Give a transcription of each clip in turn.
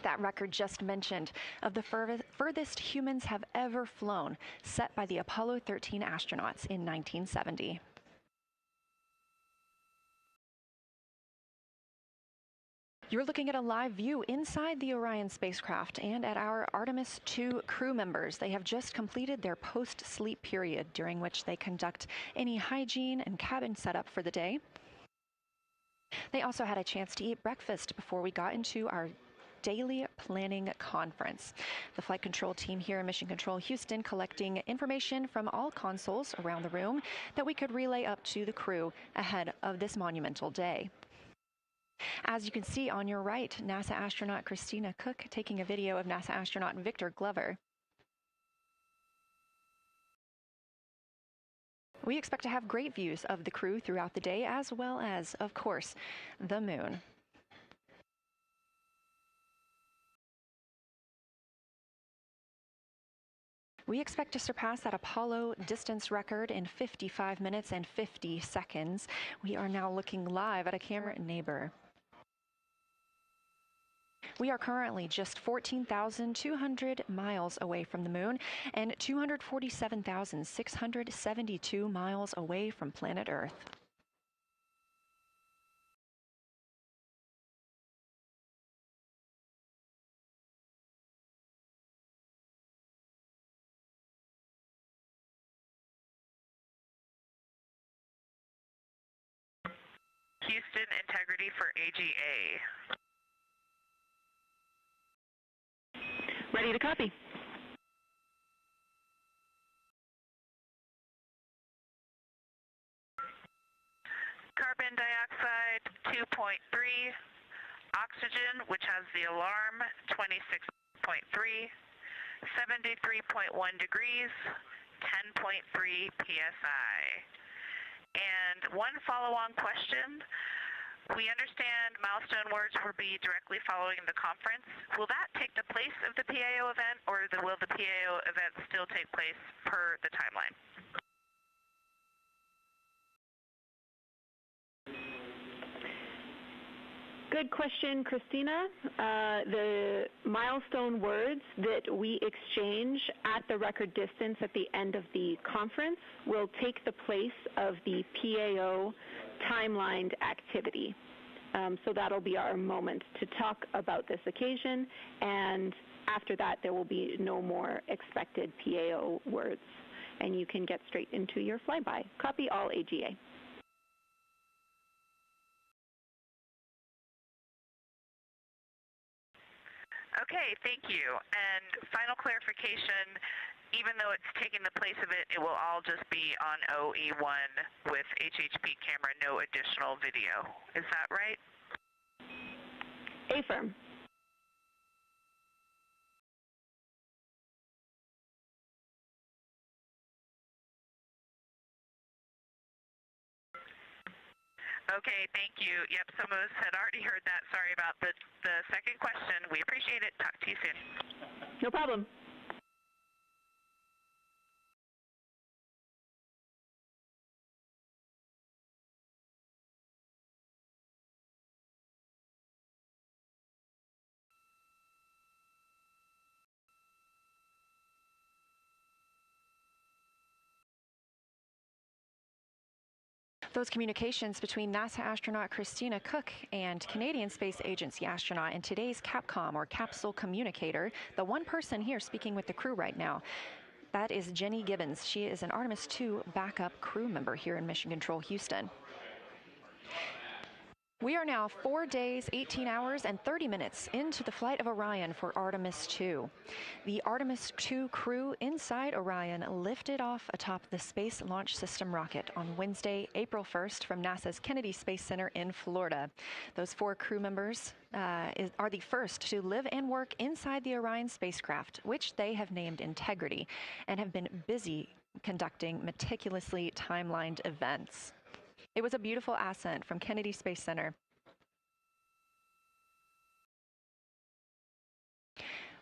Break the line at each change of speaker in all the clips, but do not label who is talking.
That record just mentioned of the furthest humans have ever flown, set by the Apollo 13 astronauts in 1970. You're looking at a live view inside the Orion spacecraft and at our Artemis II crew members. They have just completed their post-sleep period, during which they conduct any hygiene and cabin setup for the day. They also had a chance to eat breakfast before we got into our daily planning conference. The flight control team here in Mission Control Houston collecting information from all consoles around the room that we could relay up to the crew ahead of this monumental day. As you can see on your right, NASA astronaut Christina Cook taking a video of NASA astronaut Victor Glover. We expect to have great views of the crew throughout the day, as well as, of course, the moon. We expect to surpass that Apollo distance record in 55 minutes and 50 seconds. We are now looking live at a camera neighbor. We are currently just 14,200 miles away from the moon and 247,672 miles away from planet Earth.
Houston, integrity for AGA.
Ready to copy.
Carbon dioxide 2.3, oxygen, which has the alarm, 26.3, 73.1 degrees, 10.3 psi. And one follow-on question. We understand milestone words will be directly following the conference. Will that take the place of the PAO event, or will the PAO event still take place per the timeline?
Good question, Christina. The milestone words that we exchange at the record distance at the end of the conference will take the place of the PAO timelined activity. So that'll be our moment to talk about this occasion, and after that there will be no more expected PAO words, and you can get straight into your flyby. Copy all AGA.
Okay, thank you. And final clarification, even though it's taking the place of it, it will all just be on OE1 with HHP camera, no additional video. Is that right?
Affirm.
Okay, thank you. Yep, some of us had already heard that. Sorry about the second question. We appreciate it. Talk to you soon.
No problem.
Those communications between NASA astronaut Christina Cook and Canadian Space Agency astronaut and today's Capcom, or capsule communicator, the one person here speaking with the crew right now, that is Jenny Gibbons. She is an Artemis II backup crew member here in Mission Control Houston. We are now 4 days, 18 hours, and 30 minutes into the flight of Orion for Artemis II. The Artemis II crew inside Orion lifted off atop the Space Launch System rocket on Wednesday, April 1st from NASA's Kennedy Space Center in Florida. Those 4 crew members are the first to live and work inside the Orion spacecraft, which they have named Integrity, and have been busy conducting meticulously timelined events. It was a beautiful ascent from Kennedy Space Center.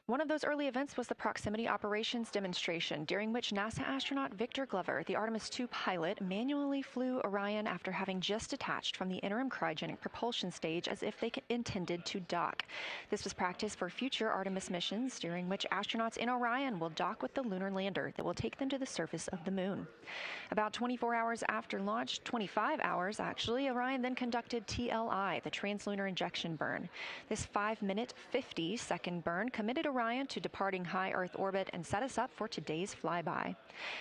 One of those early events was the proximity operations demonstration, during which NASA astronaut Victor Glover, the Artemis II pilot, manually flew Orion after having just detached from the interim cryogenic propulsion stage as if they intended to dock. This was practice for future Artemis missions, during which astronauts in Orion will dock with the lunar lander that will take them to the surface of the moon. About 24 hours after launch, 25 hours actually, Orion then conducted TLI, the translunar injection burn. This 5-minute, 50-second burn committed Orion to departing high Earth orbit and set us up for today's flyby.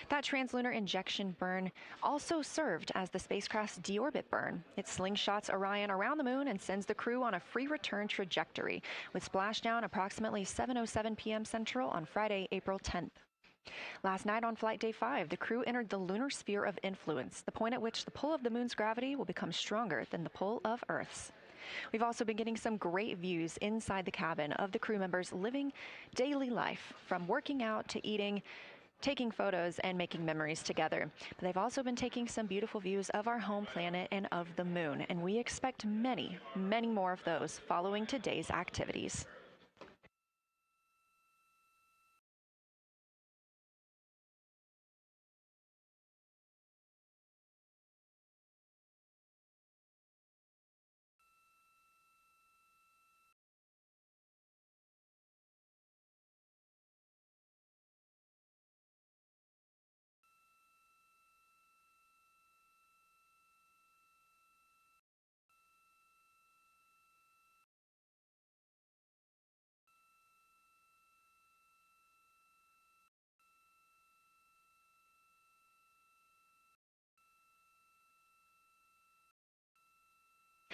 That translunar injection burn also served as the spacecraft's deorbit burn. It slingshots Orion around the moon and sends the crew on a free return trajectory, with splashdown approximately 7:07 p.m. Central on Friday, April 10th. Last night on Flight Day 5, the crew entered the lunar sphere of influence, the point at which the pull of the moon's gravity will become stronger than the pull of Earth's. We've also been getting some great views inside the cabin of the crew members living daily life, from working out to eating, taking photos, and making memories together. But they've also been taking some beautiful views of our home planet and of the moon, and we expect many, many more of those following today's activities.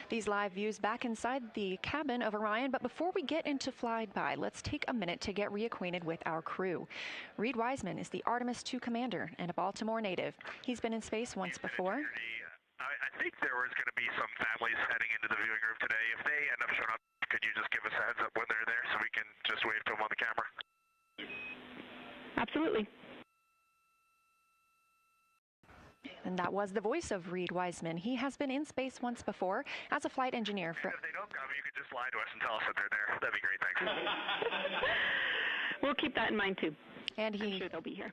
These live views back inside the cabin of Orion, but before we get into flyby, let's take a minute to get reacquainted with our crew. Reed Wiseman is the Artemis II commander and a Baltimore native. He's been in space once before.
I think there was going to be some families heading into the viewing room today. If they end up showing up, could you just give us a heads up when they're there so we can just wave to them on the camera?
Absolutely.
And that was the voice of Reed Wiseman. He has been in space once before as a flight engineer.
And if they don't come, you could just lie to us and tell us that they're there. That'd be great, thanks.
We'll keep that in mind, too.
And
I'm sure they'll be here.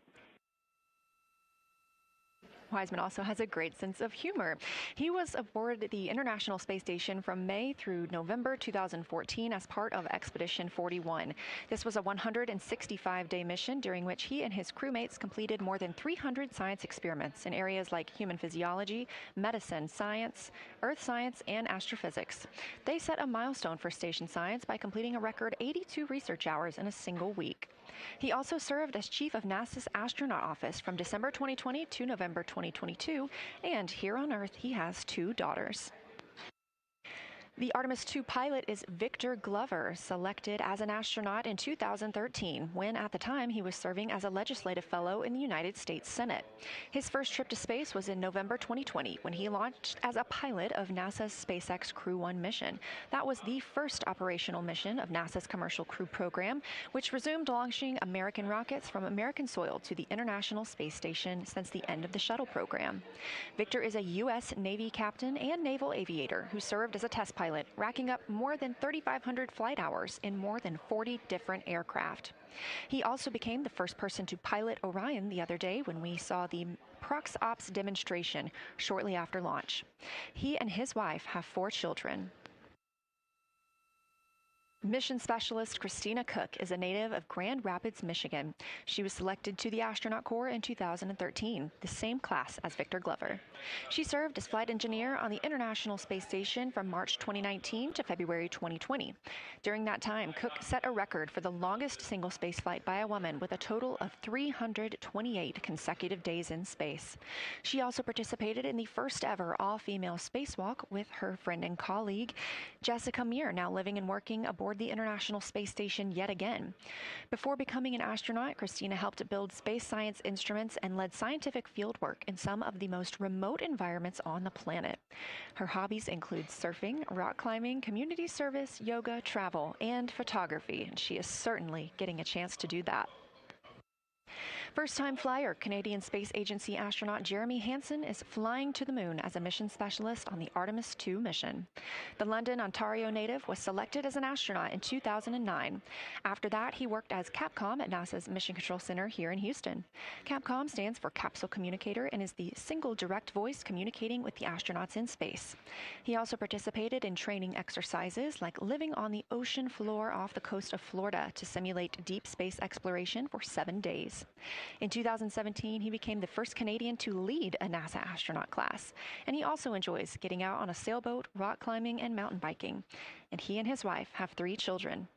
Wiseman also has a great sense of humor. He was aboard the International Space Station from May through November 2014 as part of Expedition 41. This was a 165-day mission during which he and his crewmates completed more than 300 science experiments in areas like human physiology, medicine, science, earth science, and astrophysics. They set a milestone for station science by completing a record 82 research hours in a single week. He also served as chief of NASA's astronaut office from December 2020 to November 2022, and here on Earth he has 2 daughters. The Artemis II pilot is Victor Glover, selected as an astronaut in 2013, when at the time he was serving as a legislative fellow in the United States Senate. His first trip to space was in November 2020, when he launched as a pilot of NASA's SpaceX Crew 1 mission. That was the first operational mission of NASA's Commercial Crew program, which resumed launching American rockets from American soil to the International Space Station since the end of the shuttle program. Victor is a U.S. Navy captain and naval aviator who served as a test pilot, racking up more than 3,500 flight hours in more than 40 different aircraft. He also became the first person to pilot Orion the other day when we saw the Prox Ops demonstration shortly after launch. He and his wife have 4 children. Mission specialist Christina Cook is a native of Grand Rapids, Michigan. She was selected to the Astronaut Corps in 2013, the same class as Victor Glover. She served as flight engineer on the International Space Station from March 2019 to February 2020. During that time, Cook set a record for the longest single spaceflight by a woman with a total of 328 consecutive days in space. She also participated in the first ever all-female spacewalk with her friend and colleague, Jessica Meir, now living and working aboard the International Space Station yet again. Before becoming an astronaut, Christina helped build space science instruments and led scientific fieldwork in some of the most remote environments on the planet. Her hobbies include surfing, rock climbing, community service, yoga, travel, and photography, and she is certainly getting a chance to do that. First-time flyer, Canadian Space Agency astronaut Jeremy Hansen is flying to the moon as a mission specialist on the Artemis II mission. The London, Ontario native was selected as an astronaut in 2009. After that, he worked as Capcom at NASA's Mission Control Center here in Houston. Capcom stands for Capsule Communicator and is the single direct voice communicating with the astronauts in space. He also participated in training exercises like living on the ocean floor off the coast of Florida to simulate deep space exploration for 7 days. In 2017, he became the first Canadian to lead a NASA astronaut class, and he also enjoys getting out on a sailboat, rock climbing, and mountain biking. And he and his wife have 3 children.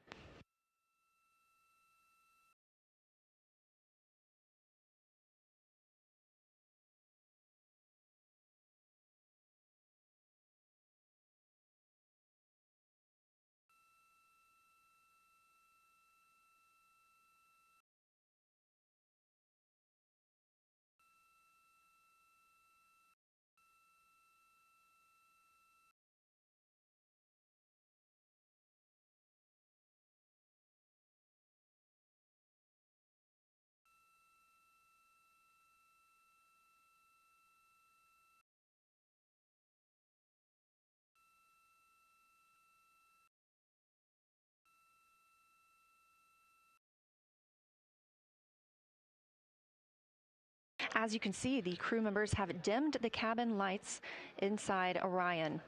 As you can see, the crew members have dimmed the cabin lights inside Orion.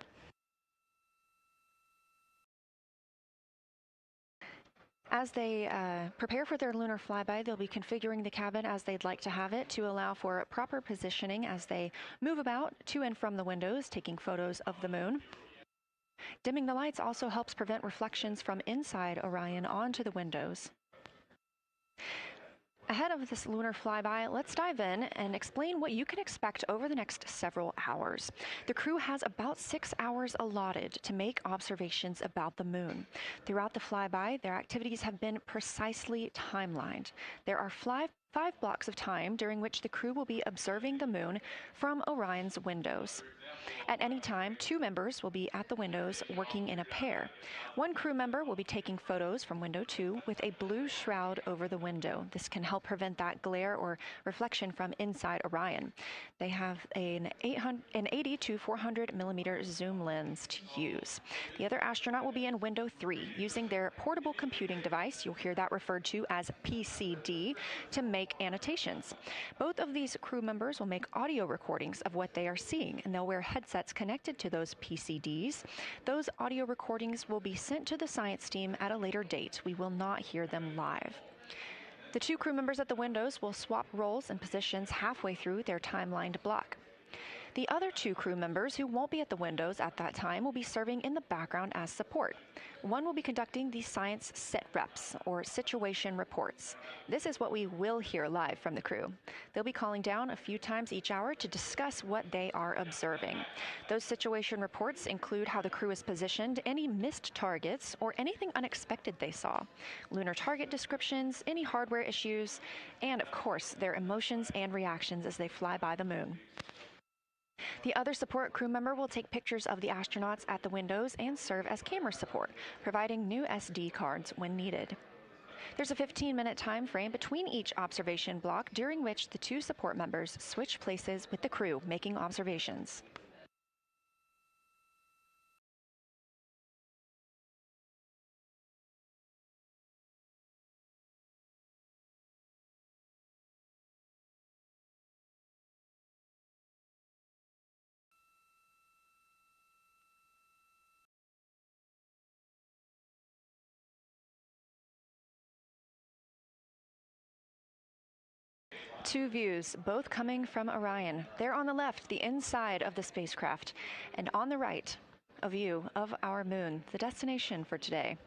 As they prepare for their lunar flyby, they'll be configuring the cabin as they'd like to have it to allow for proper positioning as they move about to and from the windows, taking photos of the moon. Dimming the lights also helps prevent reflections from inside Orion onto the windows. Ahead of this lunar flyby, let's dive in and explain what you can expect over the next several hours. The crew has about 6 hours allotted to make observations about the moon. Throughout the flyby, their activities have been precisely timelined. There are 5 blocks of time during which the crew will be observing the moon from Orion's windows. At any time, 2 members will be at the windows working in a pair. One crew member will be taking photos from window 2 with a blue shroud over the window. This can help prevent that glare or reflection from inside Orion. They have an 80 to 400 millimeter zoom lens to use. The other astronaut will be in window 3 using their portable computing device, you'll hear that referred to as PCD, to make annotations. Both of these crew members will make audio recordings of what they are seeing, and they'll wear headsets connected to those PCDs. Those audio recordings will be sent to the science team at a later date. We will not hear them live. The 2 crew members at the windows will swap roles and positions halfway through their timelined block. The other 2 crew members who won't be at the windows at that time will be serving in the background as support. One will be conducting the science sit reps, or situation reports. This is what we will hear live from the crew. They'll be calling down a few times each hour to discuss what they are observing. Those situation reports include how the crew is positioned, any missed targets, or anything unexpected they saw, lunar target descriptions, any hardware issues, and of course, their emotions and reactions as they fly by the moon. The other support crew member will take pictures of the astronauts at the windows and serve as camera support, providing new SD cards when needed. There's a 15-minute time frame between each observation block during which the 2 support members switch places with the crew making observations. Two views, both coming from Orion. There on the left, the inside of the spacecraft, and on the right, a view of our moon, the destination for today.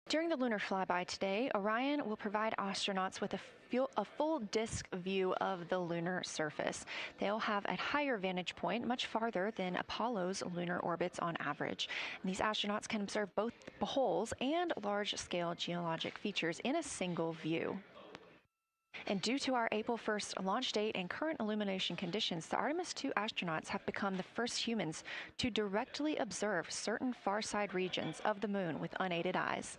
During the lunar flyby today, Orion will provide astronauts with a full disk view of the lunar surface. They'll have a higher vantage point, much farther than Apollo's lunar orbits on average. And these astronauts can observe both holes and large-scale geologic features in a single view. And due to our April 1st launch date and current illumination conditions, the Artemis II astronauts have become the first humans to directly observe certain far-side regions of the moon with unaided eyes.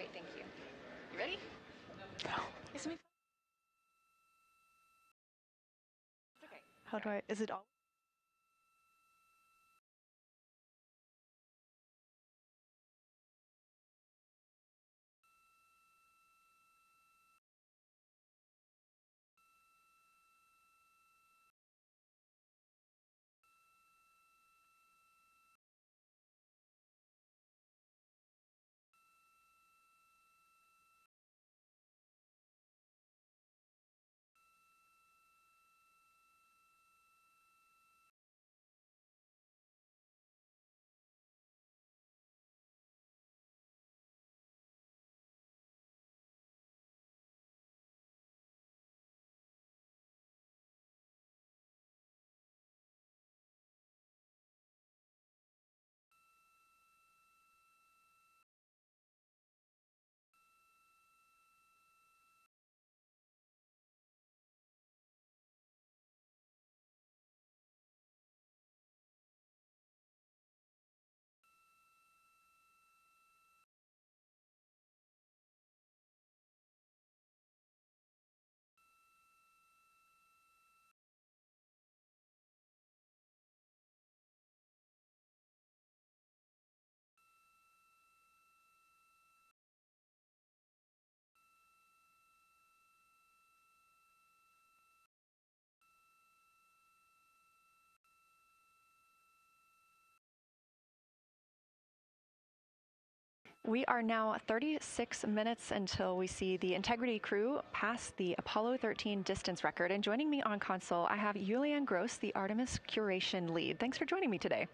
Great, thank you. You ready?
No.
It's me. Okay.
How do I, is it all?
We are now 36 minutes until we see the Integrity crew pass the Apollo 13 distance record. And joining me on console, I have Julianne Gross, the Artemis curation lead. Thanks for joining me today.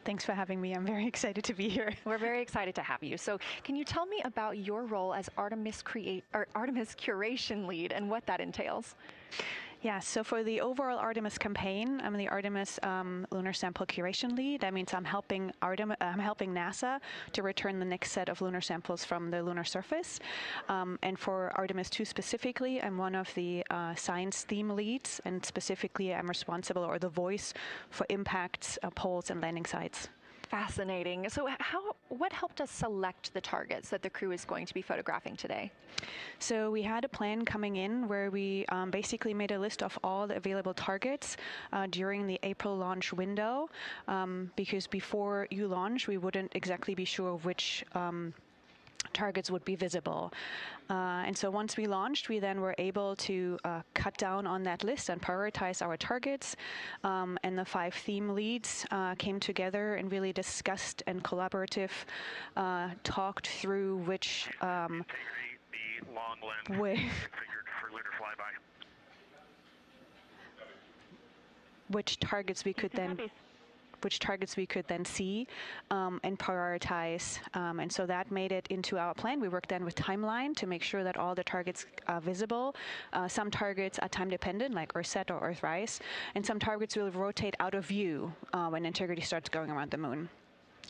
Thanks for having me. I'm very excited to be here.
We're very excited to have you. So can you tell me about your role as Artemis curation lead and what that entails?
Yeah, so for the overall Artemis campaign, I'm the Artemis lunar sample curation lead. That means I'm helping NASA to return the next set of lunar samples from the lunar surface. And for Artemis II specifically, I'm one of the science theme leads, and specifically I'm responsible, or the voice, for impacts, poles, and landing sites.
Fascinating. So what helped us select the targets that the crew is going to be photographing today?
So we had a plan coming in where we basically made a list of all the available targets during the April launch window, because before you launch, we wouldn't exactly be sure which targets would be visible. And so once we launched, we then were able to cut down on that list and prioritize our targets. And the 5 theme leads came together and really discussed and talked through which
the long lens configured for lunar flyby.
Which targets we could then which targets we could then see and prioritize. And so that made it into our plan. We worked then with timeline to make sure that all the targets are visible. Some targets are time dependent, like Earthset or Earthrise, and some targets will rotate out of view when integrity starts going around the moon.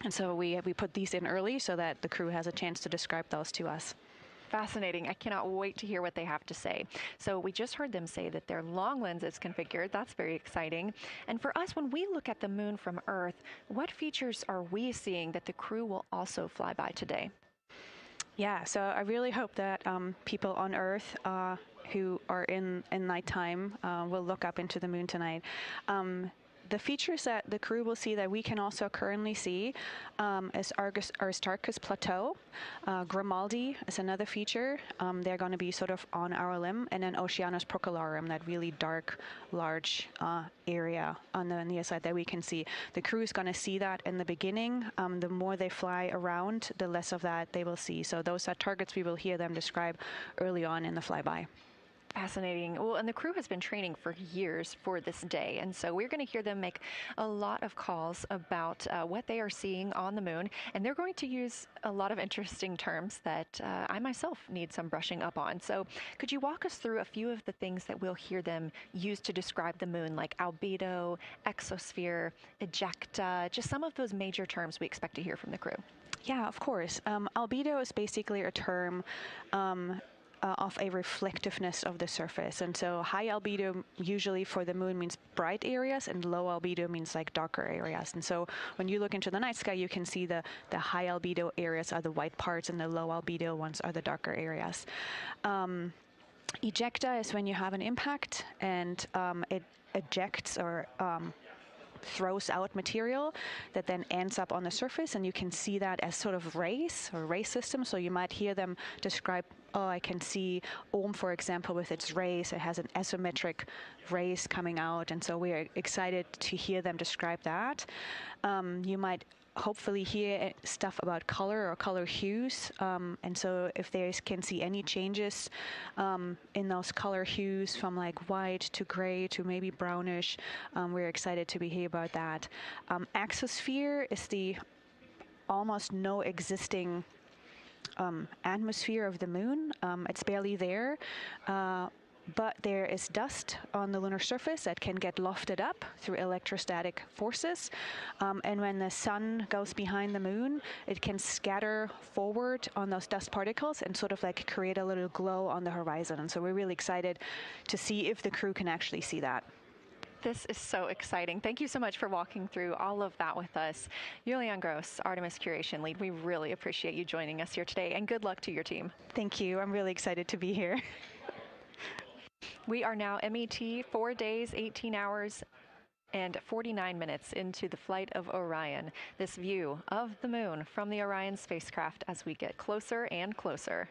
And so we put these in early so that the crew has a chance to describe those to us.
Fascinating. I cannot wait to hear what they have to say. So we just heard them say that their long lens is configured. That's very exciting. And for us, when we look at the moon from Earth, what features are we seeing that the crew will also fly by today?
Yeah, so I really hope that people on Earth who are in nighttime will look up into the moon tonight. The features that the crew will see that we can also currently see is Aristarchus Plateau. Grimaldi is another feature. They're going to be sort of on our limb. And then Oceanus Procellarum, that really dark, large area on the near side that we can see. The crew is going to see that in the beginning. The more they fly around, the less of that they will see. So those are targets we will hear them describe early on in the flyby.
Fascinating. Well, and the crew has been training for years for this day. And so we're going to hear them make a lot of calls about what they are seeing on the moon. And they're going to use a lot of interesting terms that I myself need some brushing up on. So could you walk us through a few of the things that we'll hear them use to describe the moon, like albedo, exosphere, ejecta, just some of those major terms we expect to hear from the crew?
Yeah, of course. Albedo is basically a term of a reflectiveness of the surface. And so high albedo usually for the moon means bright areas, and low albedo means like darker areas. And so when you look into the night sky, you can see the high albedo areas are the white parts and the low albedo ones are the darker areas. Ejecta is when you have an impact and it ejects or throws out material that then ends up on the surface, and you can see that as sort of rays or ray systems. So you might hear them describe, I can see Ohm, for example, with its rays. It has an isometric rays coming out, and so we're excited to hear them describe that. You might hopefully hear stuff about color or color hues, and so if they can see any changes in those color hues from like white to gray to maybe brownish, we're excited to hear about that. Exosphere is the almost no existing atmosphere of the moon. It's barely there. But there is dust on the lunar surface that can get lofted up through electrostatic forces. And when the sun goes behind the moon, it can scatter forward on those dust particles and sort of like create a little glow on the horizon. And so we're really excited to see if the crew can actually see that.
This is so exciting. Thank you so much for walking through all of that with us. Julian Gross, Artemis Curation Lead, we really appreciate you joining us here today, and good luck to your team.
Thank you. I'm really excited to be here.
We are now MET 4 days, 18 hours, and 49 minutes into the flight of Orion. This view of the moon from the Orion spacecraft as we get closer and closer.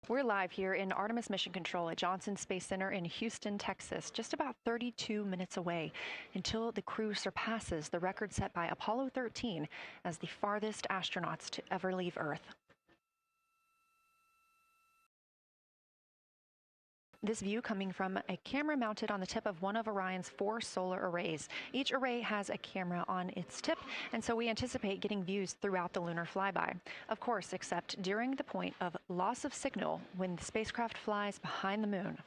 We're live here in Artemis Mission Control at Johnson Space Center in Houston, Texas, just about 32 minutes away until the crew surpasses the record set by Apollo 13 as the farthest astronauts to ever leave Earth. This view coming from a camera mounted on the tip of one of Orion's 4 solar arrays. Each array has a camera on its tip, and so we anticipate getting views throughout the lunar flyby. Of course, except during the point of loss of signal when the spacecraft flies behind the moon.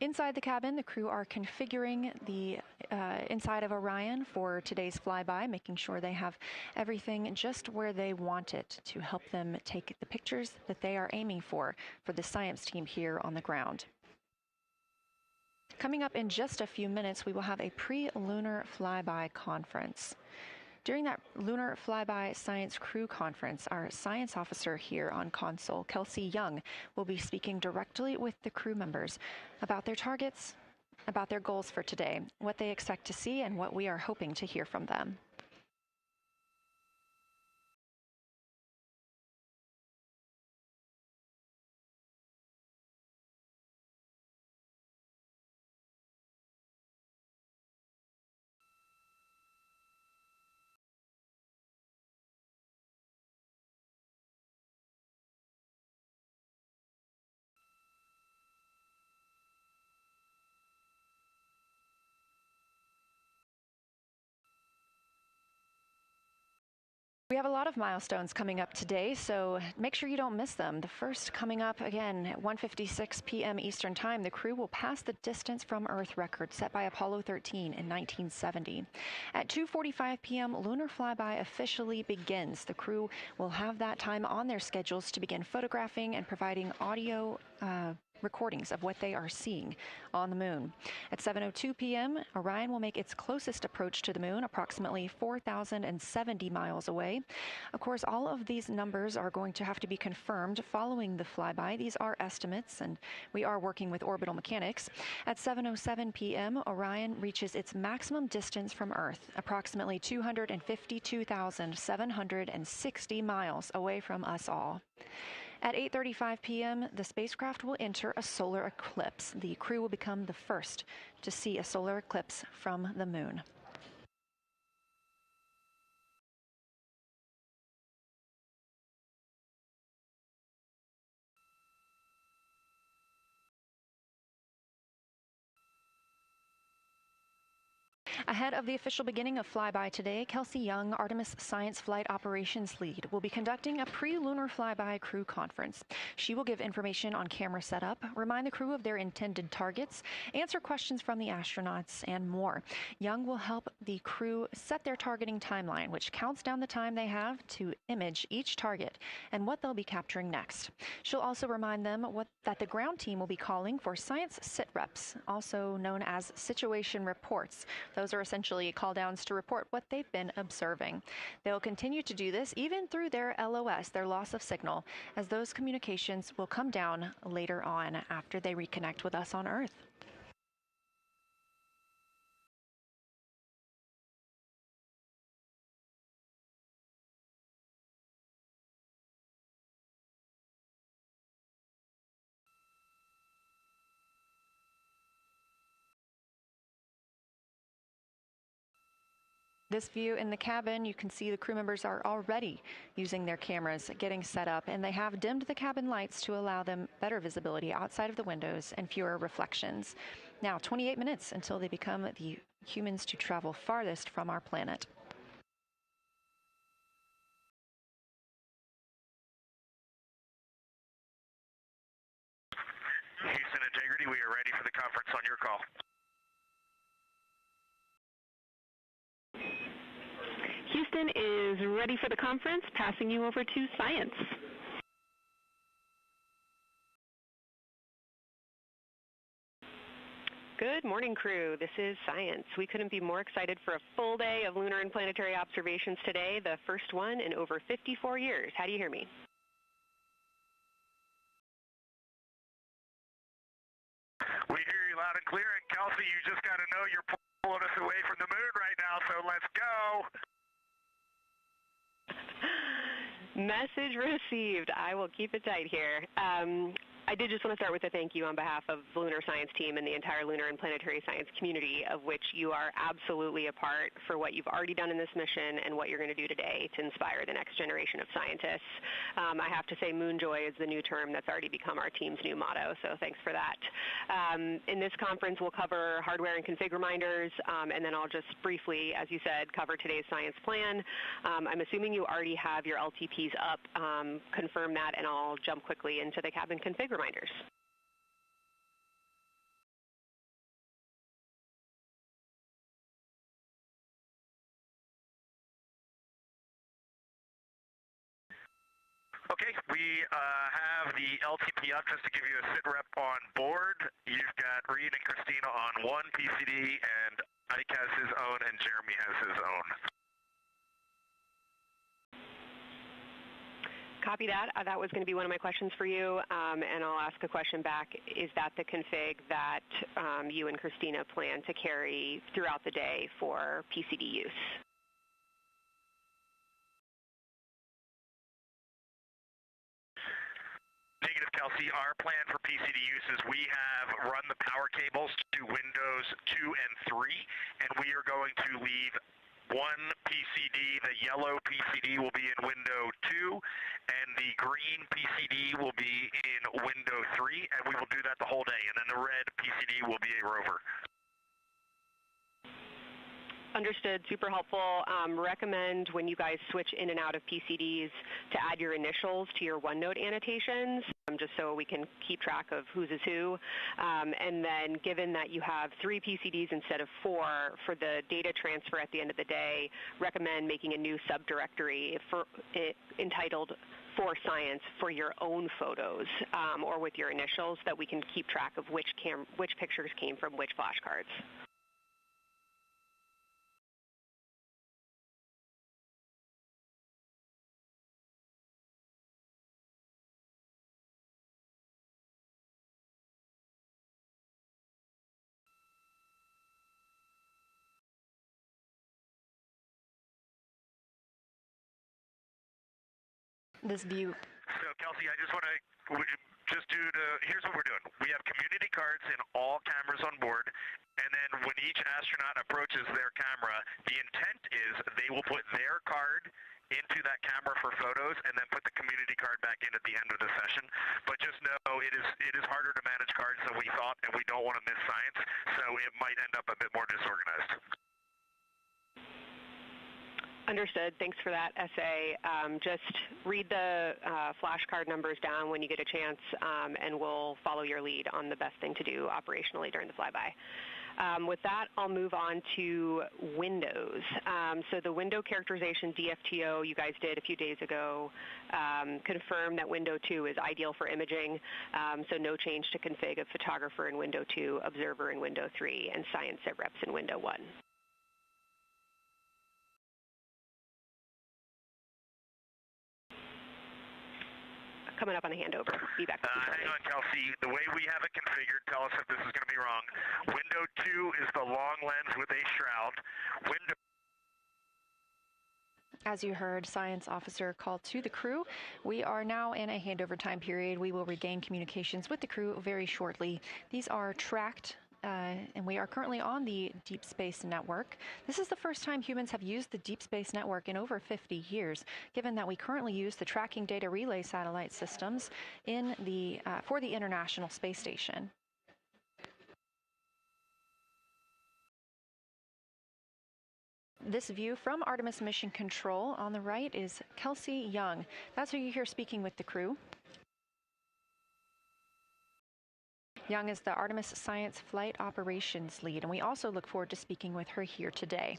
Inside the cabin, the crew are configuring the inside of Orion for today's flyby, making sure they have everything just where they want it to help them take the pictures that they are aiming for the science team here on the ground. Coming up in just a few minutes, we will have a pre-lunar flyby conference. During that Lunar Flyby Science Crew Conference, our science officer here on console, Kelsey Young, will be speaking directly with the crew members about their targets, about their goals for today, what they expect to see, and what we are hoping to hear from them. We have a lot of milestones coming up today, so make sure you don't miss them. The first coming up again at 1:56 p.m. Eastern Time, the crew will pass the distance from Earth record set by Apollo 13 in 1970. At 2:45 p.m., lunar flyby officially begins. The crew will have that time on their schedules to begin photographing and providing audio recordings of what they are seeing on the moon. At 7:02 p.m., Orion will make its closest approach to the moon, approximately 4,070 miles away. Of course, all of these numbers are going to have to be confirmed following the flyby. These are estimates, and we are working with orbital mechanics. At 7:07 p.m., Orion reaches its maximum distance from Earth, approximately 252,760 miles away from us all. At 8:35 p.m., the spacecraft will enter a solar eclipse. The crew will become the first to see a solar eclipse from the moon. Ahead of the official beginning of flyby today, Kelsey Young, Artemis Science Flight Operations Lead, will be conducting a pre-lunar flyby crew conference. She will give information on camera setup, remind the crew of their intended targets, answer questions from the astronauts, and more. Young will help the crew set their targeting timeline, which counts down the time they have to image each target and what they'll be capturing next. She'll also remind them that the ground team will be calling for science sit reps, also known as situation reports. Those are essentially call-downs to report what they've been observing. They'll continue to do this even through their LOS, their loss of signal, as those communications will come down later on after they reconnect with us on Earth. This view in the cabin, you can see the crew members are already using their cameras, getting set up, and they have dimmed the cabin lights to allow them better visibility outside of the windows and fewer reflections. Now, 28 minutes until they become the humans to travel farthest from our planet.
Houston Integrity, we are ready for the conference on your call.
Houston is ready for the conference, passing you over to Science.
Good morning, crew. This is Science. We couldn't be more excited for a full day of lunar and planetary observations today, the first one in over 54 years. How do you hear me?
We hear you loud and clear, and Kelsey, you just got to know you're pulling us away from the moon right now, so let's go.
Message received. I will keep it tight here. I did just want to start with a thank you on behalf of the Lunar Science team and the entire lunar and planetary science community, of which you are absolutely a part, for what you've already done in this mission and what you're going to do today to inspire the next generation of scientists. I have to say Moonjoy is the new term that's already become our team's new motto, so thanks for that. In this conference, we'll cover hardware and config reminders, and then I'll just briefly, as you said, cover today's science plan. I'm assuming you already have your LTPs up. Confirm that, and I'll jump quickly into the cabin config reminders.
Okay, we have the LTP up just to give you a sit rep on board. You've got Reed and Christina on one PCD, and Ike has his own, and Jeremy has his own.
Copy that. That was going to be one of my questions for you, and I'll ask a question back. Is that the config that you and Christina plan to carry throughout the day for PCD use?
Negative, Kelsey. Our plan for PCD use is we have run the power cables to Windows 2 and 3, and we are going to leave one PCD. The yellow PCD will be in window 2, and the green PCD will be in window 3, and we will do that the whole day. And then the red PCD will be a rover.
Understood. Super helpful. Recommend when you guys switch in and out of PCDs to add your initials to your OneNote annotations, just so we can keep track of whose is who. And then given that you have 3 PCDs instead of 4 for the data transfer at the end of the day, recommend making a new subdirectory entitled For Science for your own photos, or with your initials, that we can keep track of which pictures came from which flashcards.
This view.
So, Kelsey, I just want to here's what we're doing. We have community cards in all cameras on board, and then when each astronaut approaches their camera, the intent is they will put their card into that camera for photos and then put the community card back in at the end of the session. But just know it is harder to manage cards than we thought, and we don't want to miss science, so it might end up a bit more disorganized.
Understood. Thanks for that essay. Just read the flashcard numbers down when you get a chance, and we'll follow your lead on the best thing to do operationally during the flyby. With that, I'll move on to Windows. So the window characterization DFTO you guys did a few days ago confirmed that window 2 is ideal for imaging, so no change to config of photographer in window 2, observer in window 3, and science sit reps in window 1. Coming up on a handover. Be back.
Hang on, Kelsey. The way we have it configured, tell us if this is going to be wrong. Window 2 is the long lens with a shroud.
As you heard, Science Officer called to the crew. We are now in a handover time period. We will regain communications with the crew very shortly. These are tracked, and we are currently on the Deep Space Network. This is the first time humans have used the Deep Space Network in over 50 years, given that we currently use the Tracking Data Relay satellite systems for the International Space Station. This view from Artemis Mission Control on the right is Kelsey Young. That's who you hear speaking with the crew. Young is the Artemis Science Flight Operations Lead, and we also look forward to speaking with her here today.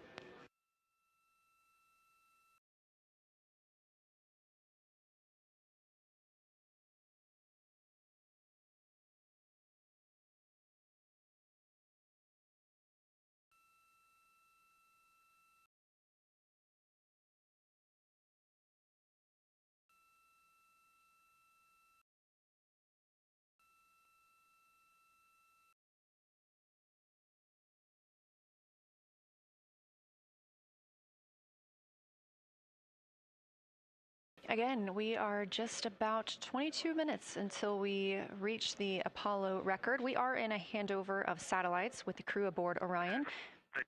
Again, we are just about 22 minutes until we reach the Apollo record. We are in a handover of satellites with the crew aboard Orion.
The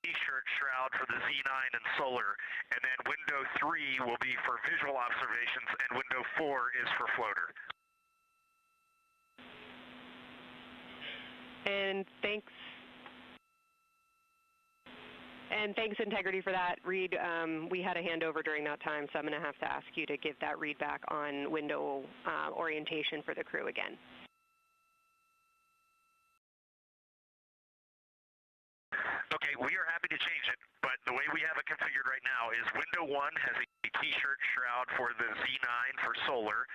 T-shirt shroud for the Z9 and solar, and then window 3 will be for visual observations, and window 4 is for floater.
And thanks, Integrity, for that. Reed, we had a handover during that time, so I'm going to have to ask you to give that read back on window orientation for the crew again.
Okay, we are happy to change it, but the way we have it configured right now is window 1 has a T-shirt shroud for the Z9 for solar.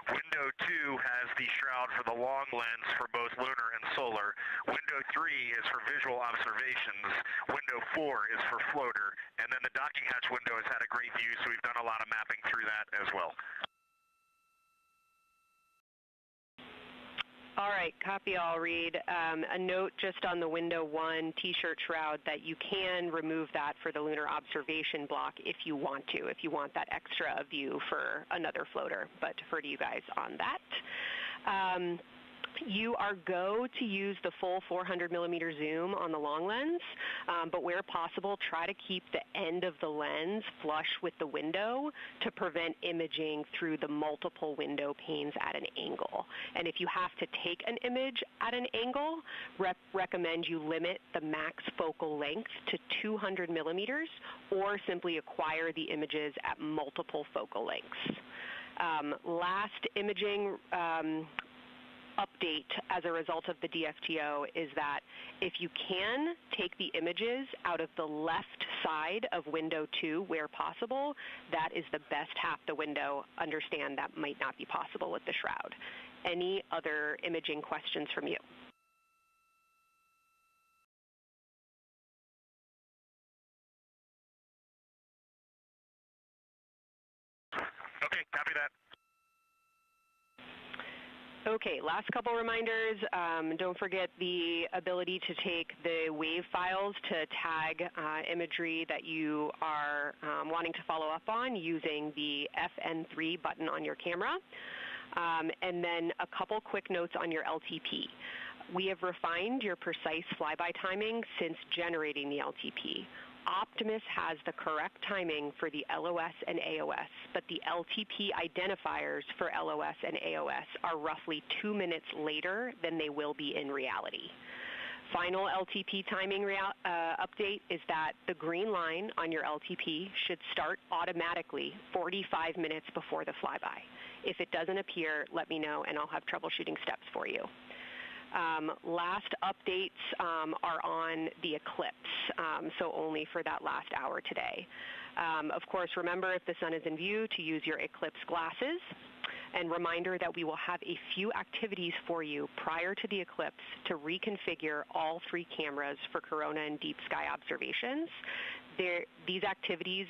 Window 2 has the shroud for the long lens for both lunar and solar. Window 3 is for visual observations. Window 4 is for floater. And then the docking hatch window has had a great view, so we've done a lot of mapping through that as well.
All right, copy all, Reed. A note just on the window 1 T-shirt shroud that you can remove that for the lunar observation block if you want to, if you want that extra view for another floater, but defer to you guys on that. You are go to use the full 400 millimeter zoom on the long lens, but where possible, try to keep the end of the lens flush with the window to prevent imaging through the multiple window panes at an angle. And if you have to take an image at an angle, recommend you limit the max focal length to 200 millimeters or simply acquire the images at multiple focal lengths. Last imaging update as a result of the DFTO is that if you can take the images out of the left side of window 2 where possible, that is the best half the window. Understand that might not be possible with the shroud. Any other imaging questions from you?
Okay, copy that.
Okay, last couple reminders. Don't forget the ability to take the WAV files to tag imagery that you are wanting to follow up on using the FN3 button on your camera. And then a couple quick notes on your LTP. We have refined your precise flyby timing since generating the LTP. Optimus has the correct timing for the LOS and AOS, but the LTP identifiers for LOS and AOS are roughly 2 minutes later than they will be in reality. Final LTP timing update is that the green line on your LTP should start automatically 45 minutes before the flyby. If it doesn't appear, let me know and I'll have troubleshooting steps for you. Last updates are on the eclipse, so only for that last hour today. Of course, remember if the sun is in view to use your eclipse glasses. And reminder that we will have a few activities for you prior to the eclipse to reconfigure all 3 cameras for corona and deep sky observations. These activities,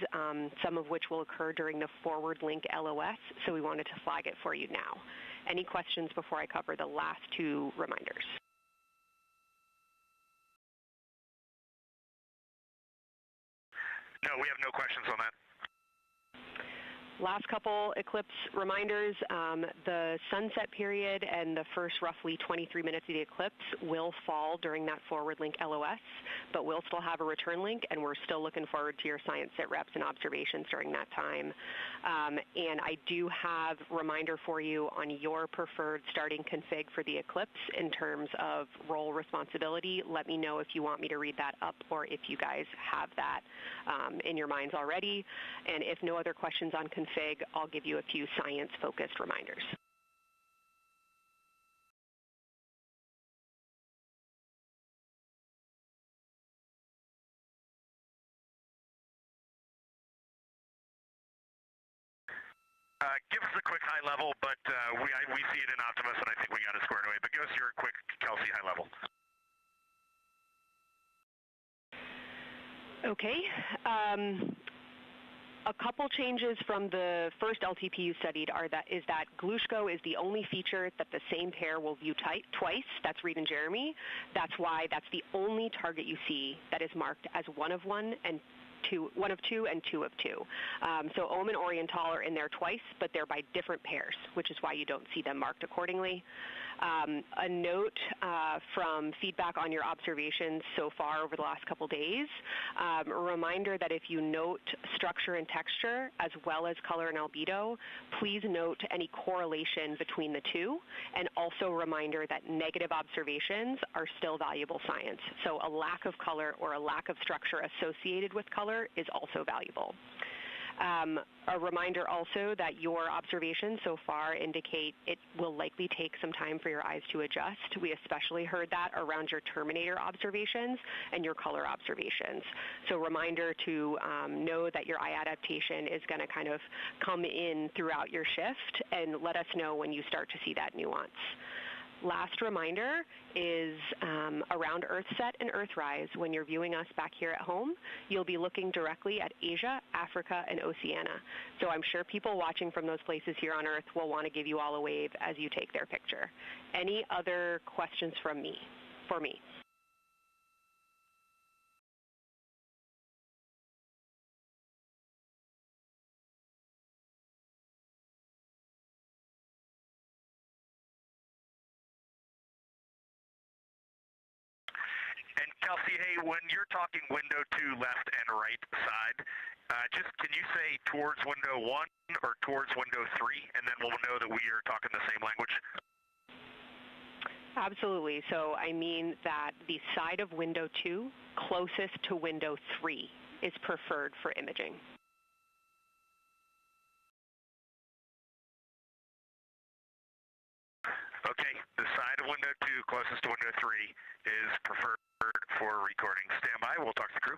some of which will occur during the forward link LOS, so we wanted to flag it for you now. Any questions before I cover the last 2 reminders?
No, we have no questions on that.
Last couple eclipse reminders, the sunset period and the first roughly 23 minutes of the eclipse will fall during that forward link LOS, but we'll still have a return link, and we're still looking forward to your science sit reps and observations during that time. And I do have a reminder for you on your preferred starting config for the eclipse in terms of role responsibility. Let me know if you want me to read that up or if you guys have that in your minds already. And if no other questions on config, I'll give you a few science-focused reminders.
Give us a quick high level, but we see it in Optimus, and I think we got it squared away. But give us your quick Kelsey high level.
Okay. A couple changes from the first LTP you studied is that Glushko is the only feature that the same pair will view twice. That's Reed and Jeremy. That's why that's the only target you see that is marked as 1 of 1 and one of two and two of two. So Ohm and Oriental are in there twice, but they're by different pairs, which is why you don't see them marked accordingly. A note from feedback on your observations so far over the last couple days, a reminder that if you note structure and texture as well as color and albedo, please note any correlation between the two, and also a reminder that negative observations are still valuable science. So a lack of color or a lack of structure associated with color is also valuable. A reminder also that your observations so far indicate it will likely take some time for your eyes to adjust. We especially heard that around your terminator observations and your color observations. So reminder to know that your eye adaptation is going to kind of come in throughout your shift, and let us know when you start to see that nuance. Last reminder is around Earthset and Earthrise. When you're viewing us back here at home, you'll be looking directly at Asia, Africa, and Oceania. So I'm sure people watching from those places here on Earth will want to give you all a wave as you take their picture. Any other questions for me?
And Kelsey, hey, when you're talking window 2 left and right side, just can you say towards window 1 or towards window 3, and then we'll know that we are talking the same language?
Absolutely. So I mean that the side of window 2 closest to window 3 is preferred for imaging.
Okay, the side of window 2 closest to window 3 is preferred for recording. Stand by, we'll talk to the crew.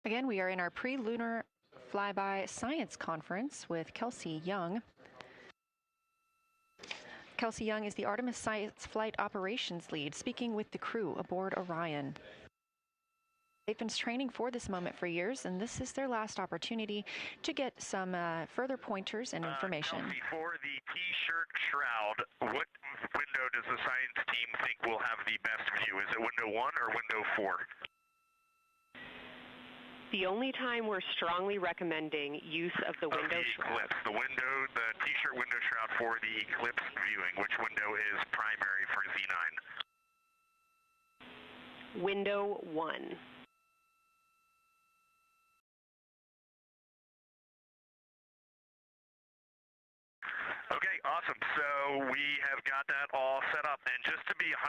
Again, we are in our pre-lunar flyby science conference with Kelsey Young. Kelsey Young is the Artemis Science Flight Operations Lead, speaking with the crew aboard Orion. They've been training for this moment for years, and this is their last opportunity to get some further pointers and information.
Kelsey, for the T-shirt shroud, what window does the science team think will have the best view? Is it window 1 or window 4?
The only time we're strongly recommending use of the window shroud.
The T-shirt window shroud for the eclipse viewing. Which window is primary for Z9?
Window 1.
Okay, awesome. So we have got that all set up. And just to be 100%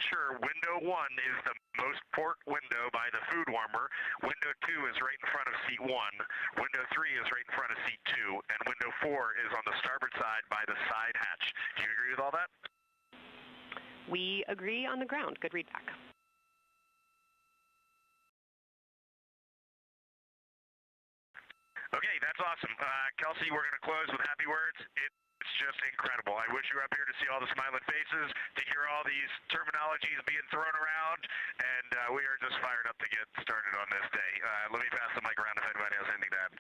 sure, window 1 is the most port window by the food warmer. Window 2 is right in front of seat 1. Window 3 is right in front of seat 2. And window 4 is on the starboard side by the side hatch. Do you agree with all that?
We agree on the ground. Good readback.
Okay, that's awesome. Kelsey, we're going to close with happy words. It's just incredible. I wish you were up here to see all the smiling faces, to hear all these terminologies being thrown around, and we are just fired up to get started on this day. Let me pass the mic around if anybody has anything to add.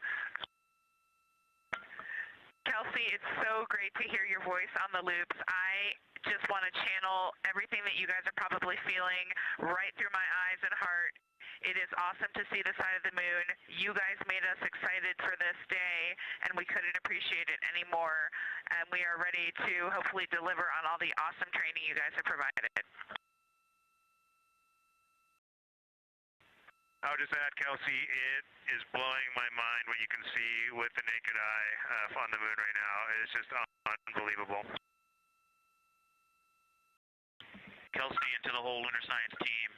Kelsey, it's so great to hear your voice on the loops. I just want to channel everything that you guys are probably feeling right through my eyes and heart. It is awesome to see the side of the moon. You guys made us excited for this day, and we couldn't appreciate it anymore. And we are ready to hopefully deliver on all the awesome training you guys have provided.
I'll just add, Kelsey, it is blowing my mind what you can see with the naked eye on the moon right now. It's just unbelievable.
Kelsey, and to the whole Lunar Science team,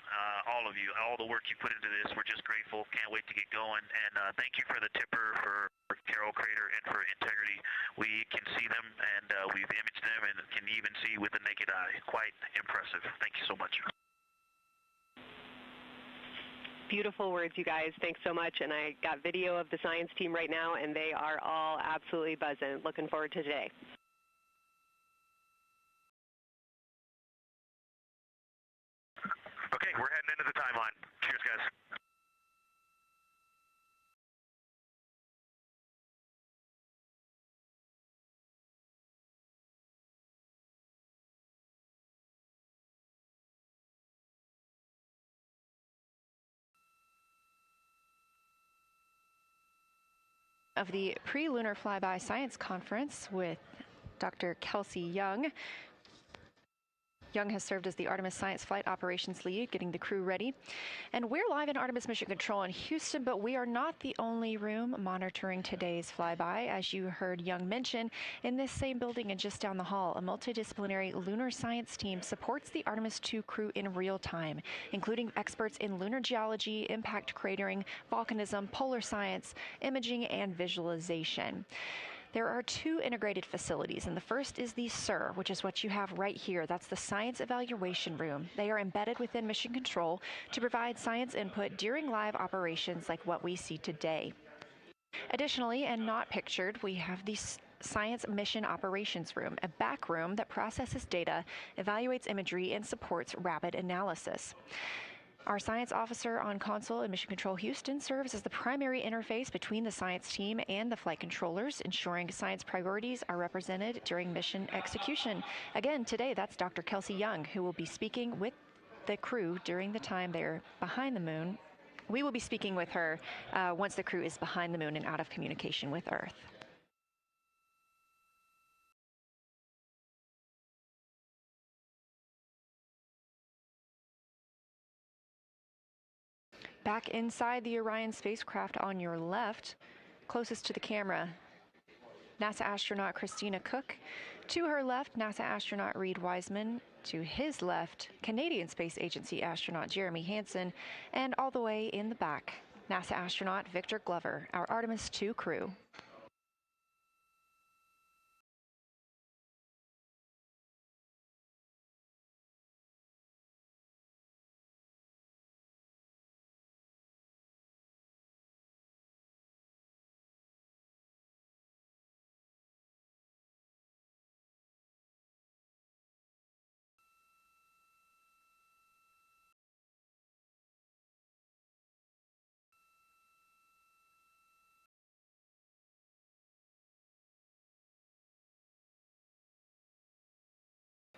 all of you, all the work you put into this, we're just grateful. Can't wait to get going. And thank you for the tipper, for Carol Crater, and for Integrity. We can see them, and we've imaged them, and can even see with the naked eye. Quite impressive. Thank you so much.
Beautiful words, you guys. Thanks so much. And I got video of the science team right now, and they are all absolutely buzzing. Looking forward to today.
Okay, we're heading into the timeline. Cheers, guys.
Of the Pre-Lunar Flyby Science Conference with Dr. Kelsey Young. Young has served as the Artemis Science Flight Operations Lead, getting the crew ready. And we're live in Artemis Mission Control in Houston, but we are not the only room monitoring today's flyby. As you heard Young mention, in this same building and just down the hall, a multidisciplinary lunar science team supports the Artemis II crew in real time, including experts in lunar geology, impact cratering, volcanism, polar science, imaging, and visualization. There are two integrated facilities, and the first is the SIR, which is what you have right here. That's the Science Evaluation Room. They are embedded within Mission Control to provide science input during live operations like what we see today. Additionally, and not pictured, we have the Science Mission Operations Room, a back room that processes data, evaluates imagery, and supports rapid analysis. Our science officer on console in Mission Control Houston serves as the primary interface between the science team and the flight controllers, ensuring science priorities are represented during mission execution. Again, today, that's Dr. Kelsey Young, who will be speaking with the crew during the time they're behind the moon. We will be speaking with her once the crew is behind the moon and out of communication with Earth. Back inside the Orion spacecraft on your left, closest to the camera, NASA astronaut Christina Cook. To her left, NASA astronaut Reid Wiseman. To his left, Canadian Space Agency astronaut Jeremy Hansen. And all the way in the back, NASA astronaut Victor Glover, our Artemis II crew.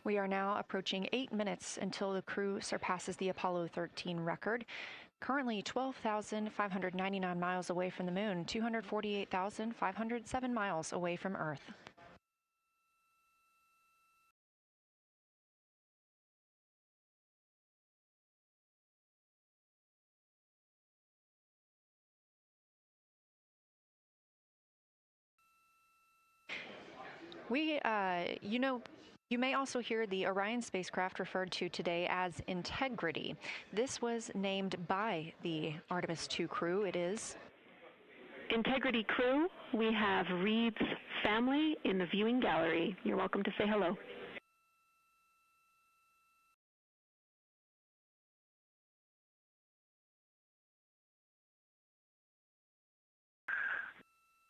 We are now approaching 8 minutes until the crew surpasses the Apollo 13 record. Currently 12,599 miles away from the moon, 248,507 miles away from Earth. You may also hear the Orion spacecraft referred to today as Integrity. This was named by the Artemis II crew. It is
Integrity crew, we have Reid's family in the viewing gallery. You're welcome to say hello.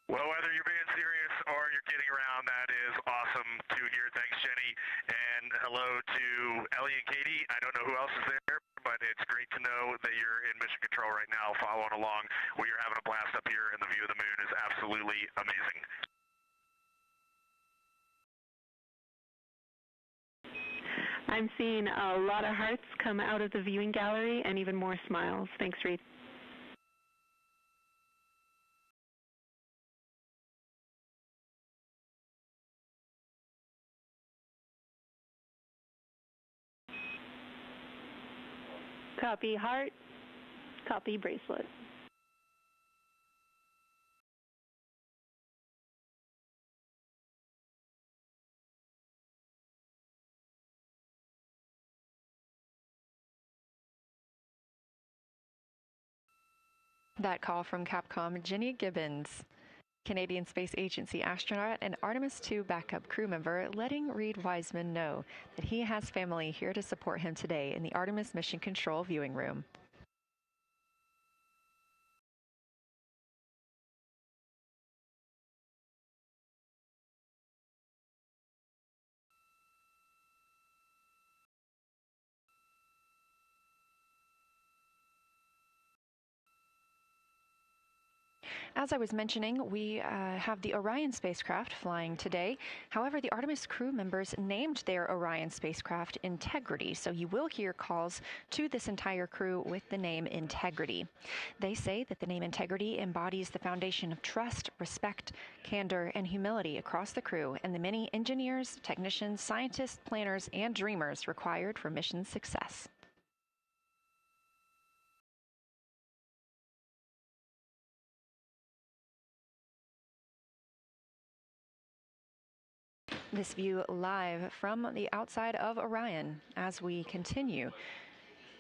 Well, whether you're being serious or you're kidding around, that is awesome to hear. Thanks, Jenny. And hello to Ellie and Katie. I don't know who else is there, but it's great to know that you're in mission control right now, following along. We are having a blast up here, and the view of the moon is absolutely amazing.
I'm seeing a lot of hearts come out of the viewing gallery and even more smiles. Thanks, Reid. Copy heart, copy bracelet.
that call from Capcom Jenny Gibbons, Canadian Space Agency astronaut and Artemis II backup crew member, letting Reid Wiseman know that he has family here to support him today in the Artemis Mission Control viewing room. As I was mentioning, we have the Orion spacecraft flying today. However, the Artemis crew members named their Orion spacecraft Integrity, so you will hear calls to this entire crew with the name Integrity. They say that the name Integrity embodies the foundation of trust, respect, candor, and humility across the crew and the many engineers, technicians, scientists, planners, and dreamers required for mission success. This view live from the outside of Orion as we continue.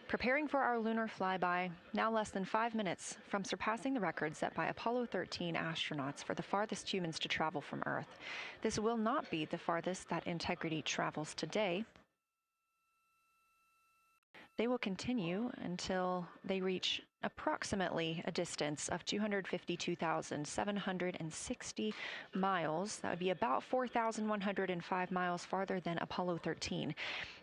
Preparing for our lunar flyby, now less than 5 minutes from surpassing the record set by Apollo 13 astronauts for the farthest humans to travel from Earth. This will not be the farthest that Integrity travels today. They will continue until they reach approximately a distance of 252,760 miles. That would be about 4,105 miles farther than Apollo 13.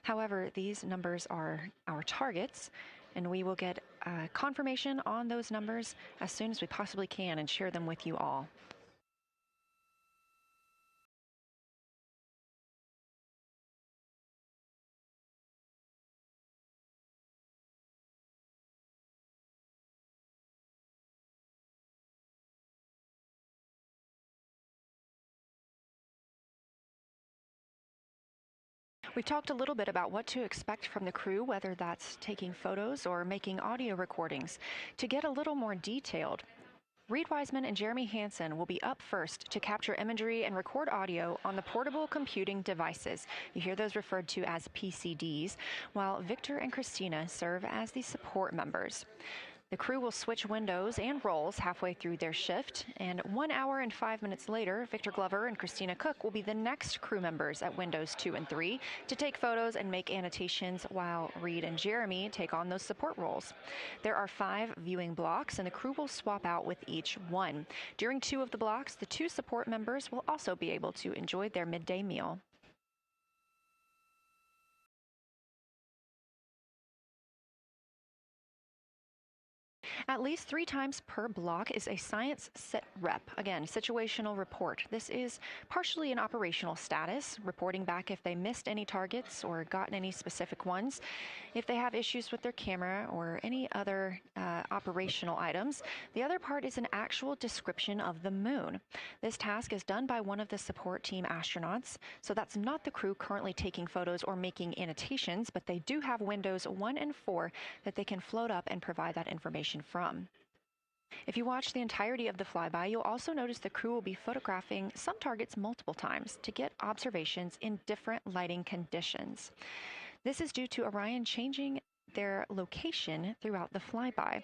However, these numbers are our targets, and we will get confirmation on those numbers as soon as we possibly can and share them with you all. We've talked a little bit about what to expect from the crew, whether that's taking photos or making audio recordings. To get a little more detailed, Reed Wiseman and Jeremy Hansen will be up first to capture imagery and record audio on the portable computing devices. You hear those referred to as PCDs, while Victor and Christina serve as the support members. The crew will switch windows and roles halfway through their shift, and 1 hour and 5 minutes later, Victor Glover and Christina Cook will be the next crew members at windows 2 and 3 to take photos and make annotations, while Reed and Jeremy take on those support roles. There are 5 viewing blocks, and the crew will swap out with each one. During 2 of the blocks, the 2 support members will also be able to enjoy their midday meal. At least 3 times per block is a science sit rep. Again, situational report. This is partially an operational status, reporting back if they missed any targets or gotten any specific ones, if they have issues with their camera or any other operational items. The other part is an actual description of the moon. This task is done by one of the support team astronauts, so that's not the crew currently taking photos or making annotations, but they do have windows 1 and 4 that they can float up and provide that information from. If you watch the entirety of the flyby, you'll also notice the crew will be photographing some targets multiple times to get observations in different lighting conditions. This is due to Orion changing their location throughout the flyby.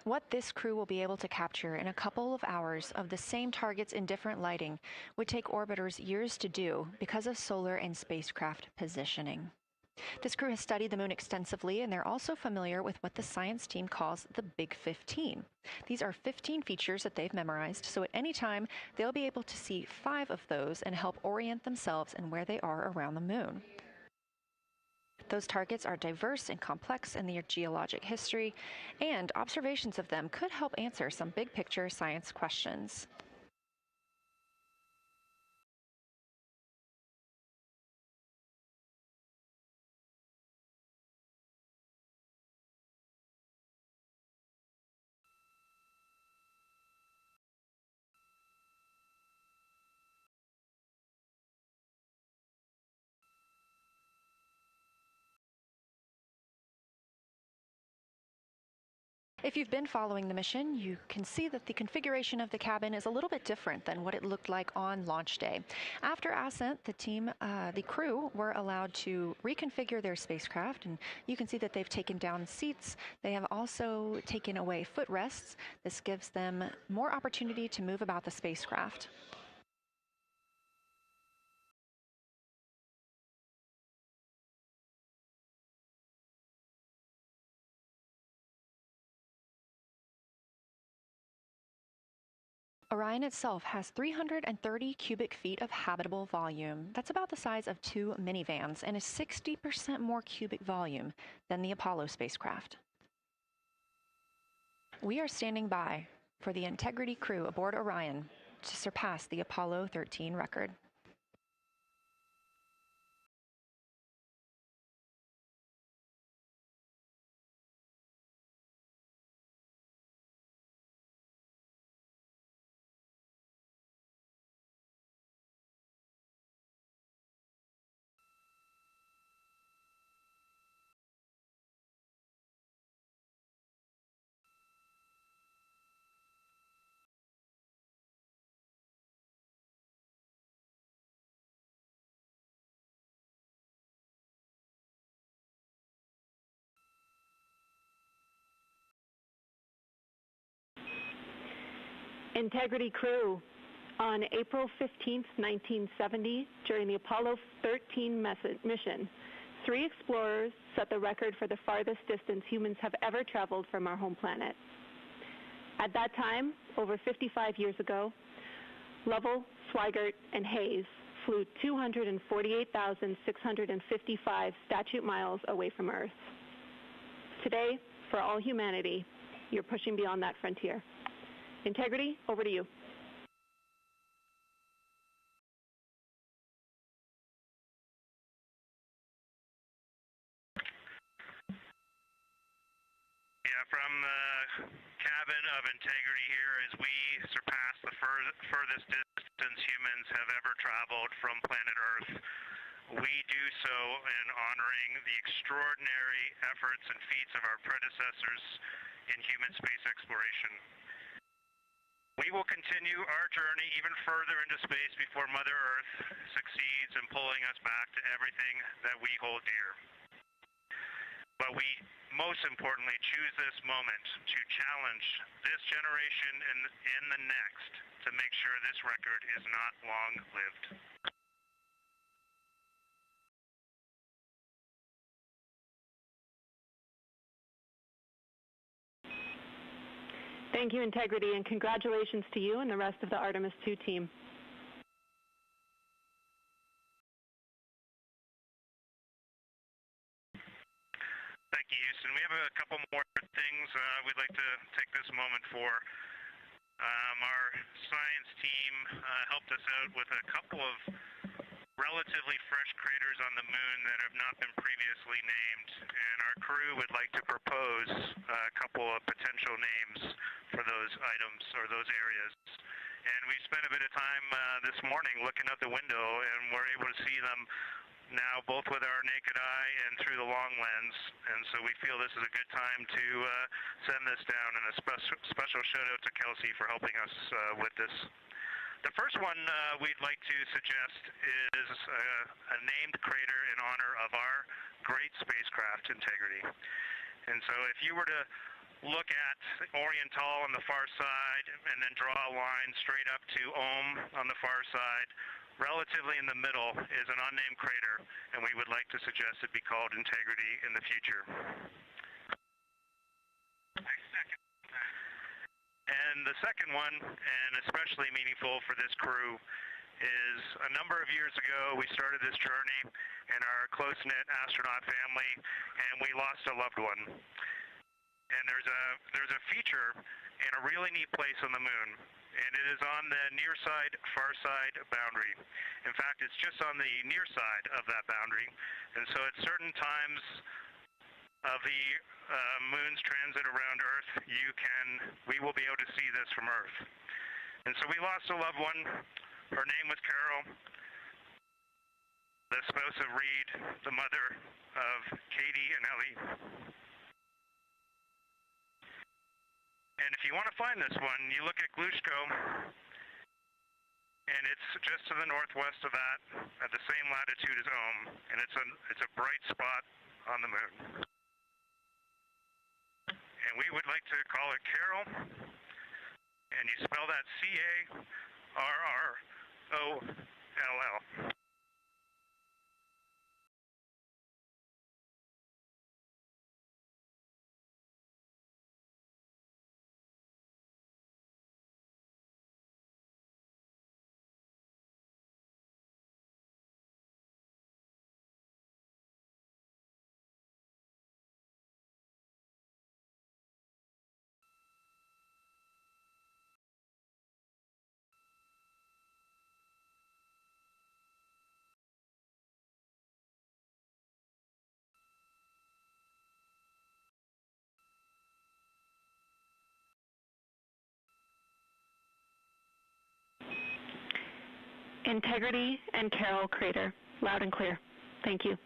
What this crew will be able to capture in a couple of hours of the same targets in different lighting would take orbiters years to do because of solar and spacecraft positioning. This crew has studied the moon extensively, and they're also familiar with what the science team calls the Big 15. These are 15 features that they've memorized, so at any time, they'll be able to see 5 of those and help orient themselves and where they are around the moon. Those targets are diverse and complex in their geologic history, and observations of them could help answer some big-picture science questions. If you've been following the mission, you can see that the configuration of the cabin is a little bit different than what it looked like on launch day. After ascent, the crew were allowed to reconfigure their spacecraft, and you can see that they've taken down seats. They have also taken away footrests. This gives them more opportunity to move about the spacecraft. Orion itself has 330 cubic feet of habitable volume. That's about the size of 2 minivans and is 60% more cubic volume than the Apollo spacecraft. We are standing by for the Integrity crew aboard Orion to surpass the Apollo 13 record.
Integrity crew, on April 15, 1970, during the Apollo 13 mission, 3 explorers set the record for the farthest distance humans have ever traveled from our home planet. At that time, over 55 years ago, Lovell, Swigert, and Hayes flew 248,655 statute miles away from Earth. Today, for all humanity, you're pushing beyond that frontier. Integrity, over to you.
Yeah, from the cabin of Integrity here as we surpass the furthest distance humans have ever traveled from planet Earth. We do so in honoring the extraordinary efforts and feats of our predecessors in human space exploration. We will continue our journey even further into space before Mother Earth succeeds in pulling us back to everything that we hold dear. But we most importantly choose this moment to challenge this generation and the next to make sure this record is not long-lived.
Thank you, Integrity, and congratulations to you and the rest of the Artemis II team.
Thank you, Houston. We have a couple more things we'd like to take this moment for. Our science team helped us out with a couple of relatively fresh craters on the moon that have not been previously named, and our crew would like to propose a couple of potential names for those items or those areas. And we spent a bit of time this morning looking out the window, and we're able to see them now both with our naked eye and through the long lens, and so we feel this is a good time to send this down, and a special shout out to Kelsey for helping us with this. The first one we'd like to suggest is a named crater in honor of our great spacecraft, Integrity. And so if you were to look at Oriental on the far side and then draw a line straight up to Ohm on the far side, relatively in the middle is an unnamed crater, and we would like to suggest it be called Integrity in the future. And the second one, and especially meaningful for this crew, is a number of years ago we started this journey in our close-knit astronaut family, and we lost a loved one. And there's a feature in a really neat place on the moon, and it is on the near side, far side boundary. In fact, it's just on the near side of that boundary, and so at certain times of the moon's transit around Earth, we will be able to see this from Earth. And so we lost a loved one. Her name was Carol, the spouse of Reed, the mother of Katie and Ellie. And if you want to find this one, you look at Glushko, and it's just to the northwest of that, at the same latitude as Ohm, and it's a bright spot on the moon. And we would like to call it Carol, and you spell that C-A-R-R-O-L-L.
Integrity and Carroll Crater. Loud and clear. Thank you.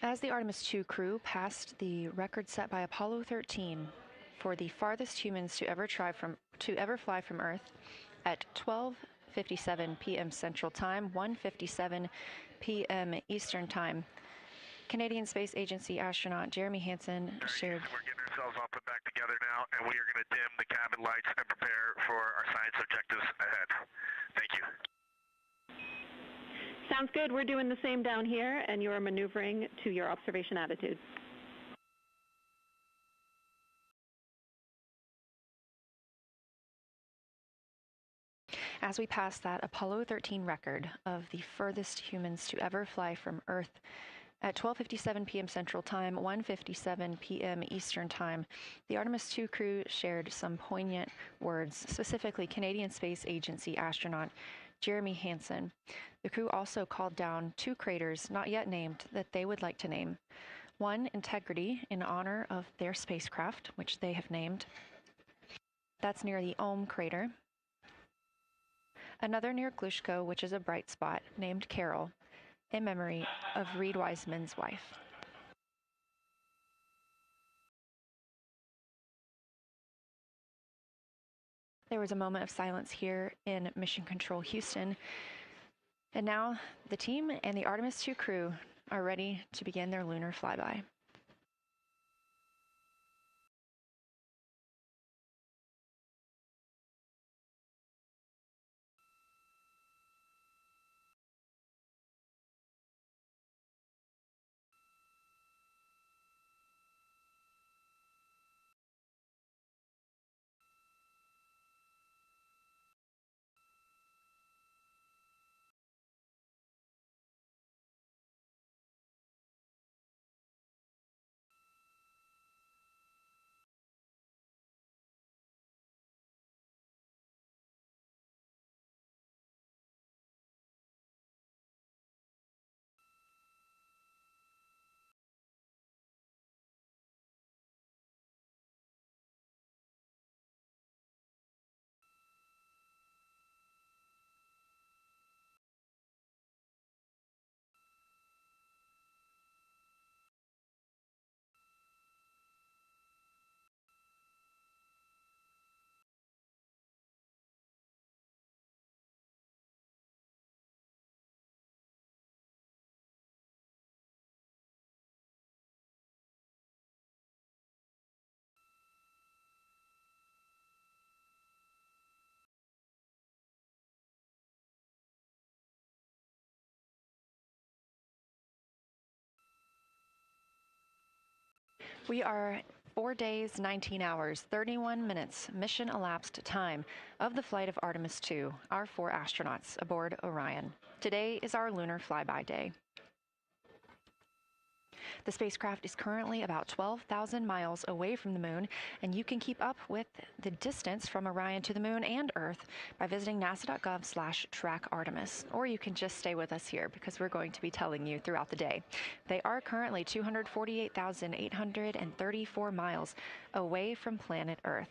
As the Artemis II crew passed the record set by Apollo 13 for the farthest humans to ever fly from Earth at 12:57 p.m. Central Time, 1:57 p.m. Eastern Time, Canadian Space Agency astronaut Jeremy Hansen shared.
We're getting ourselves all put back together now, and we are going to dim the cabin lights and prepare for our science objectives ahead. Thank you.
Sounds good. We're doing the same down here, and you're maneuvering to your observation attitude.
As we pass that Apollo 13 record of the furthest humans to ever fly from Earth at 12:57 p.m. Central Time, 1:57 p.m. Eastern Time, the Artemis II crew shared some poignant words, specifically Canadian Space Agency astronaut Jeremy Hansen. The crew also called down 2 craters not yet named that they would like to name. One, Integrity, in honor of their spacecraft, which they have named. That's near the Ohm crater. Another near Glushko, which is a bright spot, named Carroll, in memory of Reed Wiseman's wife. There was a moment of silence here in Mission Control Houston. And now the team and the Artemis II crew are ready to begin their lunar flyby. We are 4 days, 19 hours, 31 minutes mission elapsed time of the flight of Artemis II, our 4 astronauts aboard Orion. Today is our lunar flyby day. The spacecraft is currently about 12,000 miles away from the moon, and you can keep up with the distance from Orion to the moon and Earth by visiting nasa.gov/track Artemis. Or you can just stay with us here because we're going to be telling you throughout the day. They are currently 248,834 miles away from planet Earth.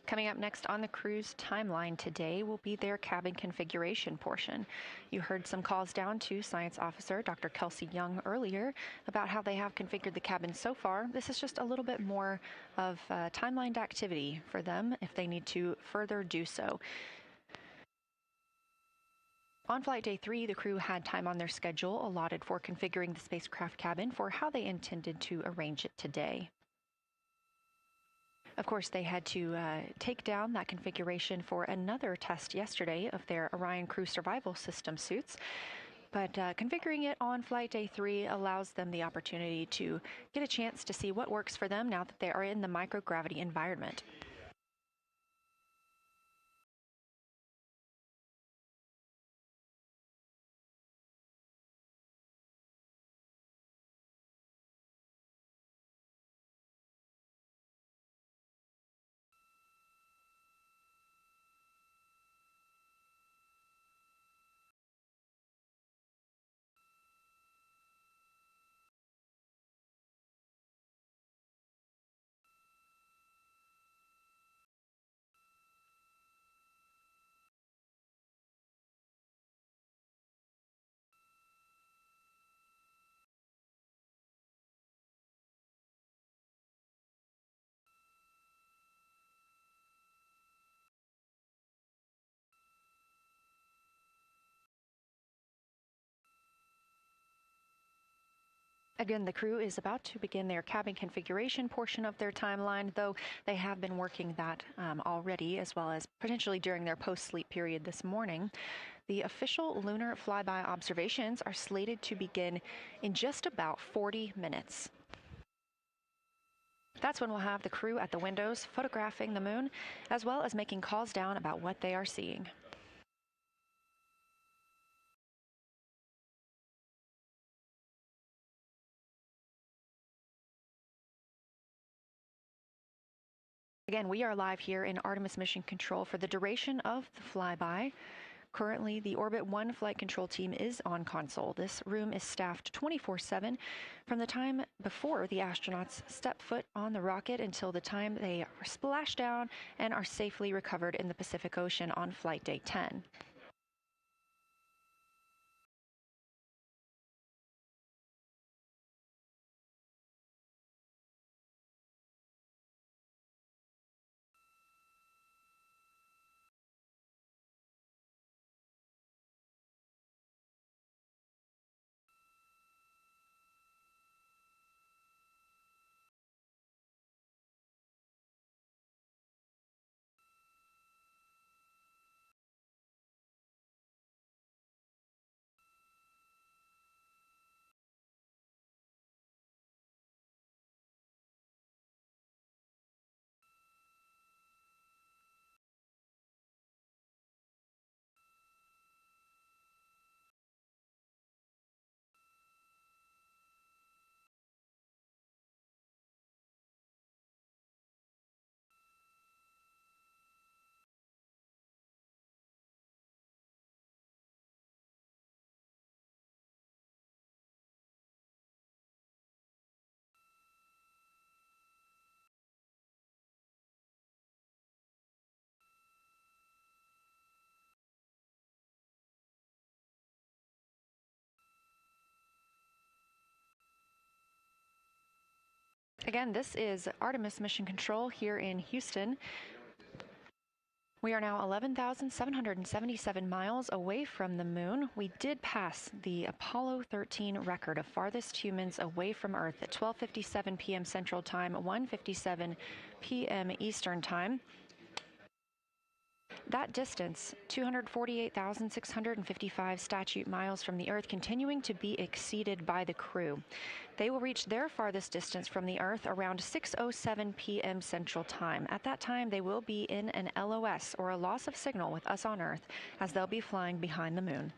Coming up next on the crew's timeline today will be their cabin configuration portion. You heard some calls down to Science Officer Dr. Kelsey Young earlier about how they have configured the cabin so far. This is just a little bit more of timelined activity for them if they need to further do so. On flight day 3, the crew had time on their schedule allotted for configuring the spacecraft cabin for how they intended to arrange it today. Of course, they had to take down that configuration for another test yesterday of their Orion crew survival system suits. But configuring it on flight day 3 allows them the opportunity to get a chance to see what works for them now that they are in the microgravity environment. Again, the crew is about to begin their cabin configuration portion of their timeline, though they have been working that already, as well as potentially during their post-sleep period this morning. The official lunar flyby observations are slated to begin in just about 40 minutes. That's when we'll have the crew at the windows photographing the moon, as well as making calls down about what they are seeing. Again, we are live here in Artemis Mission Control for the duration of the flyby. Currently, the Orbit 1 flight control team is on console. This room is staffed 24/7 from the time before the astronauts step foot on the rocket until the time they are splashed down and are safely recovered in the Pacific Ocean on flight day 10. Again, this is Artemis Mission Control here in Houston. We are now 11,777 miles away from the moon. We did pass the Apollo 13 record of farthest humans away from Earth at 12:57 p.m. Central Time, 1:57 p.m. Eastern Time. That distance, 248,655 statute miles from the Earth, continuing to be exceeded by the crew. They will reach their farthest distance from the Earth around 6:07 p.m. Central Time. At that time, they will be in an LOS, or a loss of signal, with us on Earth, as they'll be flying behind the moon.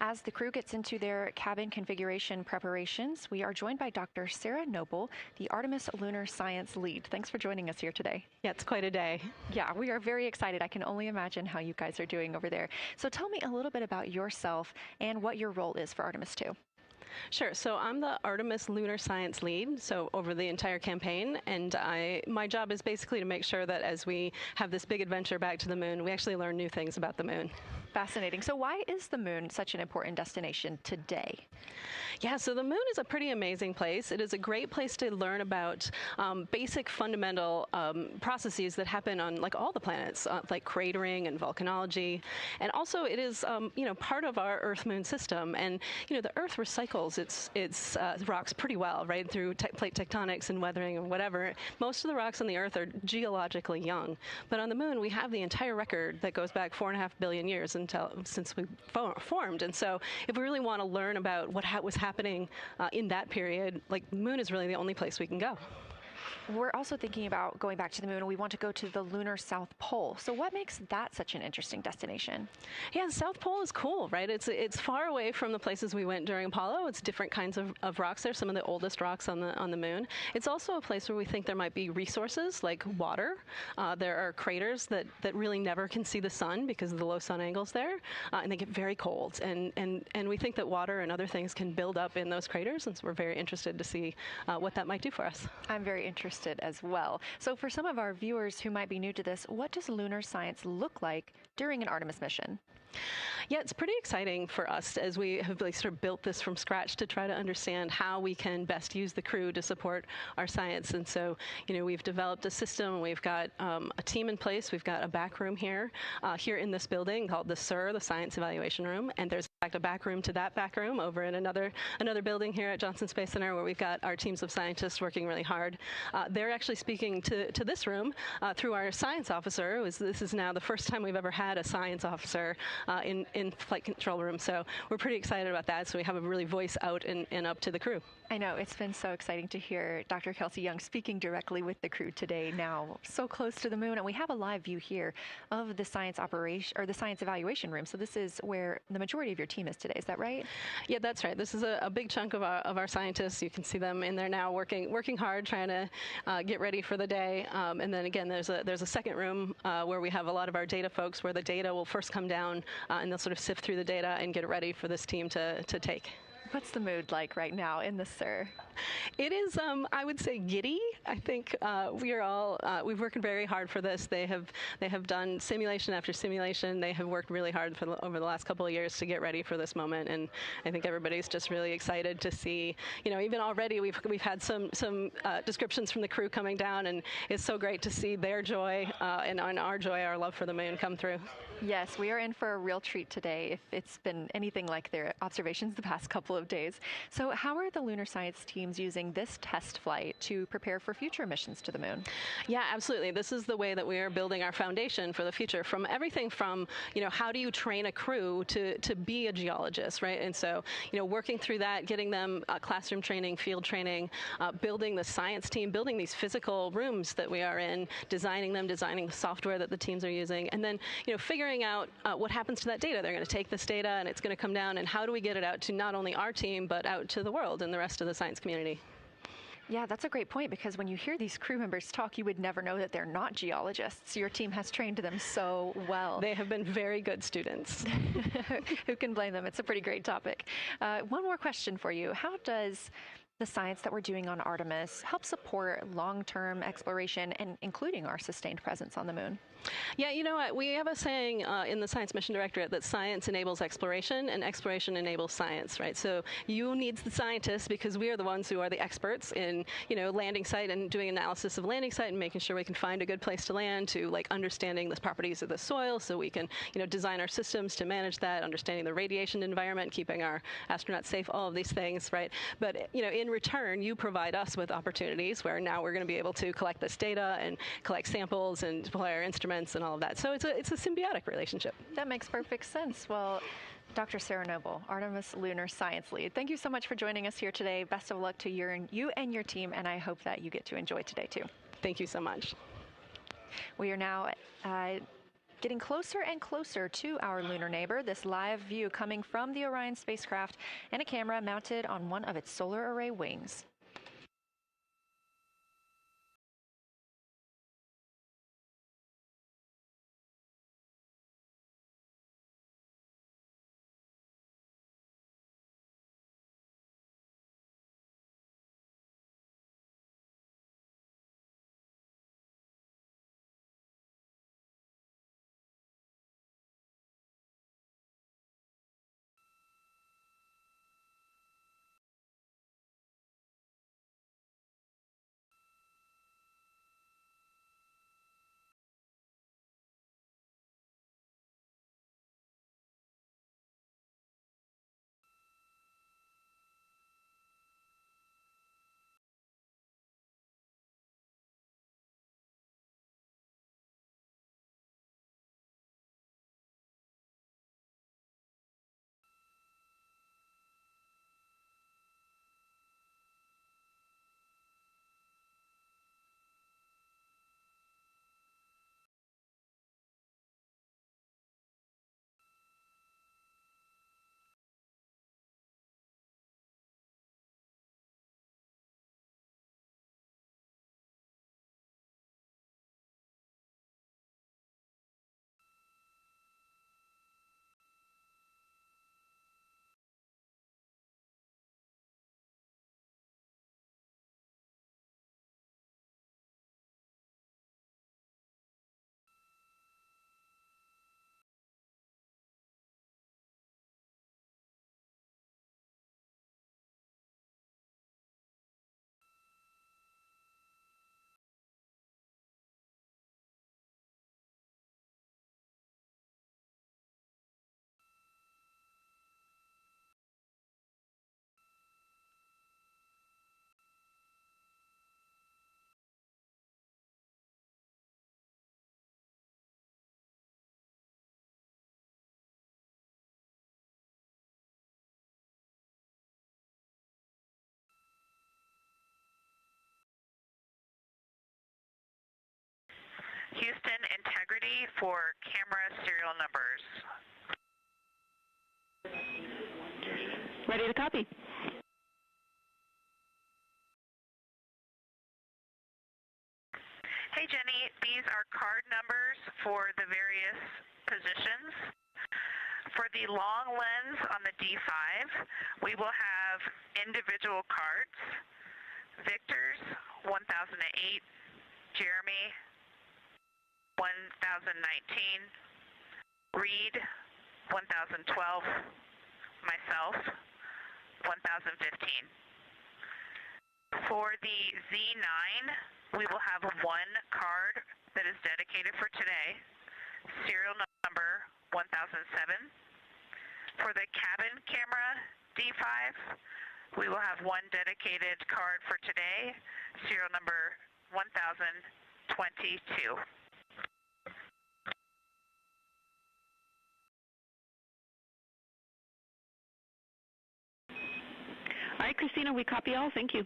As the crew gets into their cabin configuration preparations, we are joined by Dr. Sarah Noble, the Artemis Lunar Science Lead. Thanks for joining us here today.
Yeah, it's quite a day.
Yeah, we are very excited. I can only imagine how you guys are doing over there. So tell me a little bit about yourself and what your role is for Artemis II.
Sure. So I'm the Artemis Lunar Science Lead, so over the entire campaign, and my job is basically to make sure that as we have this big adventure back to the moon, we actually learn new things about the moon.
Fascinating. So why is the moon such an important destination today?
Yeah, so the moon is a pretty amazing place. It is a great place to learn about basic fundamental processes that happen on like all the planets, like cratering and volcanology. And also it is, part of our Earth-Moon system. And, the Earth recycles its rocks pretty well, right, through plate tectonics and weathering and whatever. Most of the rocks on the Earth are geologically young. But on the moon, we have the entire record that goes back 4.5 billion years since we formed. And so if we really want to learn about what was happening in that period, like the moon is really the only place we can go.
We're also thinking about going back to the moon, and we want to go to the lunar South Pole. So what makes that such an interesting destination?
Yeah, the South Pole is cool, right? It's far away from the places we went during Apollo. It's different kinds of rocks there, some of the oldest rocks on the moon. It's also a place where we think there might be resources like water. There are craters that really never can see the sun because of the low sun angles there, and they get very cold. And we think that water and other things can build up in those craters, and so we're very interested to see what that might do for us.
I'm very interested as well. So for some of our viewers who might be new to this, what does lunar science look like during an Artemis mission?
Yeah, it's pretty exciting for us as we have sort of built this from scratch to try to understand how we can best use the crew to support our science. And so, we've developed a system. We've got a team in place. We've got a back room here in this building called the SIR, the Science Evaluation Room. And there's a back room to that back room over in another building here at Johnson Space Center, where we've got our teams of scientists working really hard. They're actually speaking to this room through our science officer. This is now the first time we've ever had a science officer in flight control room, so we're pretty excited about that. So we have a really voice out and up to the crew.
I know, it's been so exciting to hear Dr. Kelsey Young speaking directly with the crew today, now so close to the moon. And we have a live view here of the science operation, or the science evaluation room. So this is where the majority of your team is today. Is that right?
Yeah, that's right. This is a big chunk of our scientists. You can see them in there now working hard, trying to get ready for the day. And then again, there's a second room where we have a lot of our data folks, where the data will first come down and they'll sort of sift through the data and get it ready for this team to take.
What's the mood like right now in the SIR?
It is, I would say, giddy. I think we've worked very hard for this. They have done simulation after simulation. They have worked really hard over the last couple of years to get ready for this moment, and I think everybody's just really excited to see. Even already we've had some descriptions from the crew coming down, and it's so great to see their joy and our joy, our love for the moon come through.
Yes, we are in for a real treat today, if it's been anything like their observations the past couple of days. So how are the lunar science teams using this test flight to prepare for future missions to the moon?
Yeah, absolutely. This is the way that we are building our foundation for the future, from everything from, how do you train a crew to be a geologist, right? And so, working through that, getting them classroom training, field training, building the science team, building these physical rooms that we are in, designing the software that the teams are using, and then, figuring out what happens to that data. They're going to take this data and it's going to come down, and how do we get it out to not only our team, but out to the world and the rest of the science community?
Yeah, that's a great point, because when you hear these crew members talk, you would never know that they're not geologists. Your team has trained them so well.
They have been very good students.
Who can blame them? It's a pretty great topic. One more question for you. How does the science that we're doing on Artemis help support long-term exploration, and including our sustained presence on the moon?
Yeah, you know what? We have a saying in the Science Mission Directorate that science enables exploration and exploration enables science, right? So you need the scientists, because we are the ones who are the experts in, landing site and doing analysis of landing site and making sure we can find a good place to land, to understanding the properties of the soil so we can, design our systems to manage that, understanding the radiation environment, keeping our astronauts safe, all of these things, right? But, in return, you provide us with opportunities where now we're going to be able to collect this data and collect samples and deploy our instruments and all of that. So it's a symbiotic relationship.
That makes perfect sense. Well, Dr. Sarah Noble, Artemis Lunar Science Lead, thank you so much for joining us here today. Best of luck to you and your team, and I hope that you get to enjoy today too.
Thank you so much.
We are now getting closer and closer to our lunar neighbor. This live view coming from the Orion spacecraft and a camera mounted on one of its solar array wings.
Houston integrity for camera serial numbers.
Ready to copy.
Hey Jenny, these are card numbers for the various positions. For the long lens on the D5, we will have individual cards. Victor's 1008, Jeremy 1019, Reed 1012, myself 1015. For the Z9, we will have one card that is dedicated for today, serial number 1007. For the cabin camera D5, we will have one dedicated card for today, serial number 1022.
All right, Christina, we copy all. Thank you.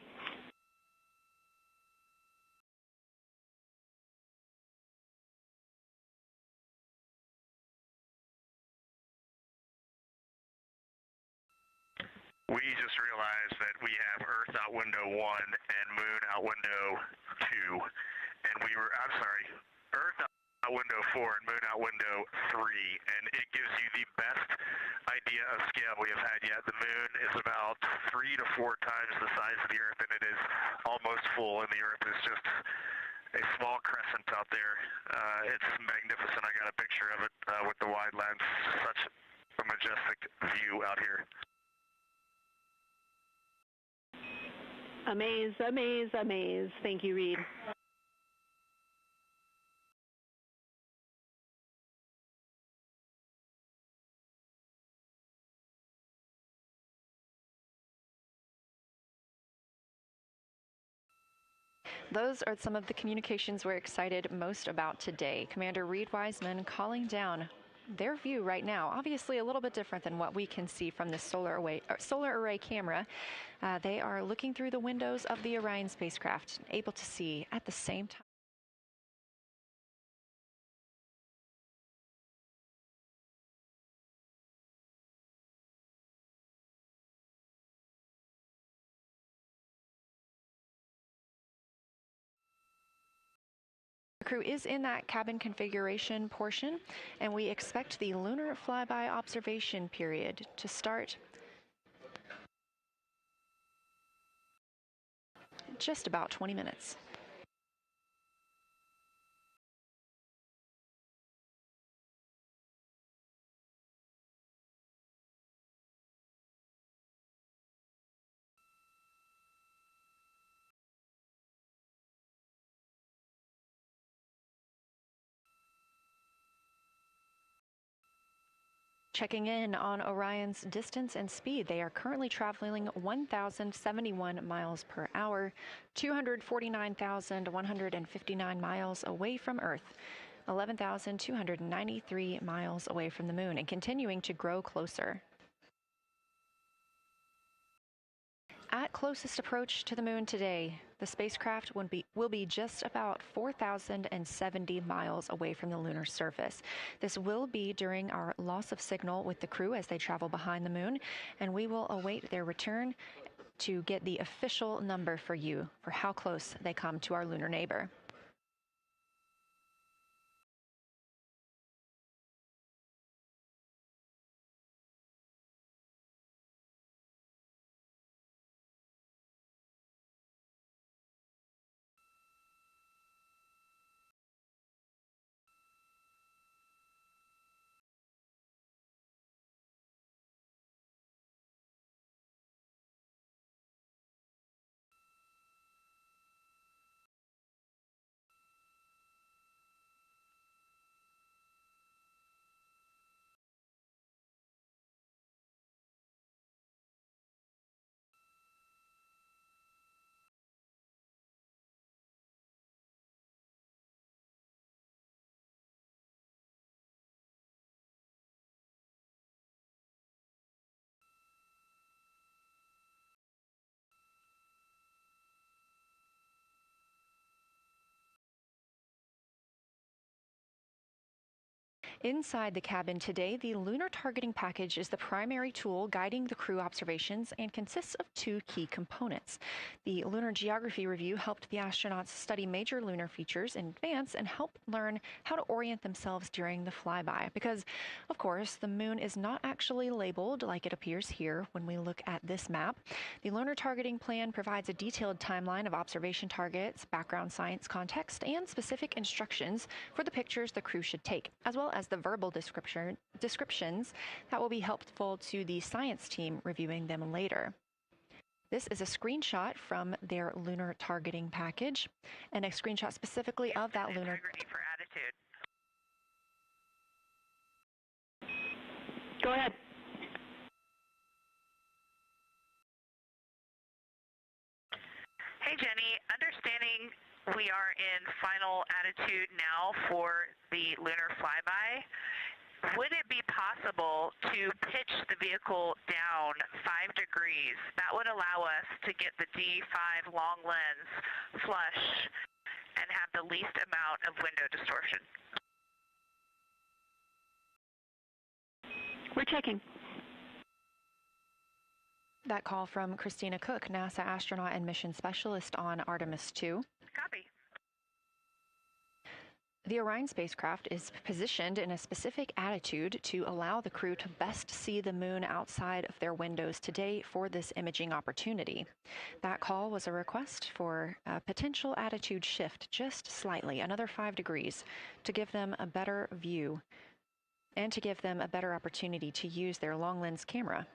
We just realized that we have Earth out window 1 and Moon out window 2, and Earth out window 4 and Moon out window 3, and it gives you the best idea of scale we have had yet. The Moon is about 3 to 4 times the size of the Earth, and it is almost full, and the Earth is just a small crescent out there. It's magnificent. I got a picture of it with the wide lens. Such a majestic view out here.
Amaze, amaze, amaze. Thank you, Reed.
Those are some of the communications we're excited most about today. Commander Reed Wiseman calling down their view right now. Obviously a little bit different than what we can see from the solar array camera. They are looking through the windows of the Orion spacecraft, able to see at the same time. The crew is in that cabin configuration portion, and we expect the lunar flyby observation period to start in just about 20 minutes. Checking in on Orion's distance and speed. They are currently traveling 1,071 miles per hour, 249,159 miles away from Earth, 11,293 miles away from the Moon, and continuing to grow closer. At closest approach to the Moon today, the spacecraft will be just about 4,070 miles away from the lunar surface. This will be during our loss of signal with the crew as they travel behind the Moon, and we will await their return to get the official number for you for how close they come to our lunar neighbor. Inside the cabin today, the lunar targeting package is the primary tool guiding the crew observations and consists of two key components. The lunar geography review helped the astronauts study major lunar features in advance and help learn how to orient themselves during the flyby. Because, of course, the moon is not actually labeled like it appears here when we look at this map. The lunar targeting plan provides a detailed timeline of observation targets, background science context, and specific instructions for the pictures the crew should take, as well as the verbal descriptions that will be helpful to the science team reviewing them later. This is a screenshot from their lunar targeting package and a screenshot specifically of that lunar.
Integrity for attitude.
Go ahead.
Hey, Jenny. Understanding we are in final attitude now for the lunar flyby, would it be possible to pitch the vehicle down 5 degrees? That would allow us to get the D5 long lens flush and have the least amount of window distortion.
We're checking.
That call from Christina Cook, NASA astronaut and mission specialist on Artemis II.
Copy.
The Orion spacecraft is positioned in a specific attitude to allow the crew to best see the moon outside of their windows today for this imaging opportunity. That call was a request for a potential attitude shift just slightly, another 5 degrees, to give them a better view and to give them a better opportunity to use their long lens camera.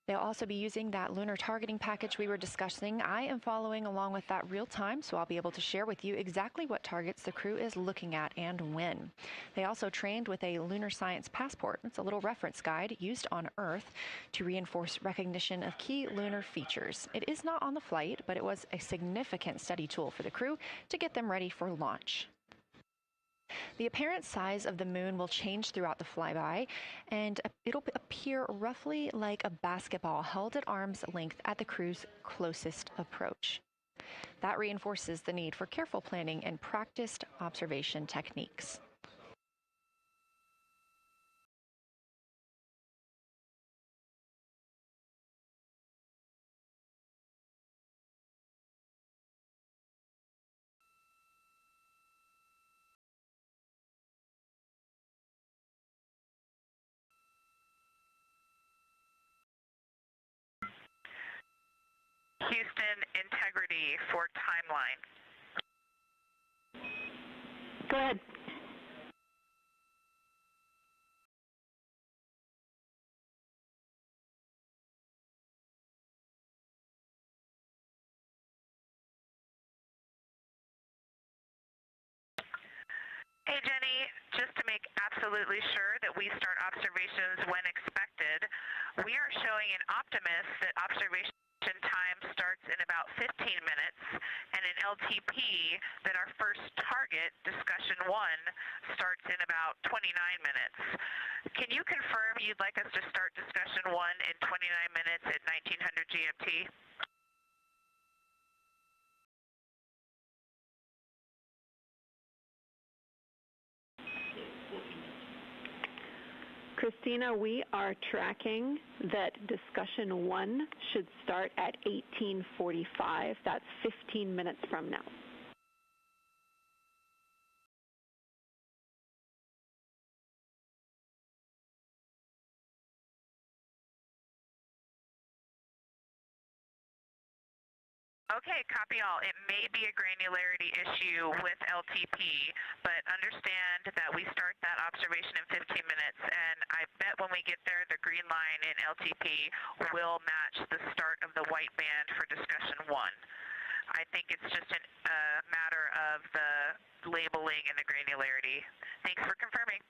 They'll also be using that lunar targeting package we were discussing. I am following along with that real time, so I'll be able to share with you exactly what targets the crew is looking at and when. They also trained with a lunar science passport. It's a little reference guide used on Earth to reinforce recognition of key lunar features. It is not on the flight, but it was a significant study tool for the crew to get them ready for launch. The apparent size of the moon will change throughout the flyby, and it'll appear roughly like a basketball held at arm's length at the crew's closest approach. That reinforces the need for careful planning and practiced observation techniques.
Houston, integrity for timeline.
Go ahead.
Hey, Jenny, just to make absolutely sure that we start observations when expected, we are showing in Optimus that observation time starts in about 15 minutes, and in LTP that our first target, discussion 1, starts in about 29 minutes. Can you confirm you'd like us to start discussion 1 in 29 minutes at 1900 GMT?
Christina, we are tracking that discussion 1 should start at 18:45. That's 15 minutes from now.
Okay, copy all. It may be a granularity issue with LTP, but understand that we start that observation in 15 minutes, and I bet when we get there, the green line in LTP will match the start of the white band for discussion 1. I think it's just a matter of the labeling and the granularity. Thanks for confirming.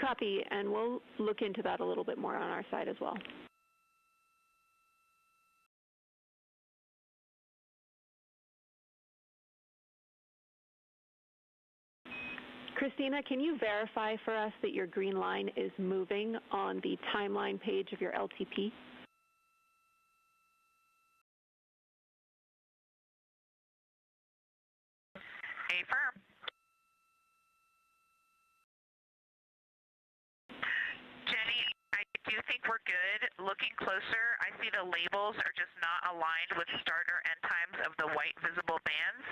Copy, and we'll look into that a little bit more on our side as well. Christina, can you verify for us that your green line is moving on the timeline page of your LTP?
good. Looking closer, I see the labels are just not aligned with start or end times of the white visible bands.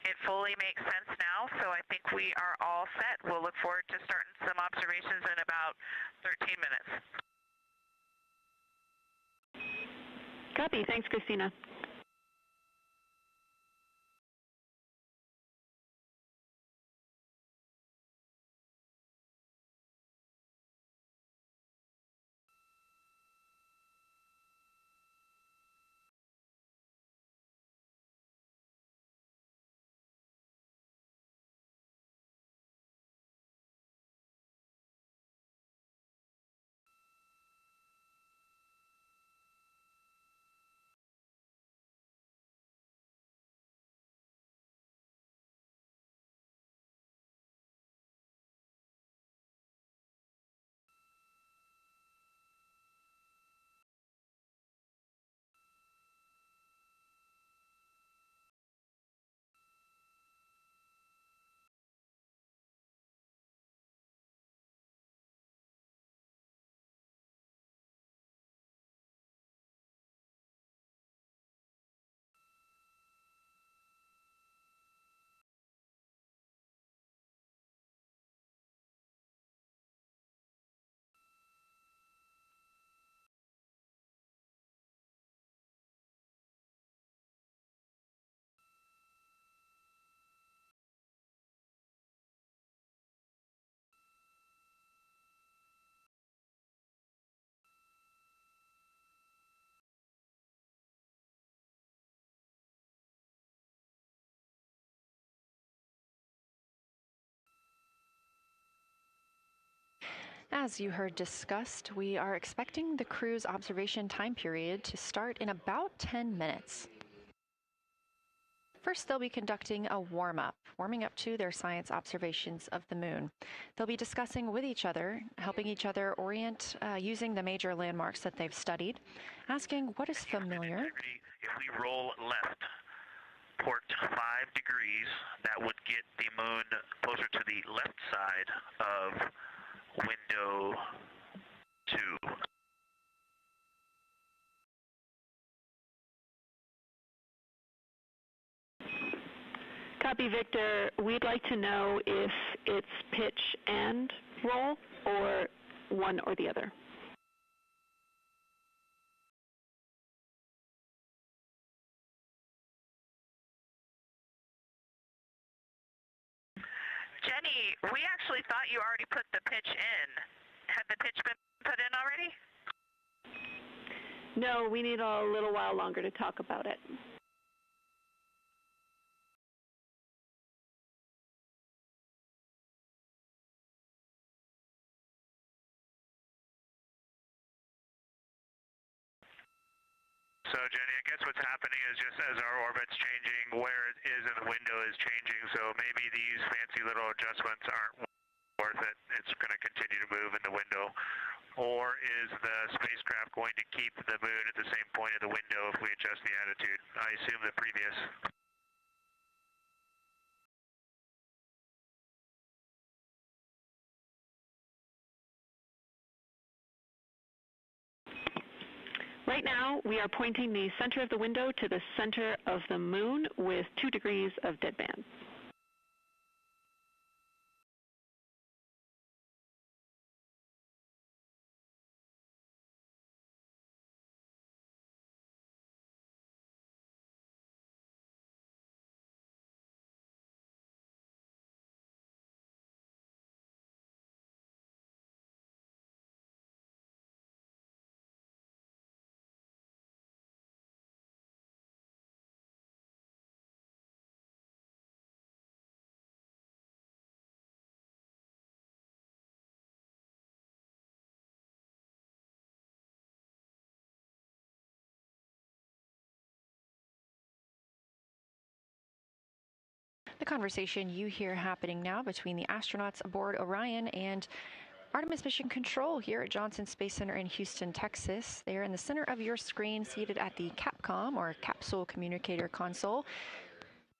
It fully makes sense now, so I think we are all set. We'll look forward to starting some observations in about 13 minutes.
Copy. Thanks, Christina.
As you heard discussed, we are expecting the crew's observation time period to start in about 10 minutes. First, they'll be conducting a warm-up, warming up to their science observations of the moon. They'll be discussing with each other, helping each other orient using the major landmarks that they've studied, asking what is familiar.
If we roll left, port 5 degrees, that would get the moon closer to the left side of window 2.
Copy, Victor. We'd like to know if it's pitch and roll or one or the other.
Jenny, we actually thought you already put the pitch in. Had the pitch been put in already?
No, we need a little while longer to talk about it.
So, Jenny, I guess what's happening is just as our orbit's changing, where it is in the window is changing, so maybe these fancy little adjustments aren't worth it. It's going to continue to move in the window. Or is the spacecraft going to keep the moon at the same point of the window if we adjust the attitude? I assume the previous.
Right now, we are pointing the center of the window to the center of the moon with 2 degrees of deadband.
The conversation you hear happening now between the astronauts aboard Orion and Artemis Mission Control here at Johnson Space Center in Houston, Texas. They are in the center of your screen, seated at the CAPCOM, or Capsule Communicator Console.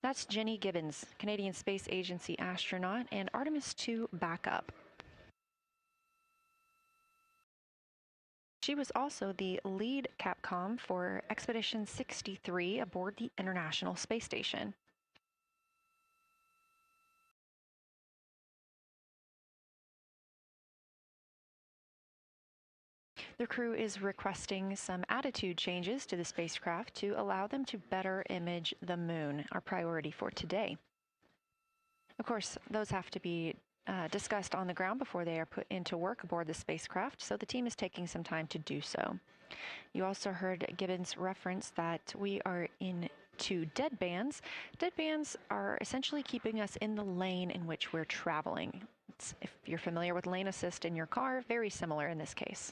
That's Jenny Gibbons, Canadian Space Agency astronaut and Artemis II backup. She was also the lead Capcom for Expedition 63 aboard the International Space Station. The crew is requesting some attitude changes to the spacecraft to allow them to better image the moon, our priority for today. Of course, those have to be discussed on the ground before they are put into work aboard the spacecraft, so the team is taking some time to do so. You also heard Gibbons reference that we are into dead bands. Dead bands are essentially keeping us in the lane in which we're traveling. If you're familiar with lane assist in your car, very similar in this case.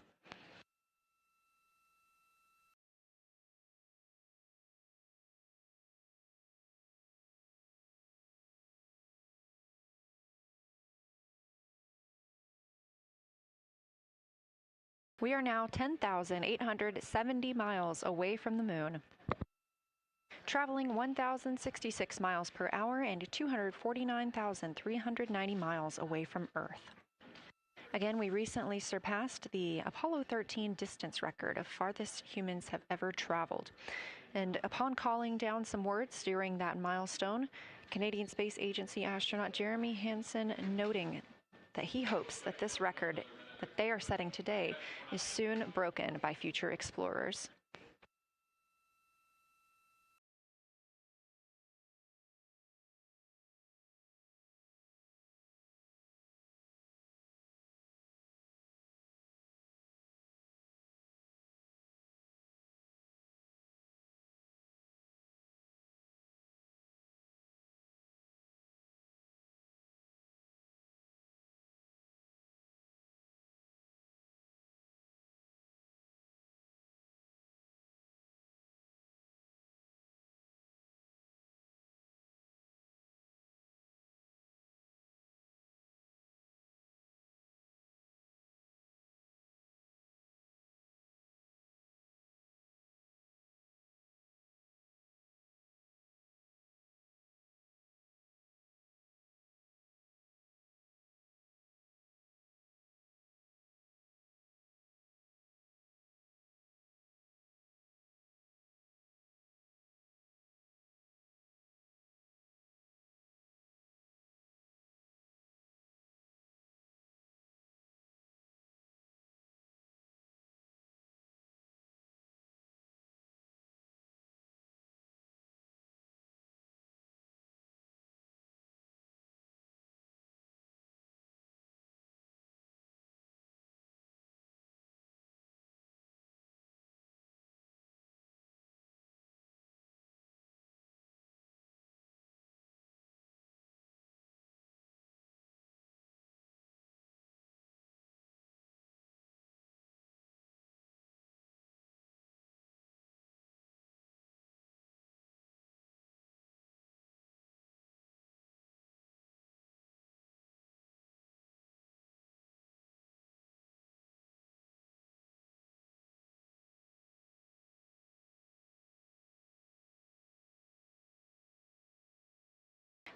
We are now 10,870 miles away from the moon, traveling 1,066 miles per hour and 249,390 miles away from Earth. Again, we recently surpassed the Apollo 13 distance record of farthest humans have ever traveled. And upon calling down some words during that milestone, Canadian Space Agency astronaut Jeremy Hansen noting that he hopes that this record that they are setting today is soon broken by future explorers.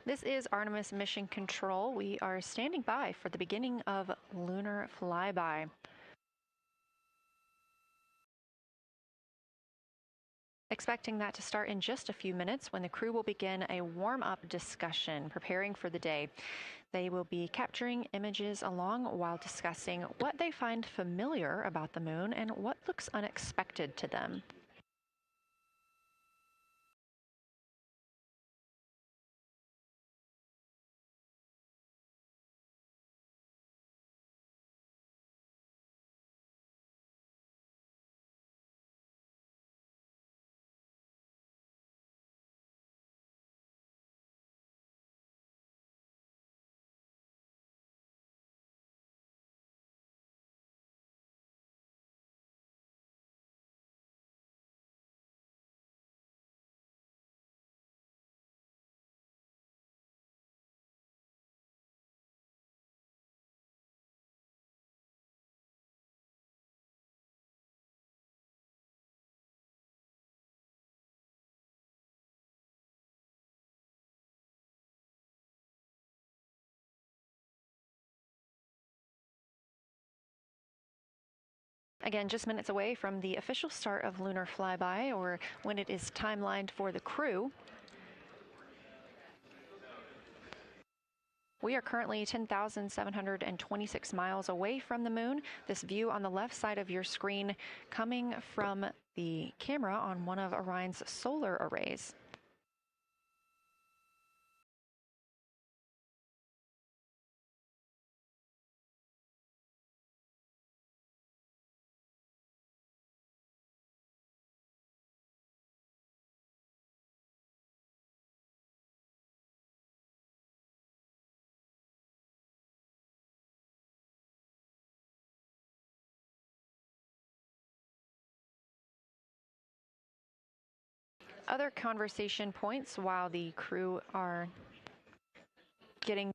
This is Artemis Mission Control. We are standing by for the beginning of Lunar Flyby. Expecting that to start in just a few minutes when the crew will begin a warm-up discussion preparing for the day. They will be capturing images along while discussing what they find familiar about the moon and what looks unexpected to them. Again, just minutes away from the official start of Lunar Flyby, or when it is timelined for the crew. We are currently 10,726 miles away from the moon. This view on the left side of your screen coming from the camera on one of Orion's solar arrays. Other conversation points while the crew are getting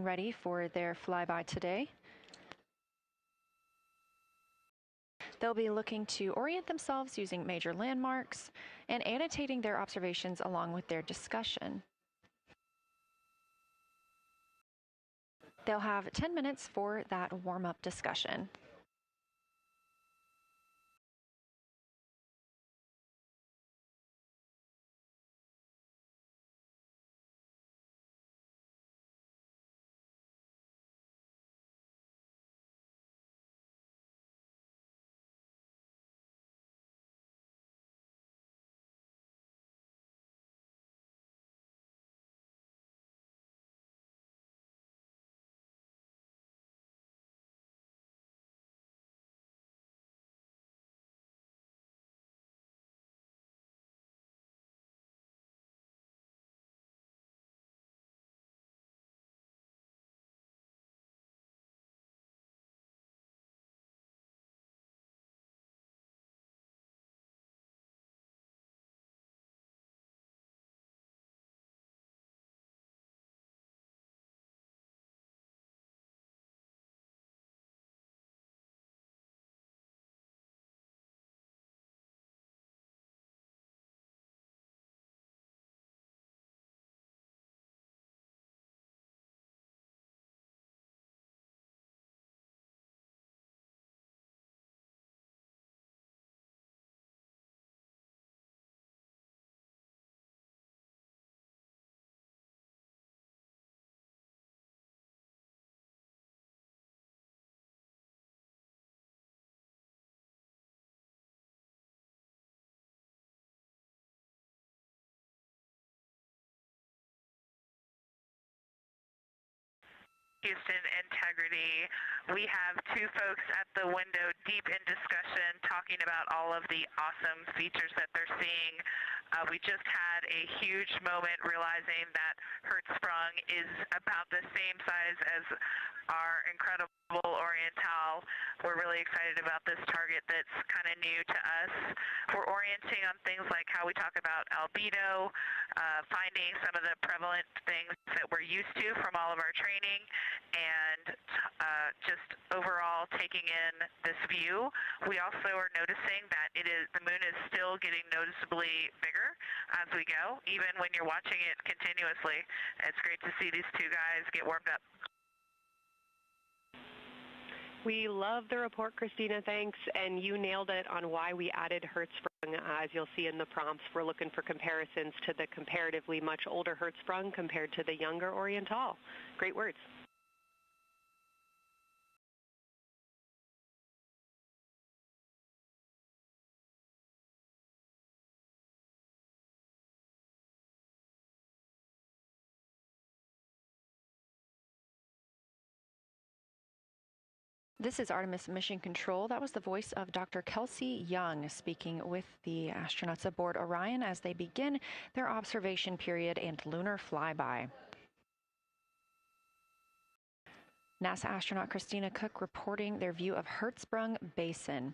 ready for their flyby today. They'll be looking to orient themselves using major landmarks and annotating their observations along with their discussion. They'll have 10 minutes for that warm-up discussion.
Houston integrity. We have two folks at the window deep in discussion talking about all of the awesome features that they're seeing. We just had a huge moment realizing that Hertzsprung is about the same size as our incredible Oriental. We're really excited about this target that's kind of new to us. We're orienting on things like how we talk about albedo, finding some of the prevalent things that we're used to from all of our training, and just overall taking in this view. We also are noticing that the moon is still getting noticeably bigger as we go, even when you're watching it continuously. It's great to see these two guys get warmed up.
We love the report, Christina, thanks. And you nailed it on why we added Hertzsprung. As you'll see in the prompts, we're looking for comparisons to the comparatively much older Hertzsprung compared to the younger Oriental. Great words.
This is Artemis Mission Control. That was the voice of Dr. Kelsey Young speaking with the astronauts aboard Orion as they begin their observation period and lunar flyby. NASA astronaut Christina Cook reporting their view of Hertzsprung Basin.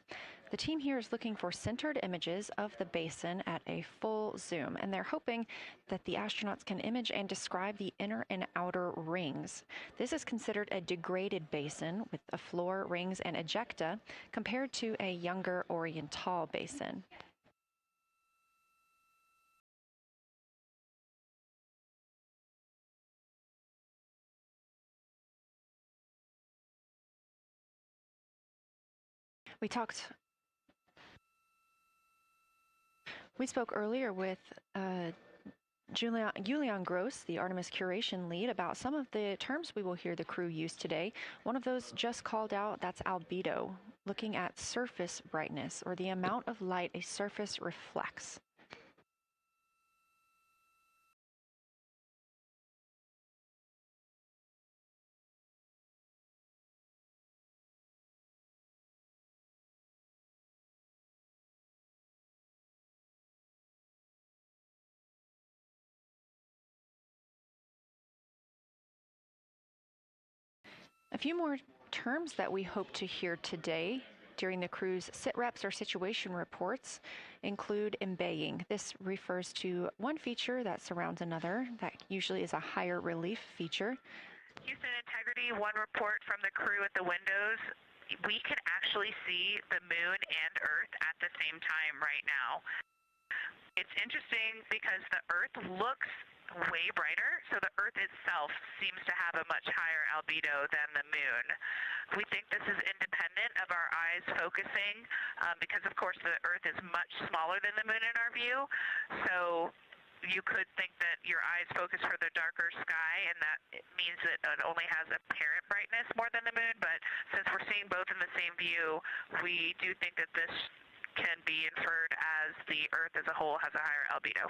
The team here is looking for centered images of the basin at a full zoom, and they're hoping that the astronauts can image and describe the inner and outer rings. This is considered a degraded basin with a floor, rings, and ejecta compared to a younger Oriental basin. We spoke earlier with Julian Gross, the Artemis curation lead, about some of the terms we will hear the crew use today. One of those just called out, that's albedo, looking at surface brightness, or the amount of light a surface reflects. A few more terms that we hope to hear today during the crew's sit-reps or situation reports include embaying. This refers to one feature that surrounds another. That usually is a higher relief feature.
Houston Integrity, one report from the crew at the windows. We can actually see the moon and Earth at the same time right now. It's interesting because the Earth looks way brighter, so the Earth itself seems to have a much higher albedo than the moon. We think this is independent of our eyes focusing because, of course, the Earth is much smaller than the moon in our view, so you could think that your eyes focus for the darker sky, and that it means that it only has apparent brightness more than the moon, but since we're seeing both in the same view, we do think that this can be inferred as the Earth as a whole has a higher albedo.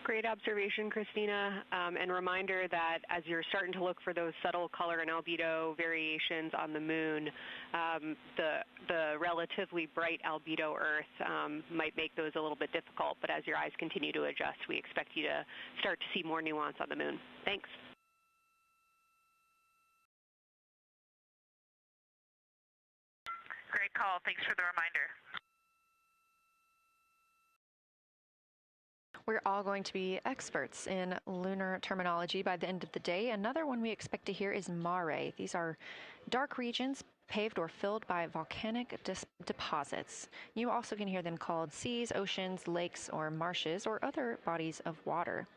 Great observation, Christina, and reminder that as you're starting to look for those subtle color and albedo variations on the moon, the relatively bright albedo Earth might make those a little bit difficult, but as your eyes continue to adjust, we expect you to start to see more nuance on the moon. Thanks.
Great call. Thanks for the reminder.
We're all going to be experts in lunar terminology by the end of the day. Another one we expect to hear is mare. These are dark regions paved or filled by volcanic deposits. You also can hear them called seas, oceans, lakes, or marshes, or other bodies of water.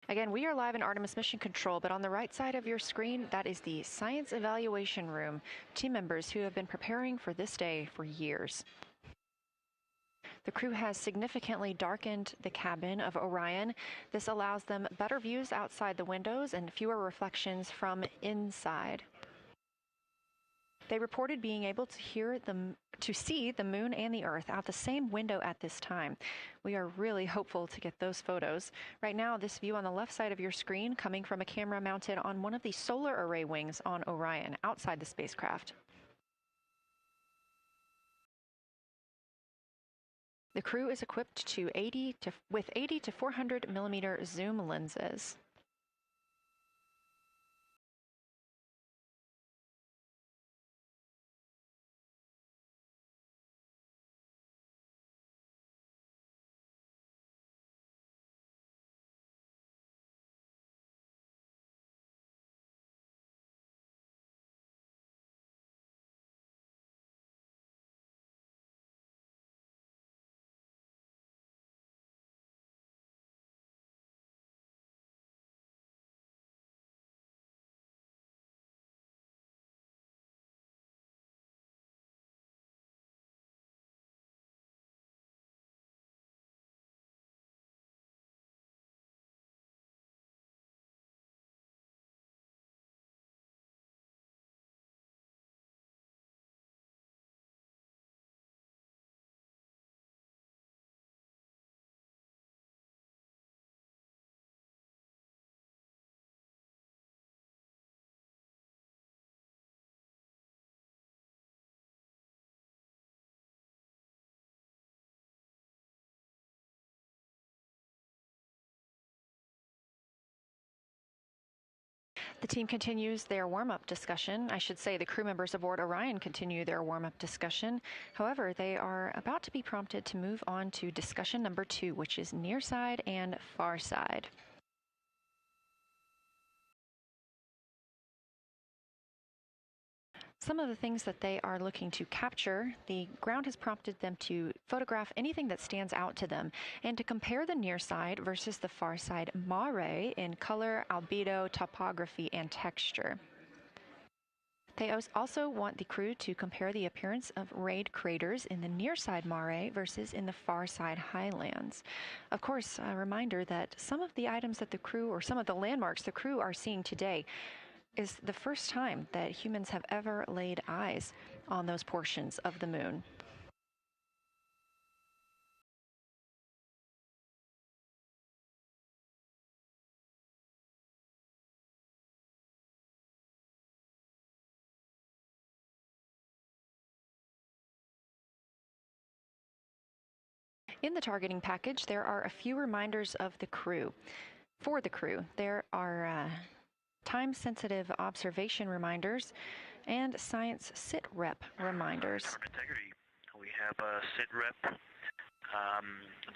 Again, we are live in Artemis Mission Control, but on the right side of your screen, that is the Science Evaluation Room, team members who have been preparing for this day for years. The crew has significantly darkened the cabin of Orion. This allows them better views outside the windows and fewer reflections from inside. They reported being able to see the moon and the Earth out the same window at this time. We are really hopeful to get those photos. Right now, this view on the left side of your screen coming from a camera mounted on one of the solar array wings on Orion outside the spacecraft. The crew is equipped with 80 to 400 millimeter zoom lenses. The team continues their warm-up discussion. I should say the crew members aboard Orion continue their warm-up discussion. However, they are about to be prompted to move on to discussion number 2, which is near side and far side. Some of the things that they are looking to capture, the ground has prompted them to photograph anything that stands out to them and to compare the near side versus the far side mare in color, albedo, topography, and texture. They also want the crew to compare the appearance of rayed craters in the near side mare versus in the far side highlands. Of course, a reminder that some of the items that the crew, or some of the landmarks the crew are seeing today, is the first time that humans have ever laid eyes on those portions of the moon. In the targeting package, there are a few reminders of the crew. For the crew, there are time-sensitive observation reminders and science sit rep reminders.
Integrity. We have a sit rep.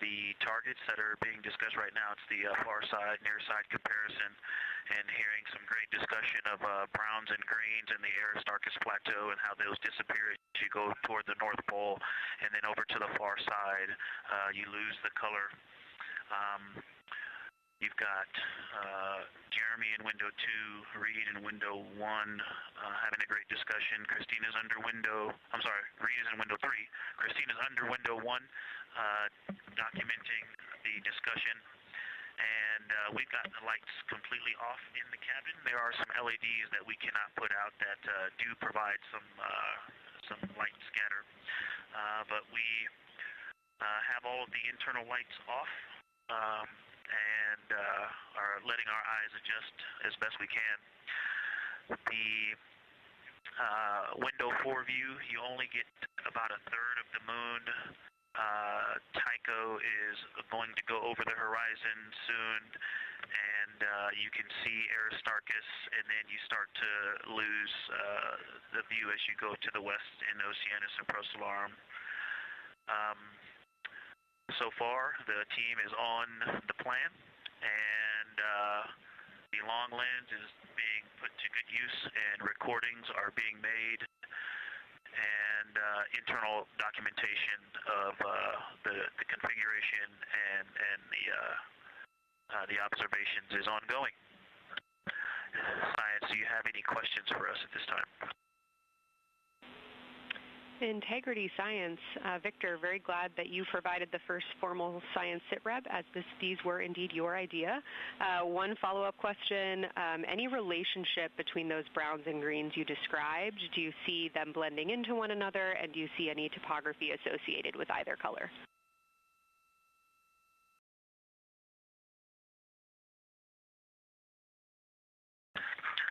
The targets that are being discussed right now, it's the far side, near side comparison, and hearing some great discussion of browns and greens in the Aristarchus Plateau and how those disappear as you go toward the North Pole, and then over to the far side, you lose the color. You've got Jeremy in window 2, Reed in window 1, having a great discussion. Christina's under window, I'm sorry, Reed is in window 3. Christina's under window 1, documenting the discussion. And we've got the lights completely off in the cabin. There are some LEDs that we cannot put out that do provide some light scatter. But we have all of the internal lights off. And are letting our eyes adjust as best we can. The window 4 view, you only get about a third of the moon. Tycho is going to go over the horizon soon, and you can see Aristarchus, and then you start to lose the view as you go to the west in Oceanus and Procellarum. So far, the team is on the plan, and the long lens is being put to good use, and recordings are being made, and internal documentation of the configuration and the observations is ongoing. Science, do you have any questions for us at this time?
Integrity Science. Victor, very glad that you provided the first formal science sitrep, as these were indeed your idea. One follow-up question, any relationship between those browns and greens you described? Do you see them blending into one another, and do you see any topography associated with either color?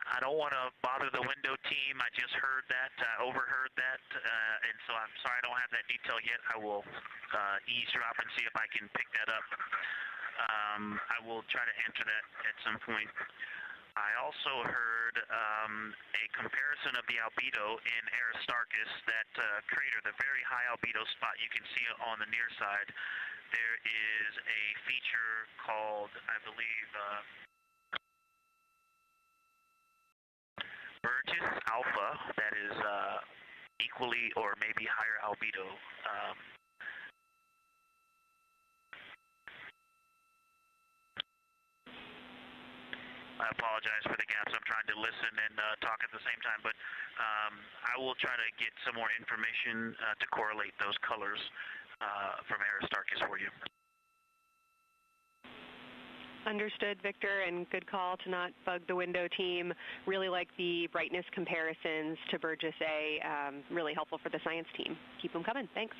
I don't want to bother the window team. I just heard that, overheard that, and so I'm sorry I don't have that detail yet. I will eavesdrop and see if I can pick that up. I will try to answer that at some point. I also heard a comparison of the albedo in Aristarchus, that crater, the very high albedo spot you can see on the near side. There is a feature called, I believe, Burgess alpha that is equally or maybe higher albedo. I apologize for the gaps. I'm trying to listen and talk at the same time, but I will try to get some more information to correlate those colors from Aristarchus for you.
Understood, Victor, and good call to not bug the window team. Really like the brightness comparisons to Burgess A. Really helpful for the science team. Keep them coming. Thanks.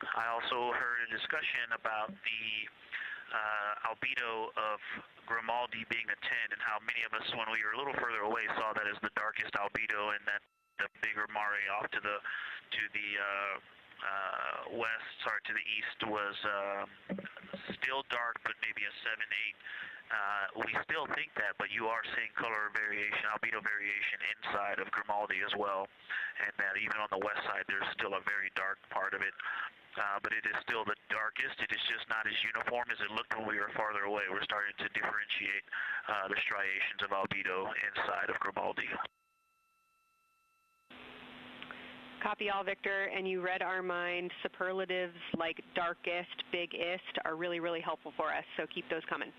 I also heard a discussion about the albedo of Grimaldi being a 10, and how many of us, when we were a little further away, saw that as the darkest albedo, and that the bigger mare off to the to the east was still dark, but maybe a 7-8. We still think that, but you are seeing color variation, albedo variation inside of Grimaldi as well, and that even on the west side there's still a very dark part of it. but it is still the darkest. It is just not as uniform as it looked when we were farther away. We're starting to differentiate the striations of albedo inside of Grimaldi.
Copy all, Victor, and you read our mind. Superlatives like darkest, biggest are really, really helpful for us, so keep those coming.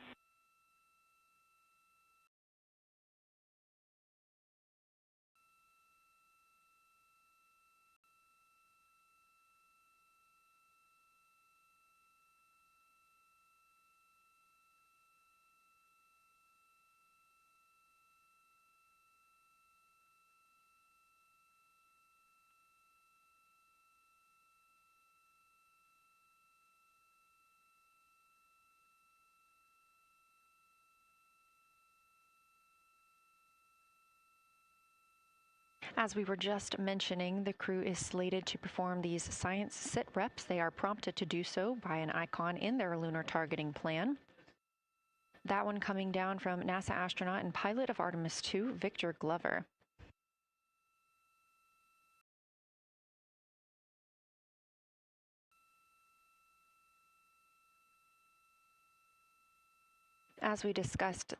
As we were just mentioning, the crew is slated to perform these science sit reps. They are prompted to do so by an icon in their lunar targeting plan. That one coming down from NASA astronaut and pilot of Artemis II, Victor Glover. As we discussed,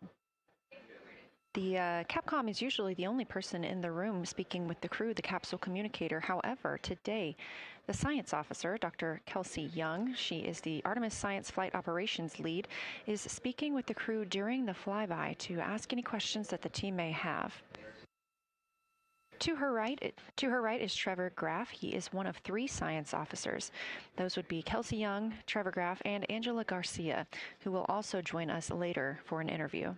the Capcom is usually the only person in the room speaking with the crew, the capsule communicator. However, today, the science officer, Dr. Kelsey Young, she is the Artemis Science Flight Operations Lead, is speaking with the crew during the flyby to ask any questions that the team may have. To her right is Trevor Graff. He is one of 3 science officers. Those would be Kelsey Young, Trevor Graff, and Angela Garcia, who will also join us later for an interview.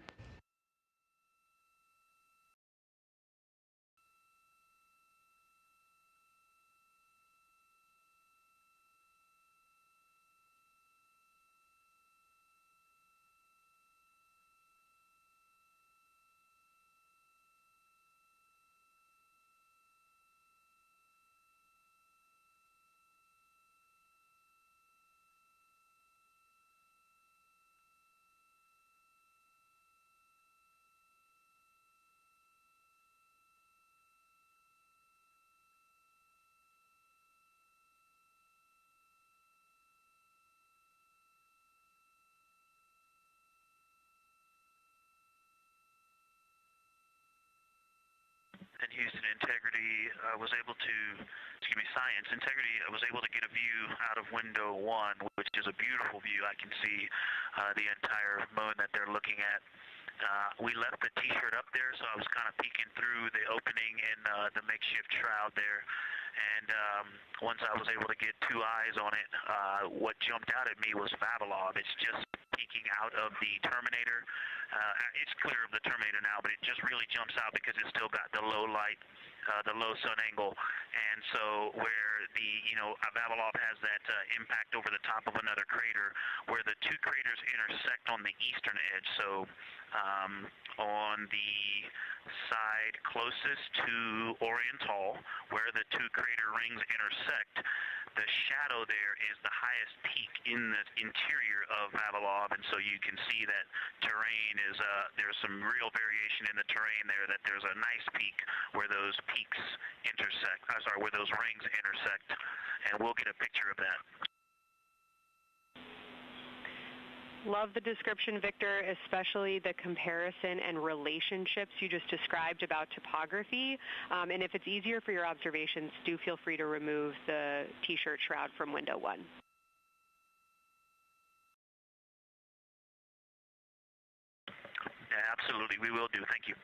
In Houston, science integrity, I was able to get a view out of window 1, which is a beautiful view. I can see the entire moon that they're looking at. We left the T-shirt up there, so I was kind of peeking through the opening in the makeshift shroud there. And once I was able to get 2 eyes on it, what jumped out at me was Vavilov. It's just peeking out of the Terminator. It's clear of the Terminator now, but it just really jumps out because it's still got the low light, the low sun angle. And so where the, Vavilov has that impact over the top of another crater, where the 2 craters intersect on the eastern edge. So on the side closest to Orion, where the 2 crater rings intersect, the shadow there is the highest peak in the interior of Vavilov, and so you can see that terrain is, there's some real variation in the terrain there, that there's a nice peak where those peaks intersect, where those rings intersect, and we'll get a picture of that.
Love the description, Victor, especially the comparison and relationships you just described about topography. And if it's easier for your observations, do feel free to remove the T-shirt shroud from window 1.
Yeah, absolutely, we will do. Thank you.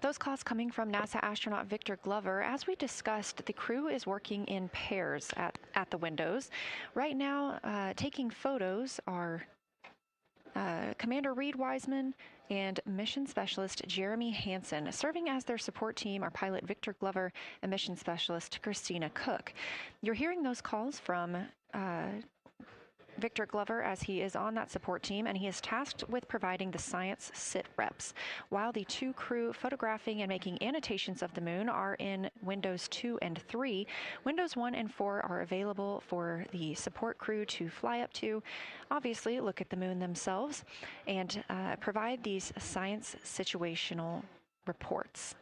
Those calls coming from NASA astronaut Victor Glover. As we discussed, the crew is working in pairs at the windows. Right now, taking photos are Commander Reed Wiseman and Mission Specialist Jeremy Hansen. Serving as their support team are pilot Victor Glover and Mission Specialist Christina Cook. You're hearing those calls from Victor Glover, as he is on that support team, and he is tasked with providing the science sit reps, while the 2 crew photographing and making annotations of the moon are in Windows 2 and 3. Windows 1 and 4 are available for the support crew to fly up to, obviously look at the moon themselves, and provide these science situational reports.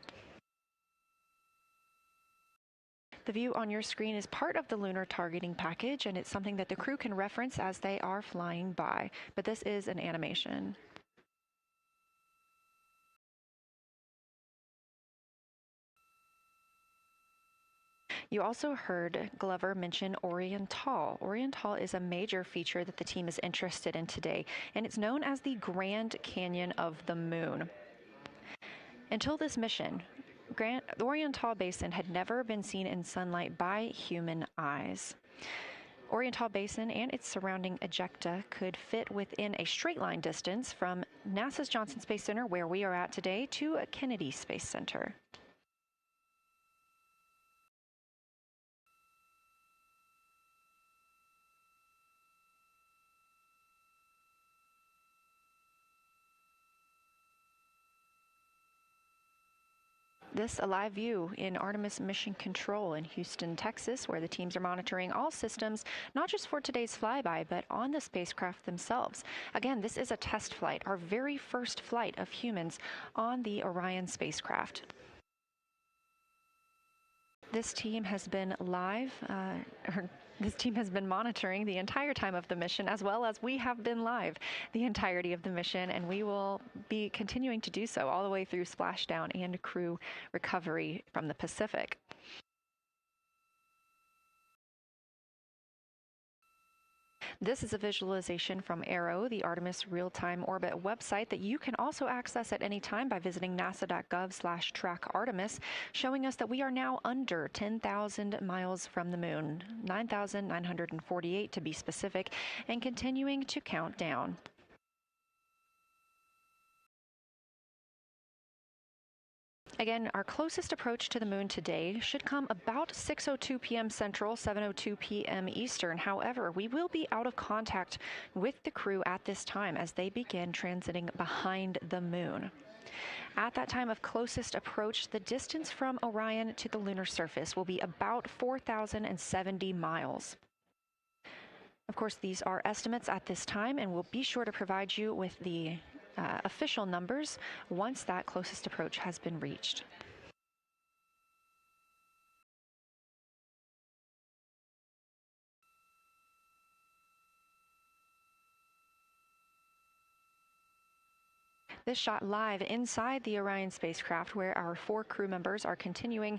The view on your screen is part of the lunar targeting package, and it's something that the crew can reference as they are flying by, but this is an animation. You also heard Glover mention Oriental. Oriental is a major feature that the team is interested in today, and it's known as the Grand Canyon of the Moon. Until this mission, the Oriental Basin had never been seen in sunlight by human eyes. Oriental Basin and its surrounding ejecta could fit within a straight line distance from NASA's Johnson Space Center, where we are at today, to Kennedy Space Center. This a live view in Artemis Mission Control in Houston, Texas, where the teams are monitoring all systems, not just for today's flyby, but on the spacecraft themselves. Again, this is a test flight, our very first flight of humans on the Orion spacecraft. This team has been This team has been monitoring the entire time of the mission, as well as we have been live the entirety of the mission, and we will be continuing to do so all the way through splashdown and crew recovery from the Pacific. This is a visualization from ARROW, the Artemis Real-Time Orbit website that you can also access at any time by visiting nasa.gov/trackartemis, showing us that we are now under 10,000 miles from the moon, 9,948 to be specific, and continuing to count down. Again, our closest approach to the moon today should come about 6:02 p.m. Central, 7:02 p.m. Eastern. However, we will be out of contact with the crew at this time as they begin transiting behind the moon. At that time of closest approach, the distance from Orion to the lunar surface will be about 4,070 miles. Of course, these are estimates at this time, and we'll be sure to provide you with the official numbers once that closest approach has been reached. This shot live inside the Orion spacecraft, where our 4 crew members are continuing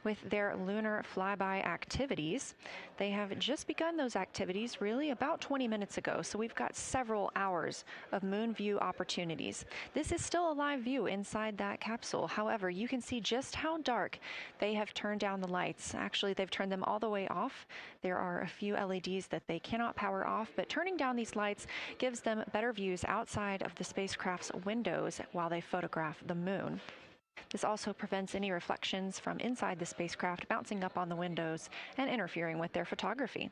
with their lunar flyby activities. They have just begun those activities really about 20 minutes ago, so we've got several hours of moon view opportunities. This is still a live view inside that capsule. However, you can see just how dark they have turned down the lights. Actually, they've turned them all the way off. There are a few LEDs that they cannot power off, but turning down these lights gives them better views outside of the spacecraft's windows while they photograph the moon. This also prevents any reflections from inside the spacecraft bouncing up on the windows and interfering with their photography.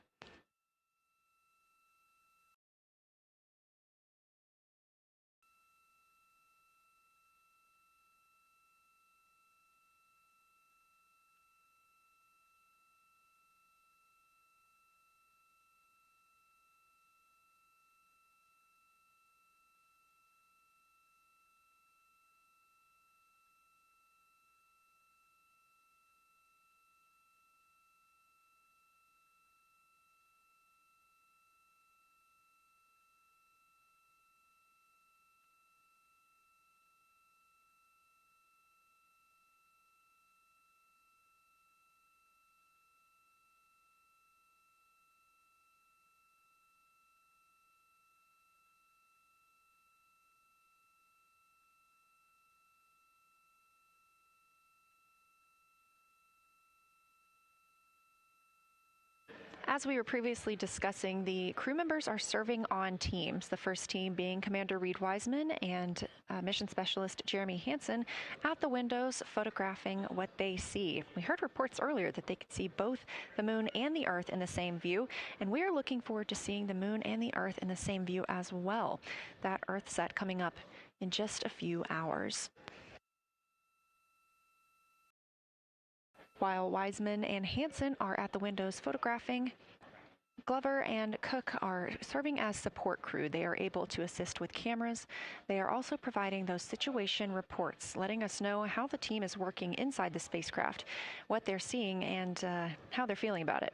As we were previously discussing, the crew members are serving on teams. The first team being Commander Reed Wiseman and Mission Specialist Jeremy Hansen at the windows photographing what they see. We heard reports earlier that they could see both the moon and the Earth in the same view, and we are looking forward to seeing the moon and the Earth in the same view as well. That Earth set coming up in just a few hours. While Wiseman and Hansen are at the windows photographing, Glover and Cook are serving as support crew. They are able to assist with cameras. They are also providing those situation reports, letting us know how the team is working inside the spacecraft, what they're seeing, and how they're feeling about it.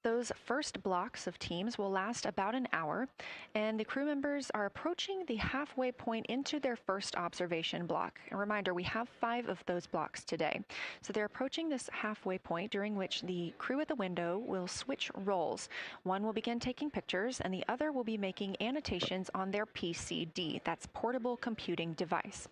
Those first blocks of teams will last about an hour, and the crew members are approaching the halfway point into their first observation block. A reminder, we have 5 of those blocks today. So they're approaching this halfway point, during which the crew at the window will switch roles. One will begin taking pictures, and the other will be making annotations on their PCD, that's portable computing device.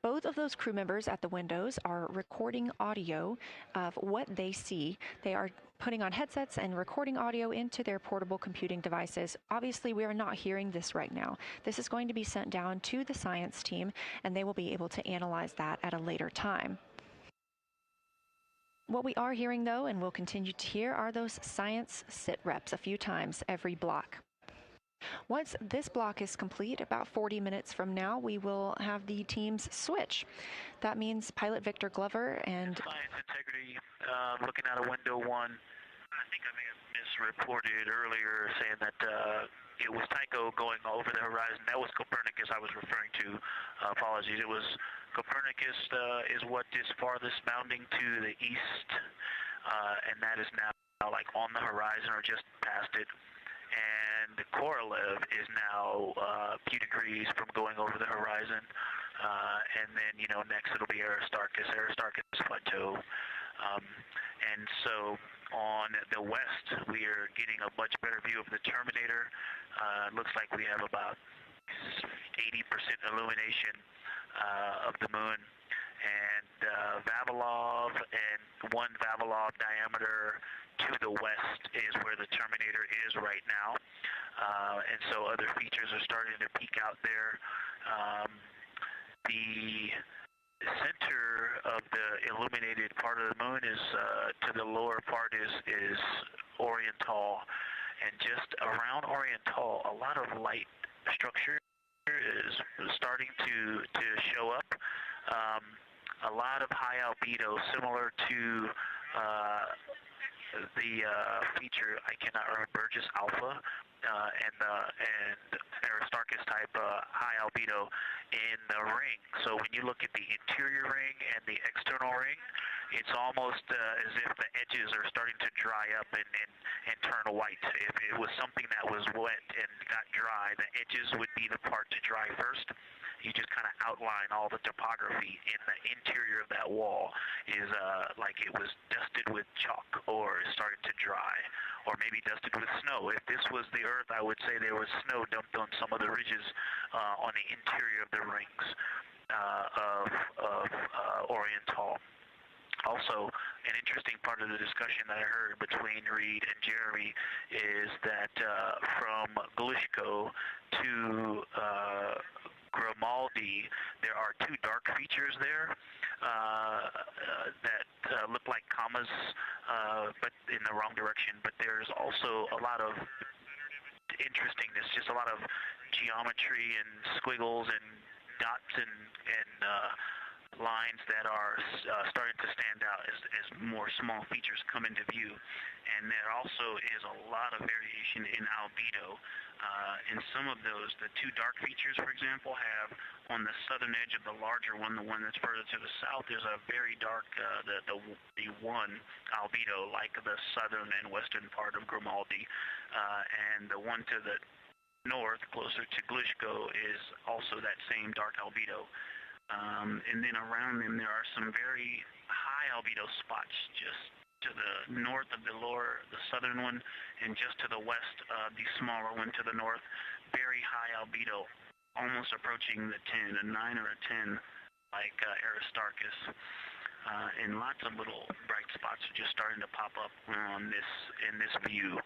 Both of those crew members at the windows are recording audio of what they see. They are putting on headsets and recording audio into their portable computing devices. Obviously, we are not hearing this right now. This is going to be sent down to the science team, and they will be able to analyze that at a later time. What we are hearing, though, and will continue to hear, are those science sit reps a few times every block. Once this block is complete, about 40 minutes from now, we will have the teams switch. That means pilot Victor Glover and...
Science integrity, looking out of window 1. I think I may have misreported earlier saying that it was Tycho going over the horizon. That was Copernicus I was referring to. Apologies. It was Copernicus is what is farthest bounding to the east, and that is now like on the horizon or just past it. And Korolev is now a few degrees from going over the horizon. And then, next it'll be Aristarchus Plateau. And so on the west, we are getting a much better view of the Terminator. Looks like we have about 80% illumination of the moon. And Vavilov and 1 Vavilov diameter to the west is where the Terminator is right now. And so other features are starting to peek out there. The center of the illuminated part of the moon is, to the lower part is Oriental. And just around Oriental, a lot of light structure is starting to show up. A lot of high albedo, similar to the feature, I cannot remember, Burgess Alpha and Aristarchus type high albedo in the ring. So when you look at the interior ring and the external ring, it's almost as if the edges are starting to dry up and turn white. If it was something that was wet and got dry, the edges would be the part to dry first. You just kind of outline all the topography in the interior of that wall is like it was dusted with chalk or started to dry, or maybe dusted with snow. If this was the Earth, I would say there was snow dumped on some of the ridges on the interior of the rings of Oriental. Also, an interesting part of the discussion that I heard between Reed and Jeremy is that from Glushko to Grimaldi, there are 2 dark features there that look like commas, but in the wrong direction. But there's also a lot of interestingness, just a lot of geometry and squiggles and dots and lines that are starting to stand out as more small features come into view. And there also is a lot of variation in albedo. In some of those, the 2 dark features, for example, have on the southern edge of the larger one, the one that's further to the south, there's a very dark, the 1 albedo, like the southern and western part of Grimaldi. And the one to the north, closer to Glushko, is also that same dark albedo. And then around them, there are some very high albedo spots just to the north of the southern one, and just to the west, the smaller one to the north. Very high albedo, almost approaching the 10, a 9 or a 10, like Aristarchus. and lots of little bright spots are just starting to pop up on in this view.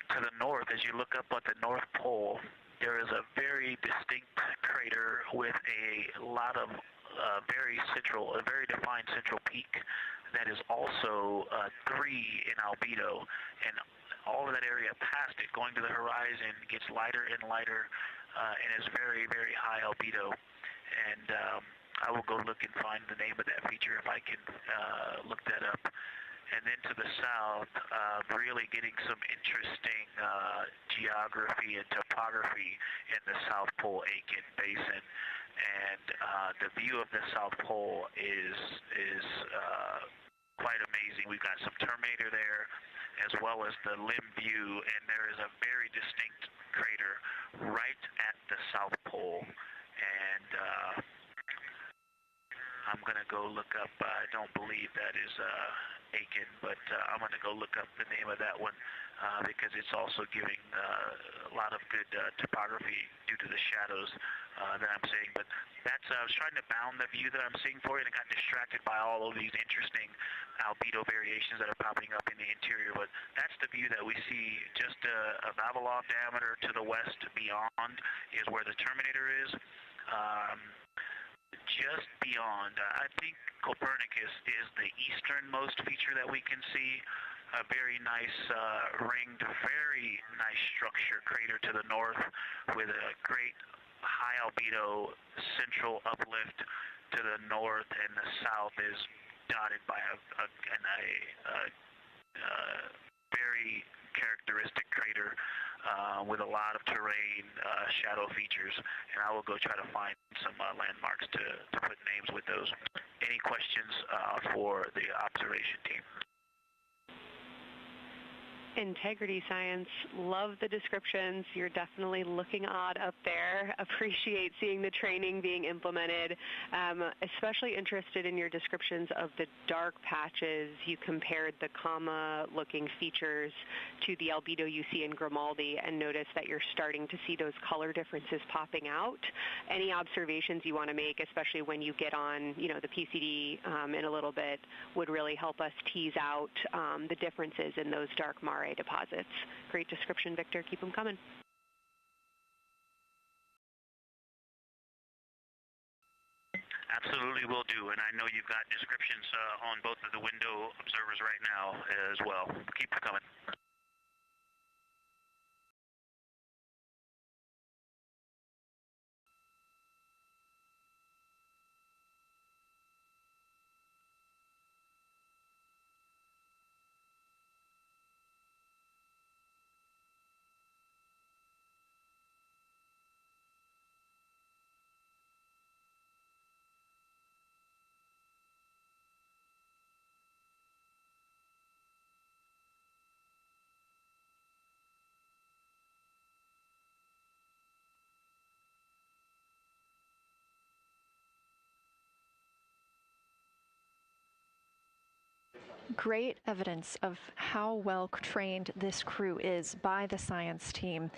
To the north, as you look up at the North Pole, there is a very distinct crater with a lot of very defined central peak that is also 3 in albedo, and all of that area past it, going to the horizon, gets lighter and lighter, and is very, very high albedo. And I will go look and find the name of that feature if I can look that up. And then to the south, really getting some interesting geography and topography in the South Pole Aitken Basin. And the view of the South Pole is quite amazing. We've got some Terminator there, as well as the limb view, and there is a very distinct crater right at the South Pole. And I'm going to go look up, I don't believe that is Aiken, but I'm going to go look up the name of that one because it's also giving a lot of good topography due to the shadows that I'm seeing. But that's, I was trying to bound the view that I'm seeing for you, and I got distracted by all of these interesting albedo variations that are popping up in the interior. But that's the view that we see just a Vavilov diameter to the west beyond is where the Terminator is. Just beyond, I think Copernicus is the easternmost feature that we can see. A very nice ringed, very nice structure crater to the north with a great high albedo central uplift to the north, and the south is dotted by a very characteristic crater with a lot of terrain, shadow features, and I will go try to find some landmarks to put names with those. Any questions for the observation team?
Integrity Science, love the descriptions. You're definitely looking odd up there. Appreciate seeing the training being implemented. Especially interested in your descriptions of the dark patches. You compared the comma-looking features to the albedo you see in Grimaldi and notice that you're starting to see those color differences popping out. Any observations you want to make, especially when you get on, the PCD in a little bit, would really help us tease out the differences in those dark Mare deposits. Great description, Victor. Keep them coming.
Absolutely will do, and I know you've got descriptions on both of the window observers right now as well. Keep them coming.
Great evidence of how well trained this crew is by the science team.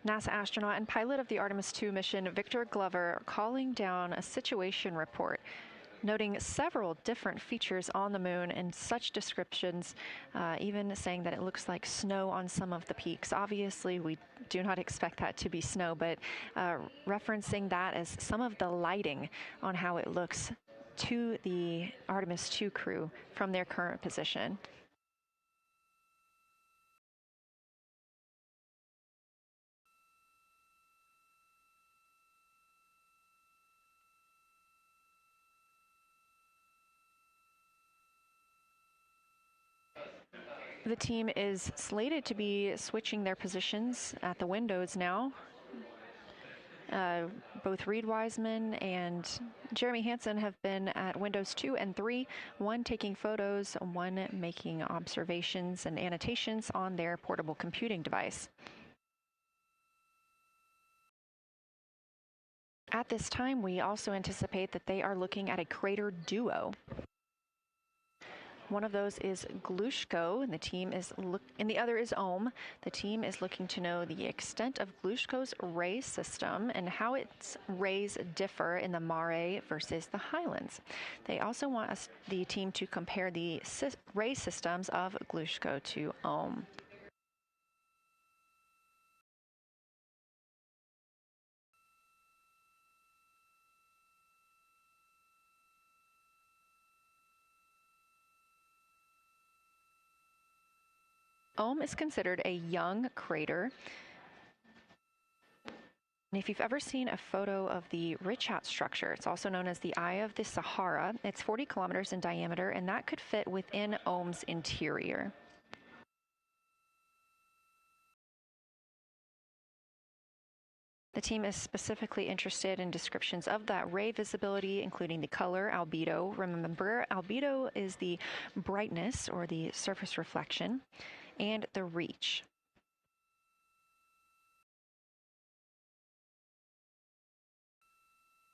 NASA astronaut and pilot of the Artemis II mission, Victor Glover, calling down a situation report, noting several different features on the moon and such descriptions, even saying that it looks like snow on some of the peaks. Obviously, we do not expect that to be snow, but referencing that as some of the lighting on how it looks to the Artemis II crew from their current position. The team is slated to be switching their positions at the windows now. Both Reed Wiseman and Jeremy Hansen have been at windows 2 and 3, one taking photos, one making observations and annotations on their portable computing device. At this time, we also anticipate that they are looking at a crater duo. One of those is Glushko, and and the other is Ohm. The team is looking to know the extent of Glushko's ray system and how its rays differ in the Mare versus the Highlands. They also want the team to compare the ray systems of Glushko to Ohm. Ohm is considered a young crater. And if you've ever seen a photo of the Richat structure, it's also known as the Eye of the Sahara. It's 40 kilometers in diameter, and that could fit within Ohm's interior. The team is specifically interested in descriptions of that ray visibility, including the color, albedo. Remember, albedo is the brightness or the surface reflection, and the reach.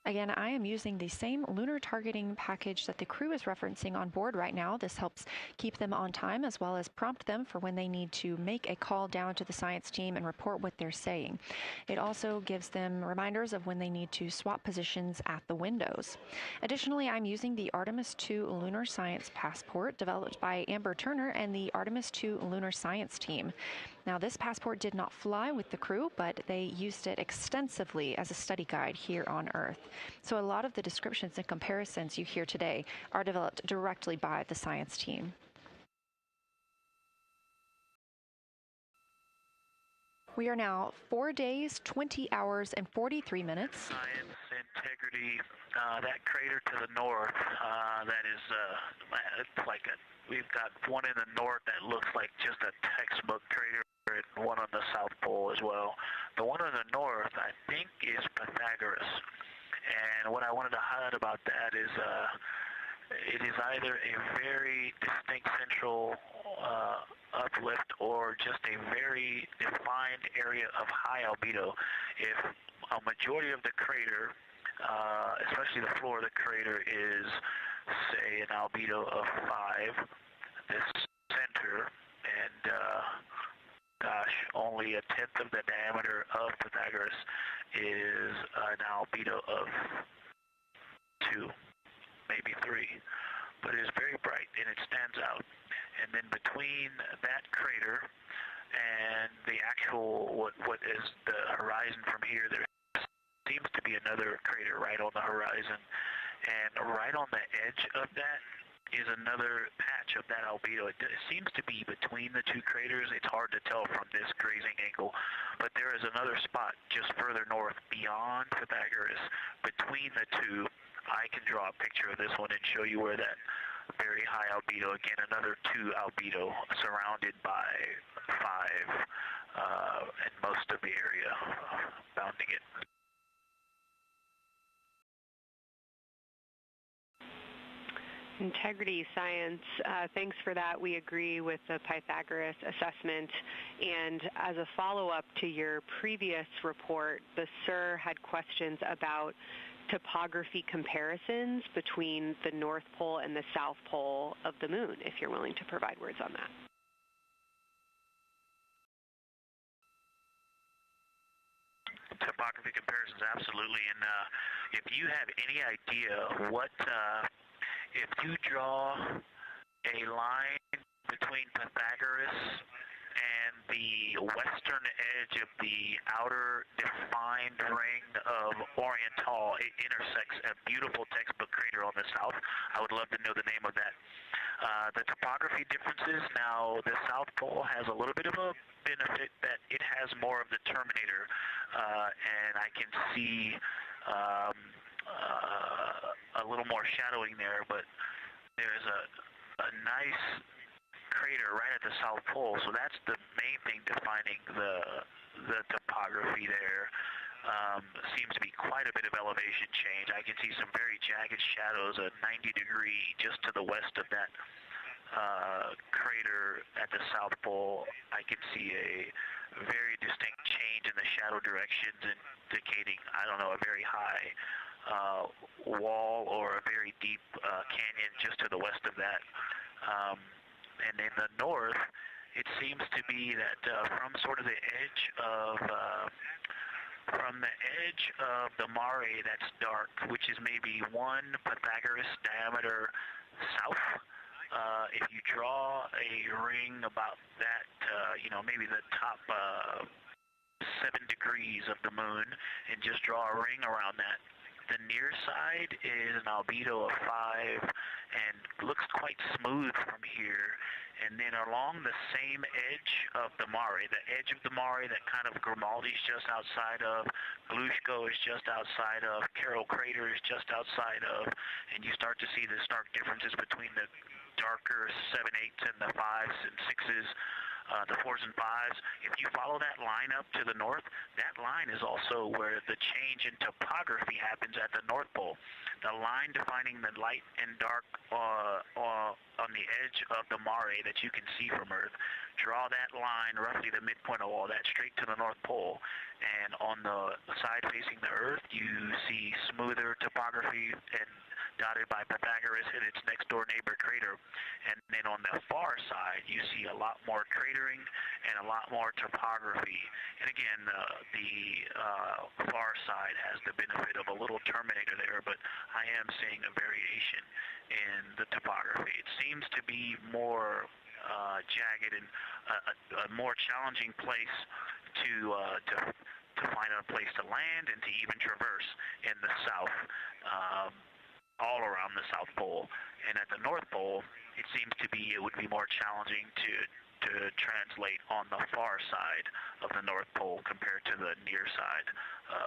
Again, I am using the same lunar targeting package that the crew is referencing on board right now. This helps keep them on time as well as prompt them for when they need to make a call down to the science team and report what they're saying. It also gives them reminders of when they need to swap positions at the windows. Additionally, I'm using the Artemis II Lunar Science Passport developed by Amber Turner and the Artemis II Lunar Science team. Now, this passport did not fly with the crew, but they used it extensively as a study guide here on Earth. So a lot of the descriptions and comparisons you hear today are developed directly by the science team. We are now 4 days, 20 hours, and 43 minutes.
Science, integrity, that crater to the north, that is, it's like we've got one in the north that looks like just a textbook crater, and one on the South Pole as well. The one on the north, I think, is Pythagoras. And what I wanted to highlight about that is it is either a very distinct central uplift or just a very defined area of high albedo. If a majority of the crater, especially the floor of the crater, is, say, an albedo of 5, this center, and gosh, only a tenth of the diameter of Pythagoras is an albedo of 2, maybe 3, but it is very bright and it stands out. And then between that crater and the actual, what is the horizon from here, there seems to be another crater right on the horizon, and right on the edge of that is another patch of that albedo. It seems to be between the two craters. It's hard to tell from this grazing angle, but there is another spot just further north beyond Pythagoras. Between the two, I can draw a picture of this one and show you where that very high albedo, again, another 2 albedo surrounded by 5 and most of the area bounding it.
Integrity science, thanks for that. We agree with the Pythagoras assessment. And as a follow-up to your previous report, the SIR had questions about topography comparisons between the North Pole and the South Pole of the Moon, if you're willing to provide words on that.
Topography comparisons, absolutely. And if you have any idea what... if you draw a line between Pythagoras and the western edge of the outer defined ring of Orion, it intersects a beautiful textbook crater on the south. I would love to know the name of that. The topography differences, now the South Pole has a little bit of a benefit that it has more of the terminator, and I can see a little more shadowing there, but there's a nice crater right at the South Pole, so that's the main thing defining the topography there. Seems to be quite a bit of elevation change. I can see some very jagged shadows, a 90-degree just to the west of that crater at the South Pole. I can see a very distinct change in the shadow directions, indicating, I don't know, a very high wall or a very deep canyon just to the west of that. And in the north, it seems to be that from sort of the edge of the mare that's dark, which is maybe 1 Pythagoras diameter south. If you draw a ring about that, maybe the top 7 degrees of the moon, and just draw a ring around that. The near side is an albedo of 5 and looks quite smooth from here. And then along the same edge of the mare, the edge of the mare that kind of Grimaldi's just outside of, Glushko is just outside of, Carroll Crater is just outside of, and you start to see the stark differences between the darker 7/8 and the 5s and 6s. The 4s and 5s. If you follow that line up to the north, that line is also where the change in topography happens at the North Pole. The line defining the light and dark on the edge of the mare that you can see from Earth. Draw that line, roughly the midpoint of all that, straight to the North Pole. And on the side facing the Earth, you see smoother topography and dotted by Pythagoras and its next door neighbor crater. And then on the far side, you see a lot more cratering and a lot more topography. And again, the far side has the benefit of a little terminator there, but I am seeing a variation in the topography. It seems to be more jagged and a more challenging place to find a place to land and to even traverse in the south. All around the South Pole, and at the North Pole, it seems to be it would be more challenging to translate on the far side of the North Pole compared to the near side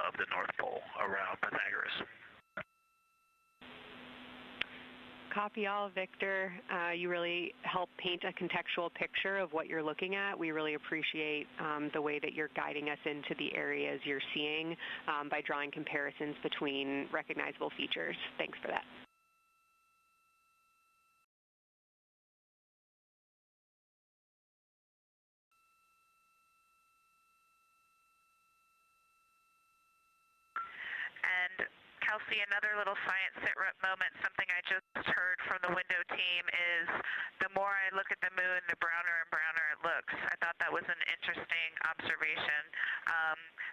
of the North Pole around Pythagoras.
Copy all, Victor. You really help paint a contextual picture of what you're looking at. We really appreciate the way that you're guiding us into the areas you're seeing by drawing comparisons between recognizable features. Thanks for that.
And Kelsey, another little science sit-rep moment, something I just heard from the window team is the more I look at the moon, the browner and browner it looks. I thought that was an interesting observation.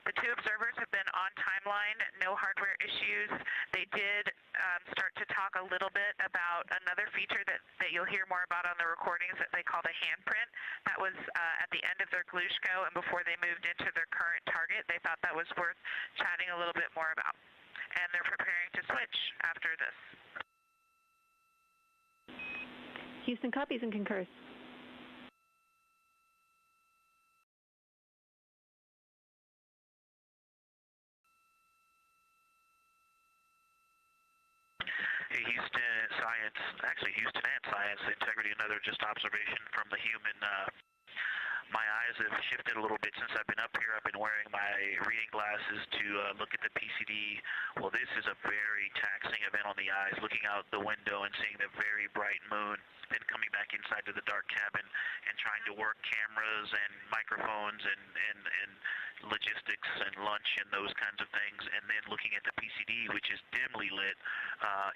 The 2 observers have been on timeline, no hardware issues. They did start to talk a little bit about another feature that you'll hear more about on the recordings that they call the handprint. That was at the end of their Glushko and before they moved into their current target. They thought that was worth chatting a little bit more about. And they're preparing to switch after this.
Houston copies and concurs.
Hey, Houston and Science Integrity, another just observation from the human. My eyes have shifted a little bit since I've been up here. I've been wearing my reading glasses to look at the PCD. Well, this is a very taxing event on the eyes, looking out the window and seeing the very bright moon, then coming back inside to the dark cabin and trying to work cameras and microphones and logistics and lunch and those kinds of things, and then looking at the PCD, which is dimly lit.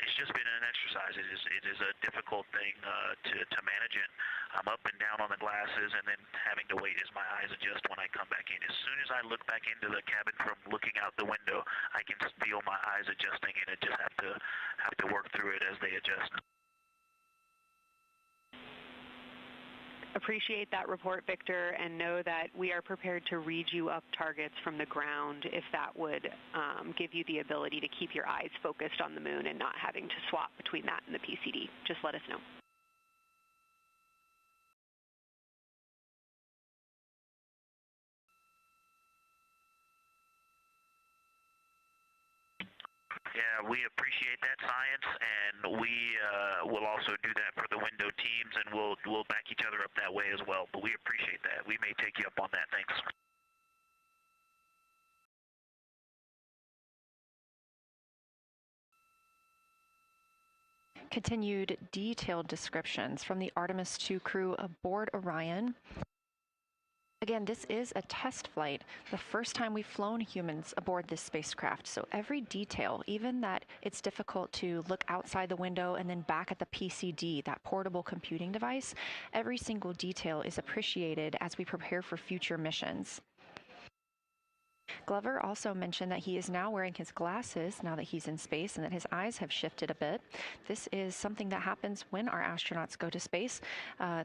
It's just been an exercise. It is a difficult thing to manage it. I'm up and down on the glasses and then having to wait as my eyes adjust when I come back in. As soon as I look back into the cabin from looking out the window, I can feel my eyes adjusting, and I just have to work through it as they adjust.
Appreciate that report, Victor, and know that we are prepared to read you up targets from the ground if that would give you the ability to keep your eyes focused on the moon and not having to swap between that and the PCD. Just let us know.
Yeah, we appreciate that, Science, and we will also do that for the window teams, and we'll back each other up that way as well. But we appreciate that. We may take you up on that. Thanks.
Continued detailed descriptions from the Artemis II crew aboard Orion. Again, this is a test flight, the first time we've flown humans aboard this spacecraft. So every detail, even that it's difficult to look outside the window and then back at the PCD, that portable computing device, every single detail is appreciated as we prepare for future missions. Glover also mentioned that he is now wearing his glasses now that he's in space and that his eyes have shifted a bit. This is something that happens when our astronauts go to space.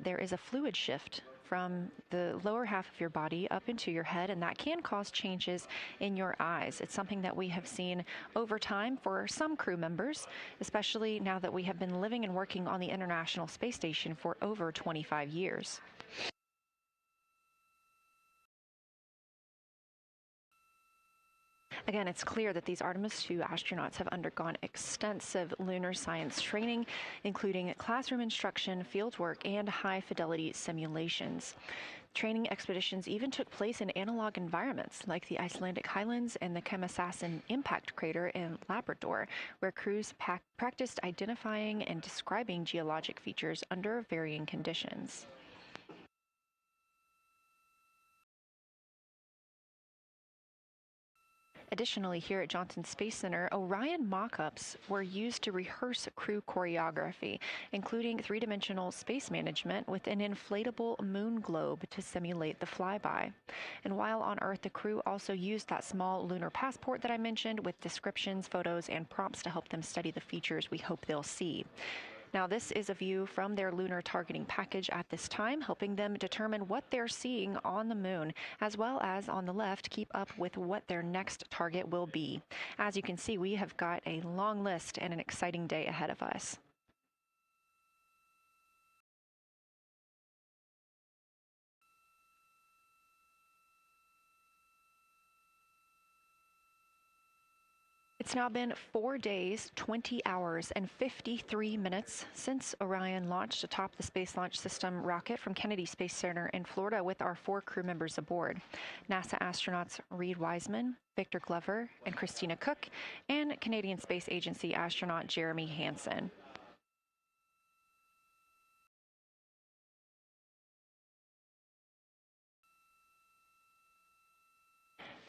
There is a fluid shift from the lower half of your body up into your head, and that can cause changes in your eyes. It's something that we have seen over time for some crew members, especially now that we have been living and working on the International Space Station for over 25 years. Again, it's clear that these Artemis II astronauts have undergone extensive lunar science training, including classroom instruction, fieldwork, and high-fidelity simulations. Training expeditions even took place in analog environments like the Icelandic Highlands and the Kemasassen impact crater in Labrador, where crews practiced identifying and describing geologic features under varying conditions. Additionally, here at Johnson Space Center, Orion mock-ups were used to rehearse crew choreography, including three-dimensional space management with an inflatable moon globe to simulate the flyby. And while on Earth, the crew also used that small lunar passport that I mentioned with descriptions, photos, and prompts to help them study the features we hope they'll see. Now, this is a view from their lunar targeting package at this time, helping them determine what they're seeing on the moon, as well as on the left, keep up with what their next target will be. As you can see, we have got a long list and an exciting day ahead of us. It's now been 4 days, 20 hours, and 53 minutes since Orion launched atop the Space Launch System rocket from Kennedy Space Center in Florida with our 4 crew members aboard. NASA astronauts Reed Wiseman, Victor Glover, and Christina Cook, and Canadian Space Agency astronaut Jeremy Hansen.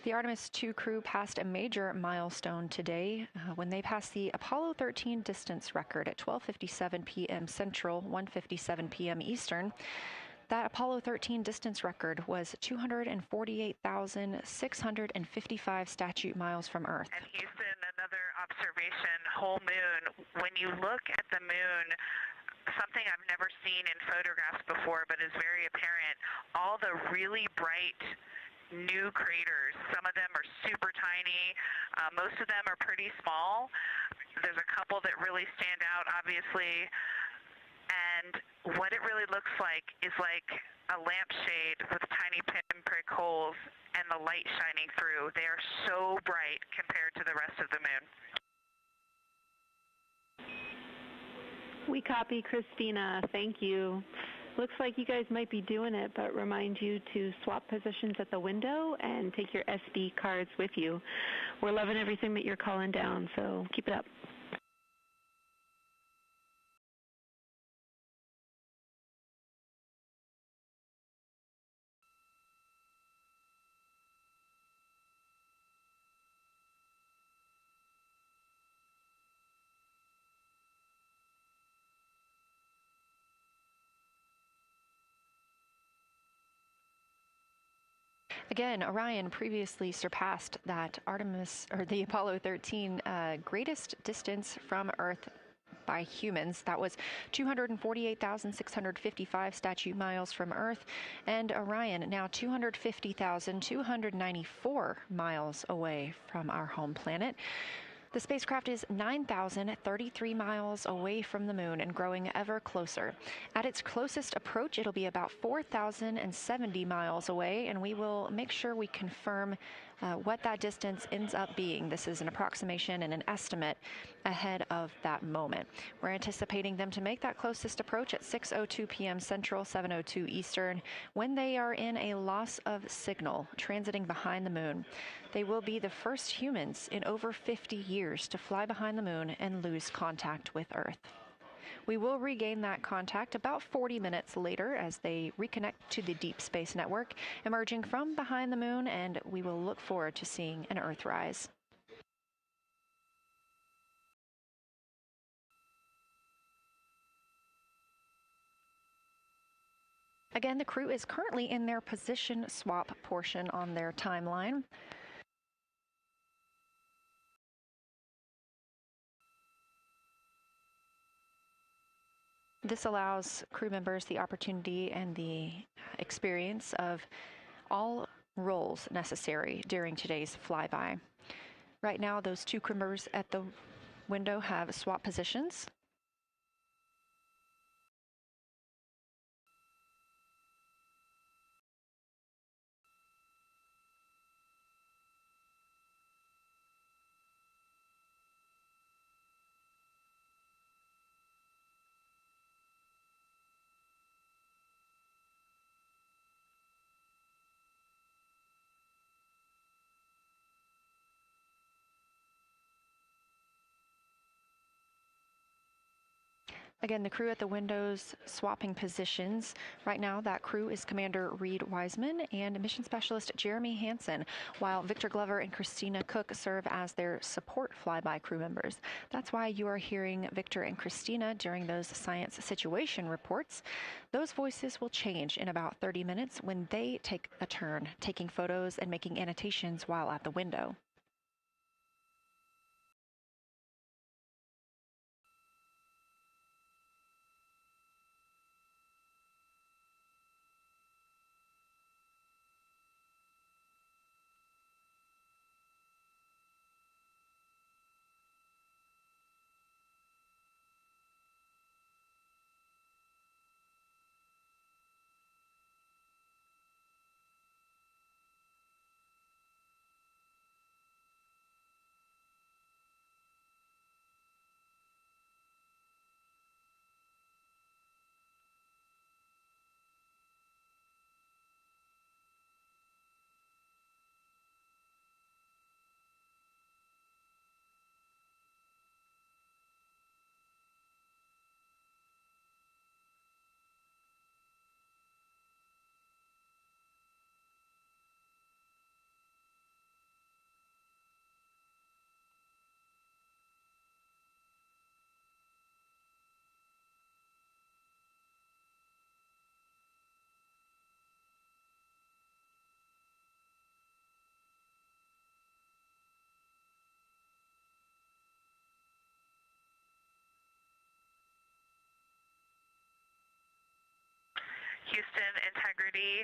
The Artemis II crew passed a major milestone today when they passed the Apollo 13 distance record at 12:57 p.m. Central, 1:57 p.m. Eastern. That Apollo 13 distance record was 248,655 statute miles from Earth.
And Houston, another observation, whole moon. When you look at the moon, something I've never seen in photographs before but is very apparent, all the really bright new craters. Some of them are super tiny. Most of them are pretty small. There's a couple that really stand out, obviously. And what it really looks like is like a lampshade with tiny pinprick holes and the light shining through. They are so bright compared to the rest of the moon.
We copy, Christina. Thank you. Looks like you guys might be doing it, but remind you to swap positions at the window and take your SD cards with you. We're loving everything that you're calling down, so keep it up.
Again, Orion previously surpassed that the Apollo 13 greatest distance from Earth by humans. That was 248,655 statute miles from Earth, and Orion now 250,294 miles away from our home planet. The spacecraft is 9,033 miles away from the moon and growing ever closer. At its closest approach, it'll be about 4,070 miles away, and we will make sure we confirm what that distance ends up being. This is an approximation and an estimate ahead of that moment. We're anticipating them to make that closest approach at 6:02 p.m. Central, 7:02 Eastern, when they are in a loss of signal, transiting behind the moon. They will be the first humans in over 50 years to fly behind the moon and lose contact with Earth. We will regain that contact about 40 minutes later as they reconnect to the Deep Space Network, emerging from behind the moon, and we will look forward to seeing an Earthrise. Again, the crew is currently in their position swap portion on their timeline. This allows crew members the opportunity and the experience of all roles necessary during today's flyby. Right now, those two crew members at the window have swap positions. Again, the crew at the windows swapping positions. Right now, that crew is Commander Reed Wiseman and Mission Specialist Jeremy Hansen, while Victor Glover and Christina Cook serve as their support flyby crew members. That's why you are hearing Victor and Christina during those science situation reports. Those voices will change in about 30 minutes when they take a turn, taking photos and making annotations while at the window.
Houston, integrity.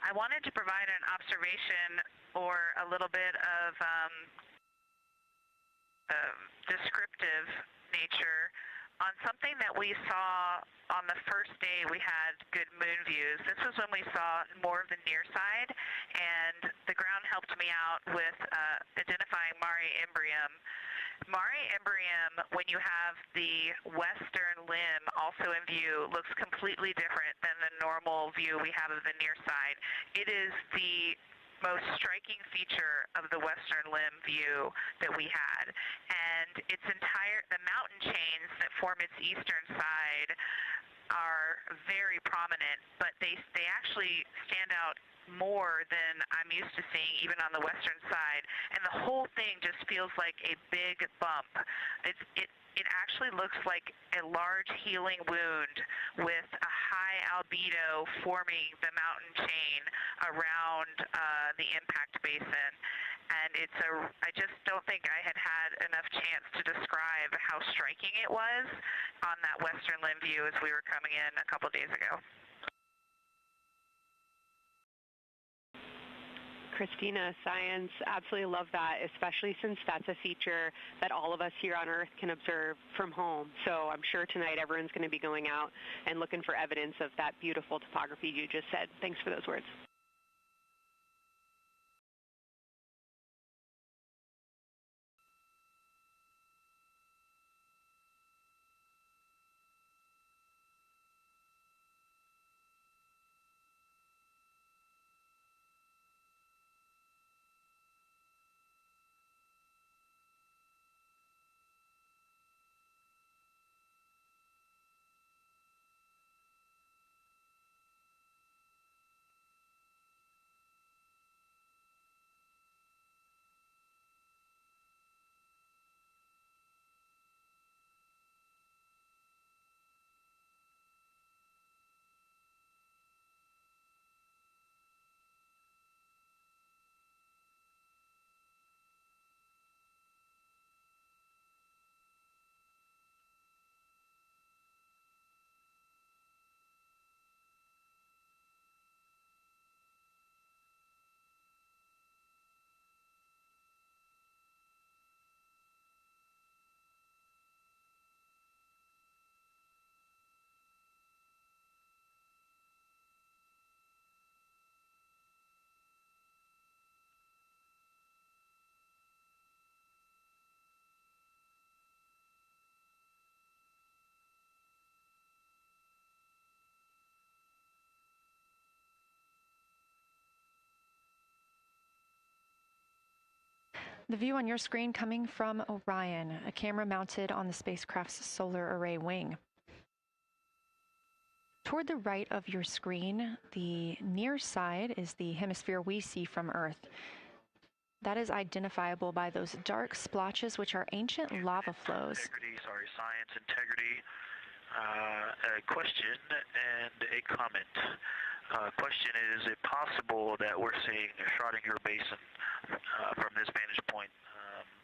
I wanted to provide an observation or a little bit of descriptive nature on something that we saw on the first day we had good moon views. This was when we saw more of the near side, and the ground helped me out with identifying Mare Imbrium. Mare Imbrium, when you have the western limb also in view, looks completely different than the normal view we have of the near side. It is the most striking feature of the western limb view that we had. And the mountain chains that form its eastern side are very prominent, but they actually stand out more than I'm used to seeing even on the western side, and the whole thing just feels like a big bump. It actually looks like a large healing wound with a high albedo forming the mountain chain around the impact basin. And I just don't think I had enough chance to describe how striking it was on that western limb view as we were coming in a couple days ago.
Christina, science, absolutely love that, especially since that's a feature that all of us here on Earth can observe from home. So I'm sure tonight everyone's going to be going out and looking for evidence of that beautiful topography you just said. Thanks for those words.
The view on your screen coming from Orion, a camera mounted on the spacecraft's solar array wing. Toward the right of your screen, the near side is the hemisphere we see from Earth. That is identifiable by those dark splotches, which are ancient lava flows.
Science integrity. A question and a comment. Question is it possible that we're seeing a Schrodinger basin from this vantage point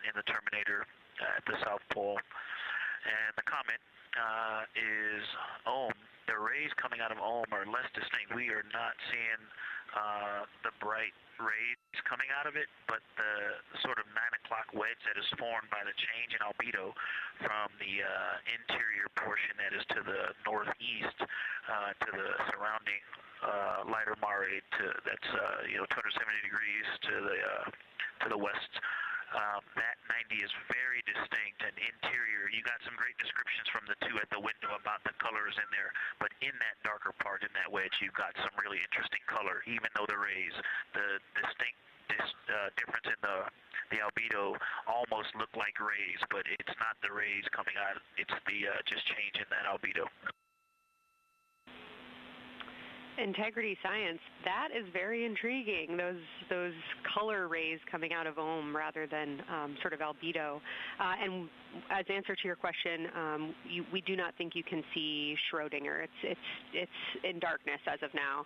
in the Terminator at the South Pole? And the comment is Ohm. The rays coming out of Ohm are less distinct. We are not seeing the bright rays coming out of it, but the sort of 9 o'clock wedge that is formed by the change in albedo from the interior portion that is to the northeast to the surrounding lighter mare that's 270 degrees to the west. That 90 is very distinct and interior. You got some great descriptions from the two at the window about the colors in there, but in that darker part, in that wedge, you've got some really interesting color, even though the rays, the distinct difference in the albedo almost look like rays, but it's not the rays coming out, it's the just change in that albedo.
Integrity science, that is very intriguing, those color rays coming out of Ohm rather than sort of albedo. And as answer to your question, we do not think you can see Schrodinger. It's in darkness as of now.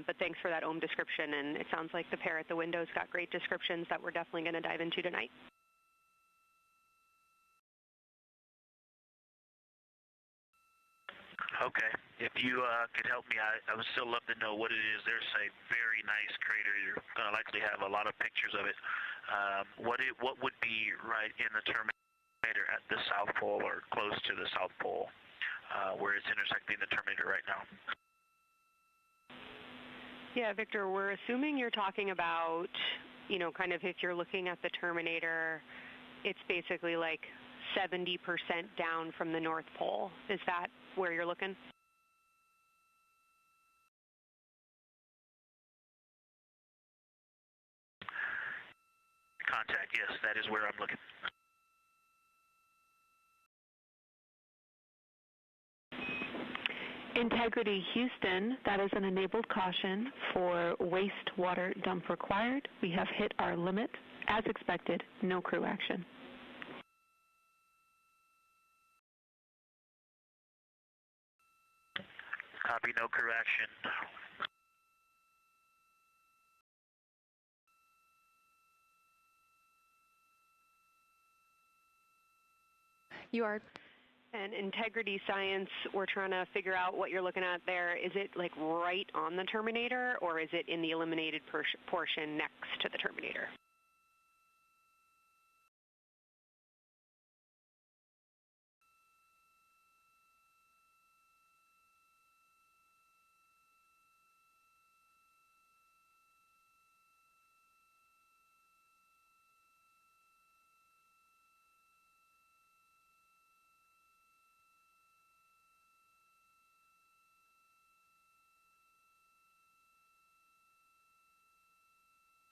But thanks for that Ohm description, and it sounds like the pair at the window's got great descriptions that we're definitely going to dive into tonight.
Okay. If you could help me, I would still love to know what it is. There's a very nice crater. You're going to likely have a lot of pictures of it. What would be right in the Terminator at the South Pole or close to the South Pole, where it's intersecting the Terminator right now?
Yeah, Victor, we're assuming you're talking about, kind of if you're looking at the Terminator, it's basically like 70% down from the North Pole. Is that where you're looking?
Contact, yes, that is where I'm looking.
Integrity Houston, that is an enabled caution for wastewater dump required. We have hit our limit. As expected, no crew action.
Copy, no crew action.
You are.
And integrity science, we're trying to figure out what you're looking at there. Is it like right on the Terminator, or is it in the eliminated portion next to the Terminator?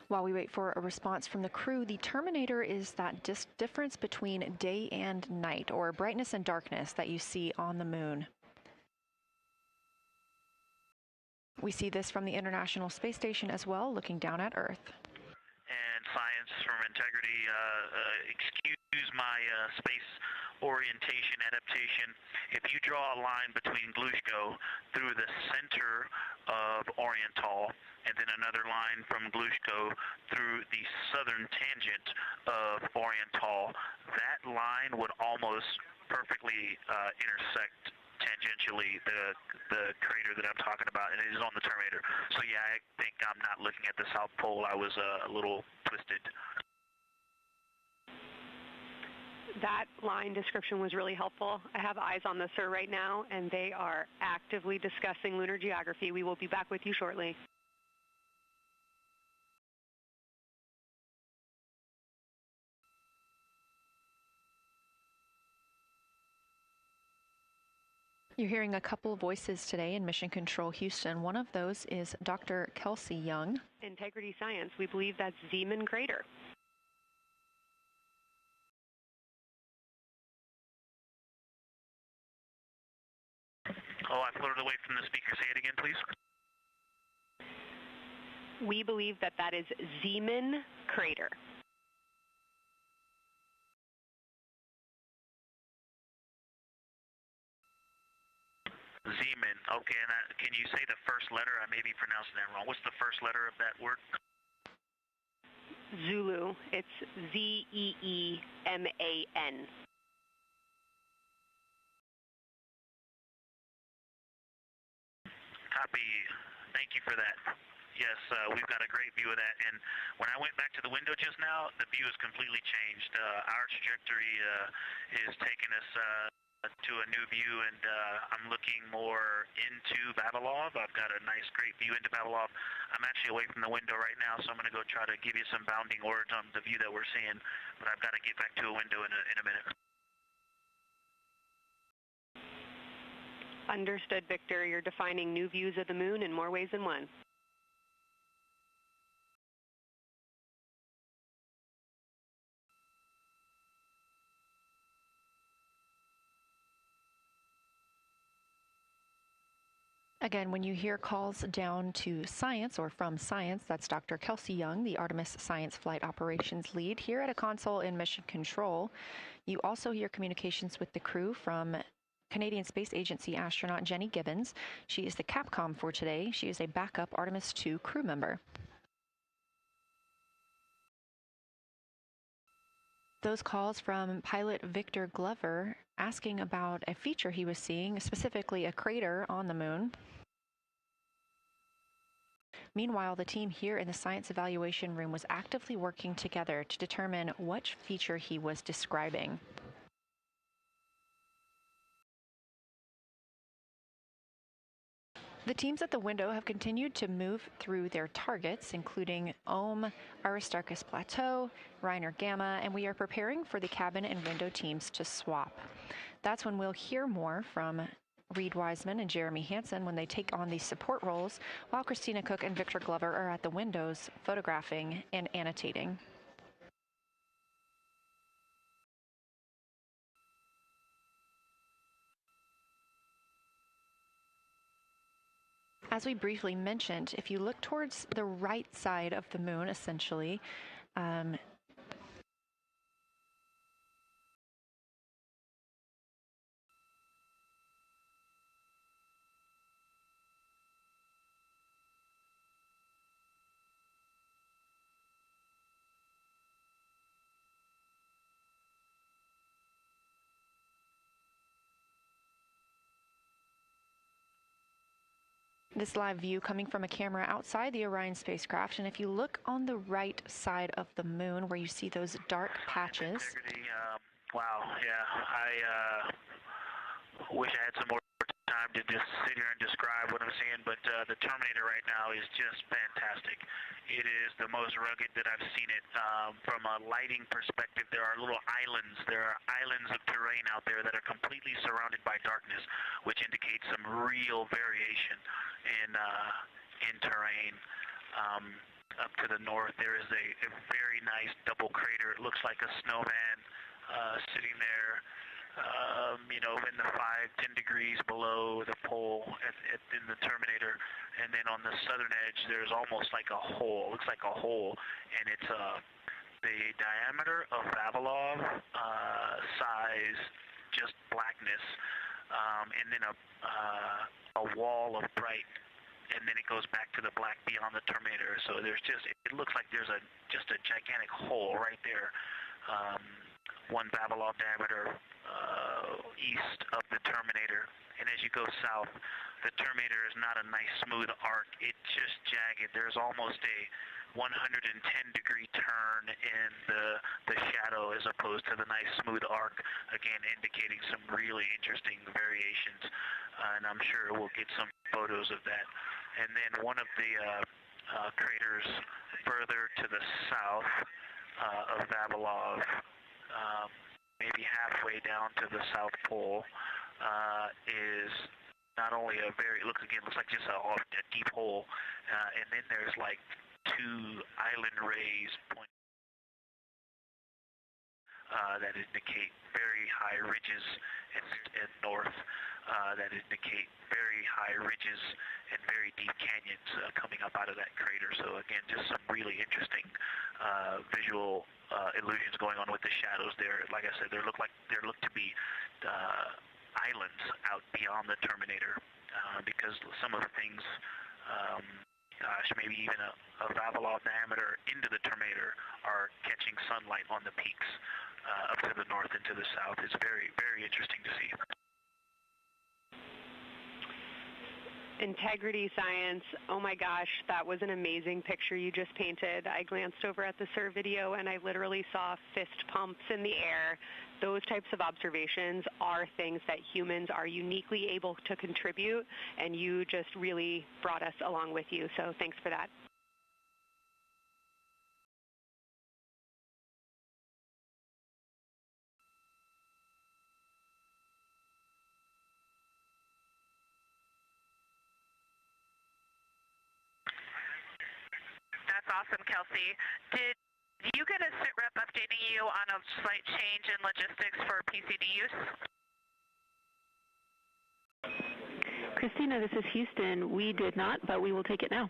While we wait for a response from the crew, the Terminator is that difference between day and night, or brightness and darkness, that you see on the moon. We see this from the International Space Station as well, looking down at Earth.
And science from integrity, excuse my space orientation adaptation. If you draw a line between Glushko through the center of Oriental, and then another line from Glushko through the southern tangent of Oriental, that line would almost perfectly intersect tangentially the crater that I'm talking about, and it is on the Terminator. So yeah, I think I'm not looking at the South Pole. I was a little twisted.
That line description was really helpful. I have eyes on the SIR right now, and they are actively discussing lunar geography. We will be back with you shortly.
You're hearing a couple voices today in Mission Control Houston. One of those is Dr. Kelsey Young.
Integrity Science, we believe that's Zeeman Crater.
Oh, I floated away from the speaker. Say it again, please.
We believe that that is Zeeman crater.
Zeeman. Okay, and can you say the first letter? I may be pronouncing that wrong. What's the first letter of that word?
Zulu. It's Z-E-E-M-A-N.
Copy. Thank you for that. Yes, we've got a great view of that. And when I went back to the window just now, the view has completely changed. Our trajectory is taking us to a new view, and I'm looking more into Vavilov. I've got a nice, great view into Vavilov. I'm actually away from the window right now, so I'm going to go try to give you some bounding words on the view that we're seeing, but I've got to get back to a window in a minute.
Understood, Victor. You're defining new views of the moon in more ways than one.
Again, when you hear calls down to science or from science, that's Dr. Kelsey Young, the Artemis Science Flight Operations Lead here at a console in Mission Control. You also hear communications with the crew from Canadian Space Agency astronaut Jenny Gibbons. She is the Capcom for today. She is a backup Artemis II crew member. Those calls from pilot Victor Glover asking about a feature he was seeing, specifically a crater on the moon. Meanwhile, the team here in the science evaluation room was actively working together to determine which feature he was describing. The teams at the window have continued to move through their targets, including Aristarchus Plateau, Reiner Gamma, and we are preparing for the cabin and window teams to swap. That's when we'll hear more from Reed Wiseman and Jeremy Hansen when they take on these support roles, while Christina Cook and Victor Glover are at the windows photographing and annotating. As we briefly mentioned, if you look towards the right side of the moon, essentially, this live view coming from a camera outside the Orion spacecraft, and if you look on the right side of the moon where you see those dark patches.
Wow, yeah, I wish I had some more time to just sit here and describe what I'm seeing, but the Terminator right now is just fantastic. It is the most rugged that I've seen it. From a lighting perspective, there are little islands. There are islands of terrain out there that are completely surrounded by darkness, which indicates some real variation in terrain. Up to the north, there is a very nice double crater. It looks like a snowman sitting there. In the 5-10 degrees below the pole in the Terminator, and then on the southern edge there's almost like a hole. Looks like a hole, and it's the diameter of Vavilov size, just blackness, and then a wall of bright, and then it goes back to the black beyond the Terminator. So there's it looks like there's just a gigantic hole right there. 1 Vavilov diameter east of the Terminator, and as you go south, the Terminator is not a nice smooth arc. It's just jagged. There's almost a 110-degree turn in the shadow as opposed to the nice smooth arc, again indicating some really interesting variations, and I'm sure we'll get some photos of that. And then one of the craters further to the south of Vavilov, maybe halfway down to the South Pole, is not only looks like just a deep hole, and then there's like 2 island rays that indicate very high ridges and north that indicate very high ridges and very deep canyons coming up out of that crater. So again, just some really interesting visual illusions going on with the shadows there. Like I said, there look to be islands out beyond the terminator because some of the things, maybe even a Vavilov diameter into the terminator are catching sunlight on the peaks up to the north and to the south. It's very, very interesting to see.
Integrity science, oh my gosh, that was an amazing picture you just painted. I glanced over at the SIR video and I literally saw fist pumps in the air. Those types of observations are things that humans are uniquely able to contribute, and you just really brought us along with you, so thanks for that.
That's awesome, Kelsey. Did you get a sitrep updating you on a slight change in logistics for PCD use?
Christina, this is Houston. We did not, but we will take it now.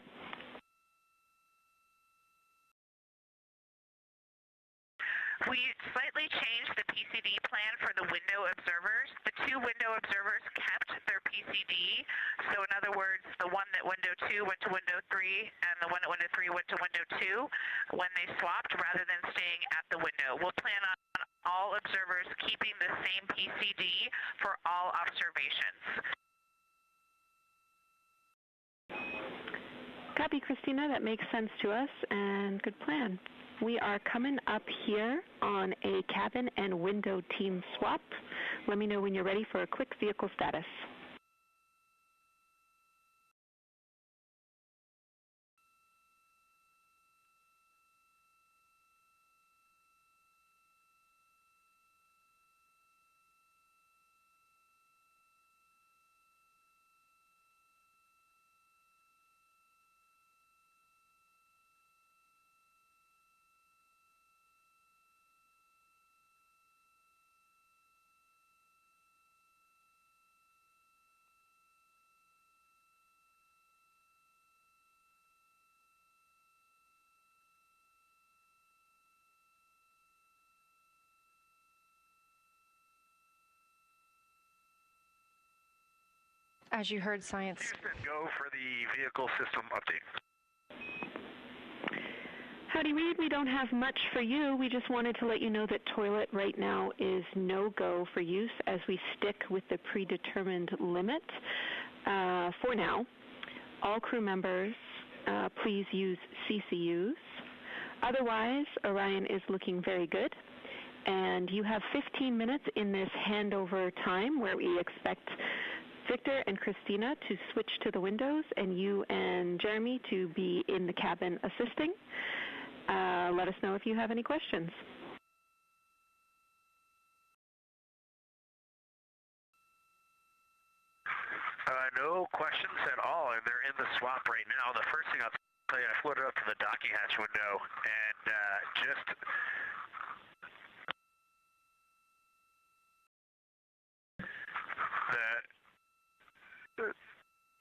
We slightly changed the PCD plan for the window observers. The two window observers kept their PCD. So in other words, the one that window 2 went to window 3 and the one at window 3 went to window 2 when they swapped rather than staying at the window. We'll plan on all observers keeping the same PCD for all observations.
Copy, Christina. That makes sense to us, and good plan. We are coming up here on a cabin and window team swap. Let me know when you're ready for a quick vehicle status.
As you heard, science.
Houston, go for the vehicle system update.
Howdy, Reed. We don't have much for you. We just wanted to let you know that toilet right now is no-go for use as we stick with the predetermined limit for now. All crew members, please use CCUs. Otherwise, Orion is looking very good. And you have 15 minutes in this handover time where we expect Victor and Christina to switch to the windows and you and Jeremy to be in the cabin assisting. Let us know if you have any questions.
No questions at all, and they're in the swap right now. The first thing I'll tell you, I floated up to the docking hatch window and just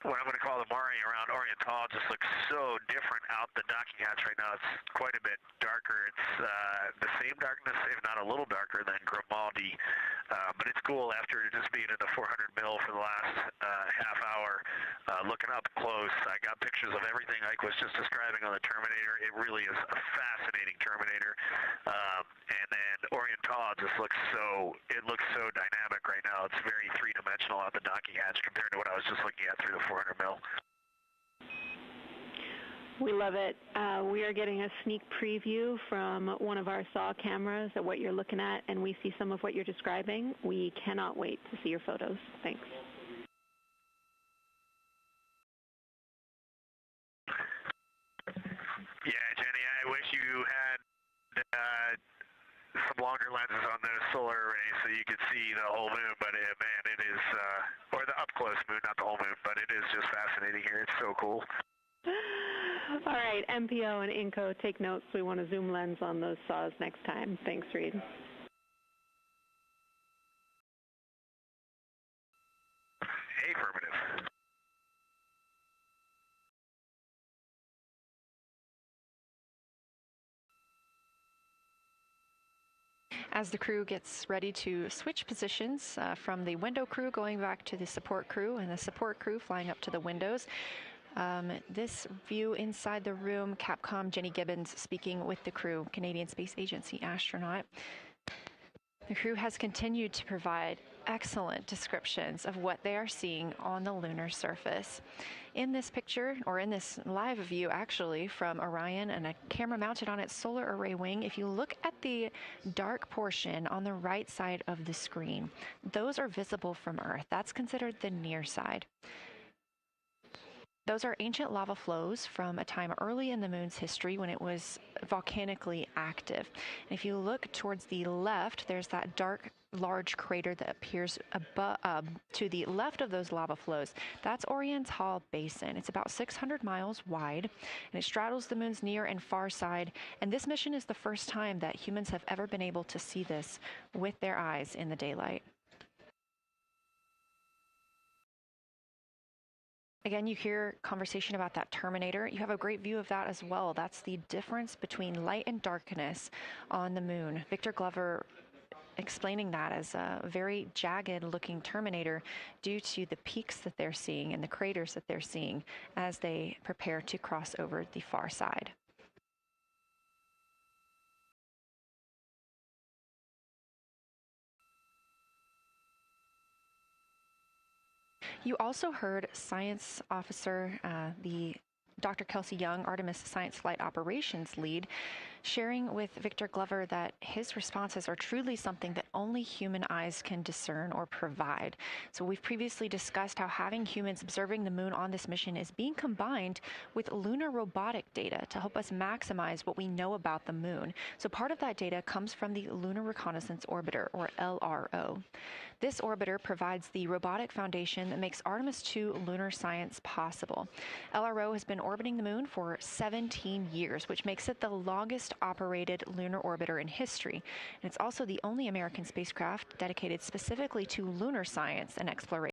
what I'm going to call the Mari around Oriental just looks so different out the docking hatch right now. It's quite a bit darker. It's the same darkness, if not a little darker than Grimaldi, but it's cool after just being in the 400 mil for the last half hour. Looking up close, I got pictures of everything Ike was just describing on the Terminator. It really is a fascinating Terminator. And then Oriental just looks so dynamic right now. It's very three-dimensional out the docking hatch compared to what I was just looking at through the 400 mil.
We love it. We are getting a sneak preview from one of our SAW cameras at what you're looking at, and we see some of what you're describing. We cannot wait to see your photos. Thanks.
Yeah, Jenny, I wish you had some longer lenses on the solar array so you could see the whole moon, but man, it is, or the up-close moon, not the whole moon, but it is just fascinating here. It's so cool.
All right, MPO and INCO, take notes. We want a zoom lens on those saws next time. Thanks, Reed.
As the crew gets ready to switch positions from the window crew going back to the support crew and the support crew flying up to the windows. This view inside the room, Capcom Jenny Gibbons speaking with the crew, Canadian Space Agency astronaut. The crew has continued to provide excellent descriptions of what they are seeing on the lunar surface. In this picture, or in this live view actually, from Orion and a camera mounted on its solar array wing, if you look at the dark portion on the right side of the screen, those are visible from Earth. That's considered the near side. Those are ancient lava flows from a time early in the moon's history when it was volcanically active. And if you look towards the left, there's that dark, large crater that appears to the left of those lava flows. That's Orion's Hall Basin. It's about 600 miles wide, and it straddles the moon's near and far side. And this mission is the first time that humans have ever been able to see this with their eyes in the daylight. Again, you hear conversation about that terminator. You have a great view of that as well. That's the difference between light and darkness on the moon. Victor Glover explaining that as a very jagged looking terminator due to the peaks that they're seeing and the craters that they're seeing as they prepare to cross over the far side. You also heard science officer, the Dr. Kelsey Young, Artemis Science Flight Operations lead, sharing with Victor Glover that his responses are truly something that only human eyes can discern or provide. So we've previously discussed how having humans observing the moon on this mission is being combined with lunar robotic data to help us maximize what we know about the moon. So part of that data comes from the Lunar Reconnaissance Orbiter, or LRO. This orbiter provides the robotic foundation that makes Artemis II lunar science possible. LRO has been orbiting the moon for 17 years, which makes it the longest operated lunar orbiter in history. And it's also the only American spacecraft dedicated specifically to lunar science and exploration.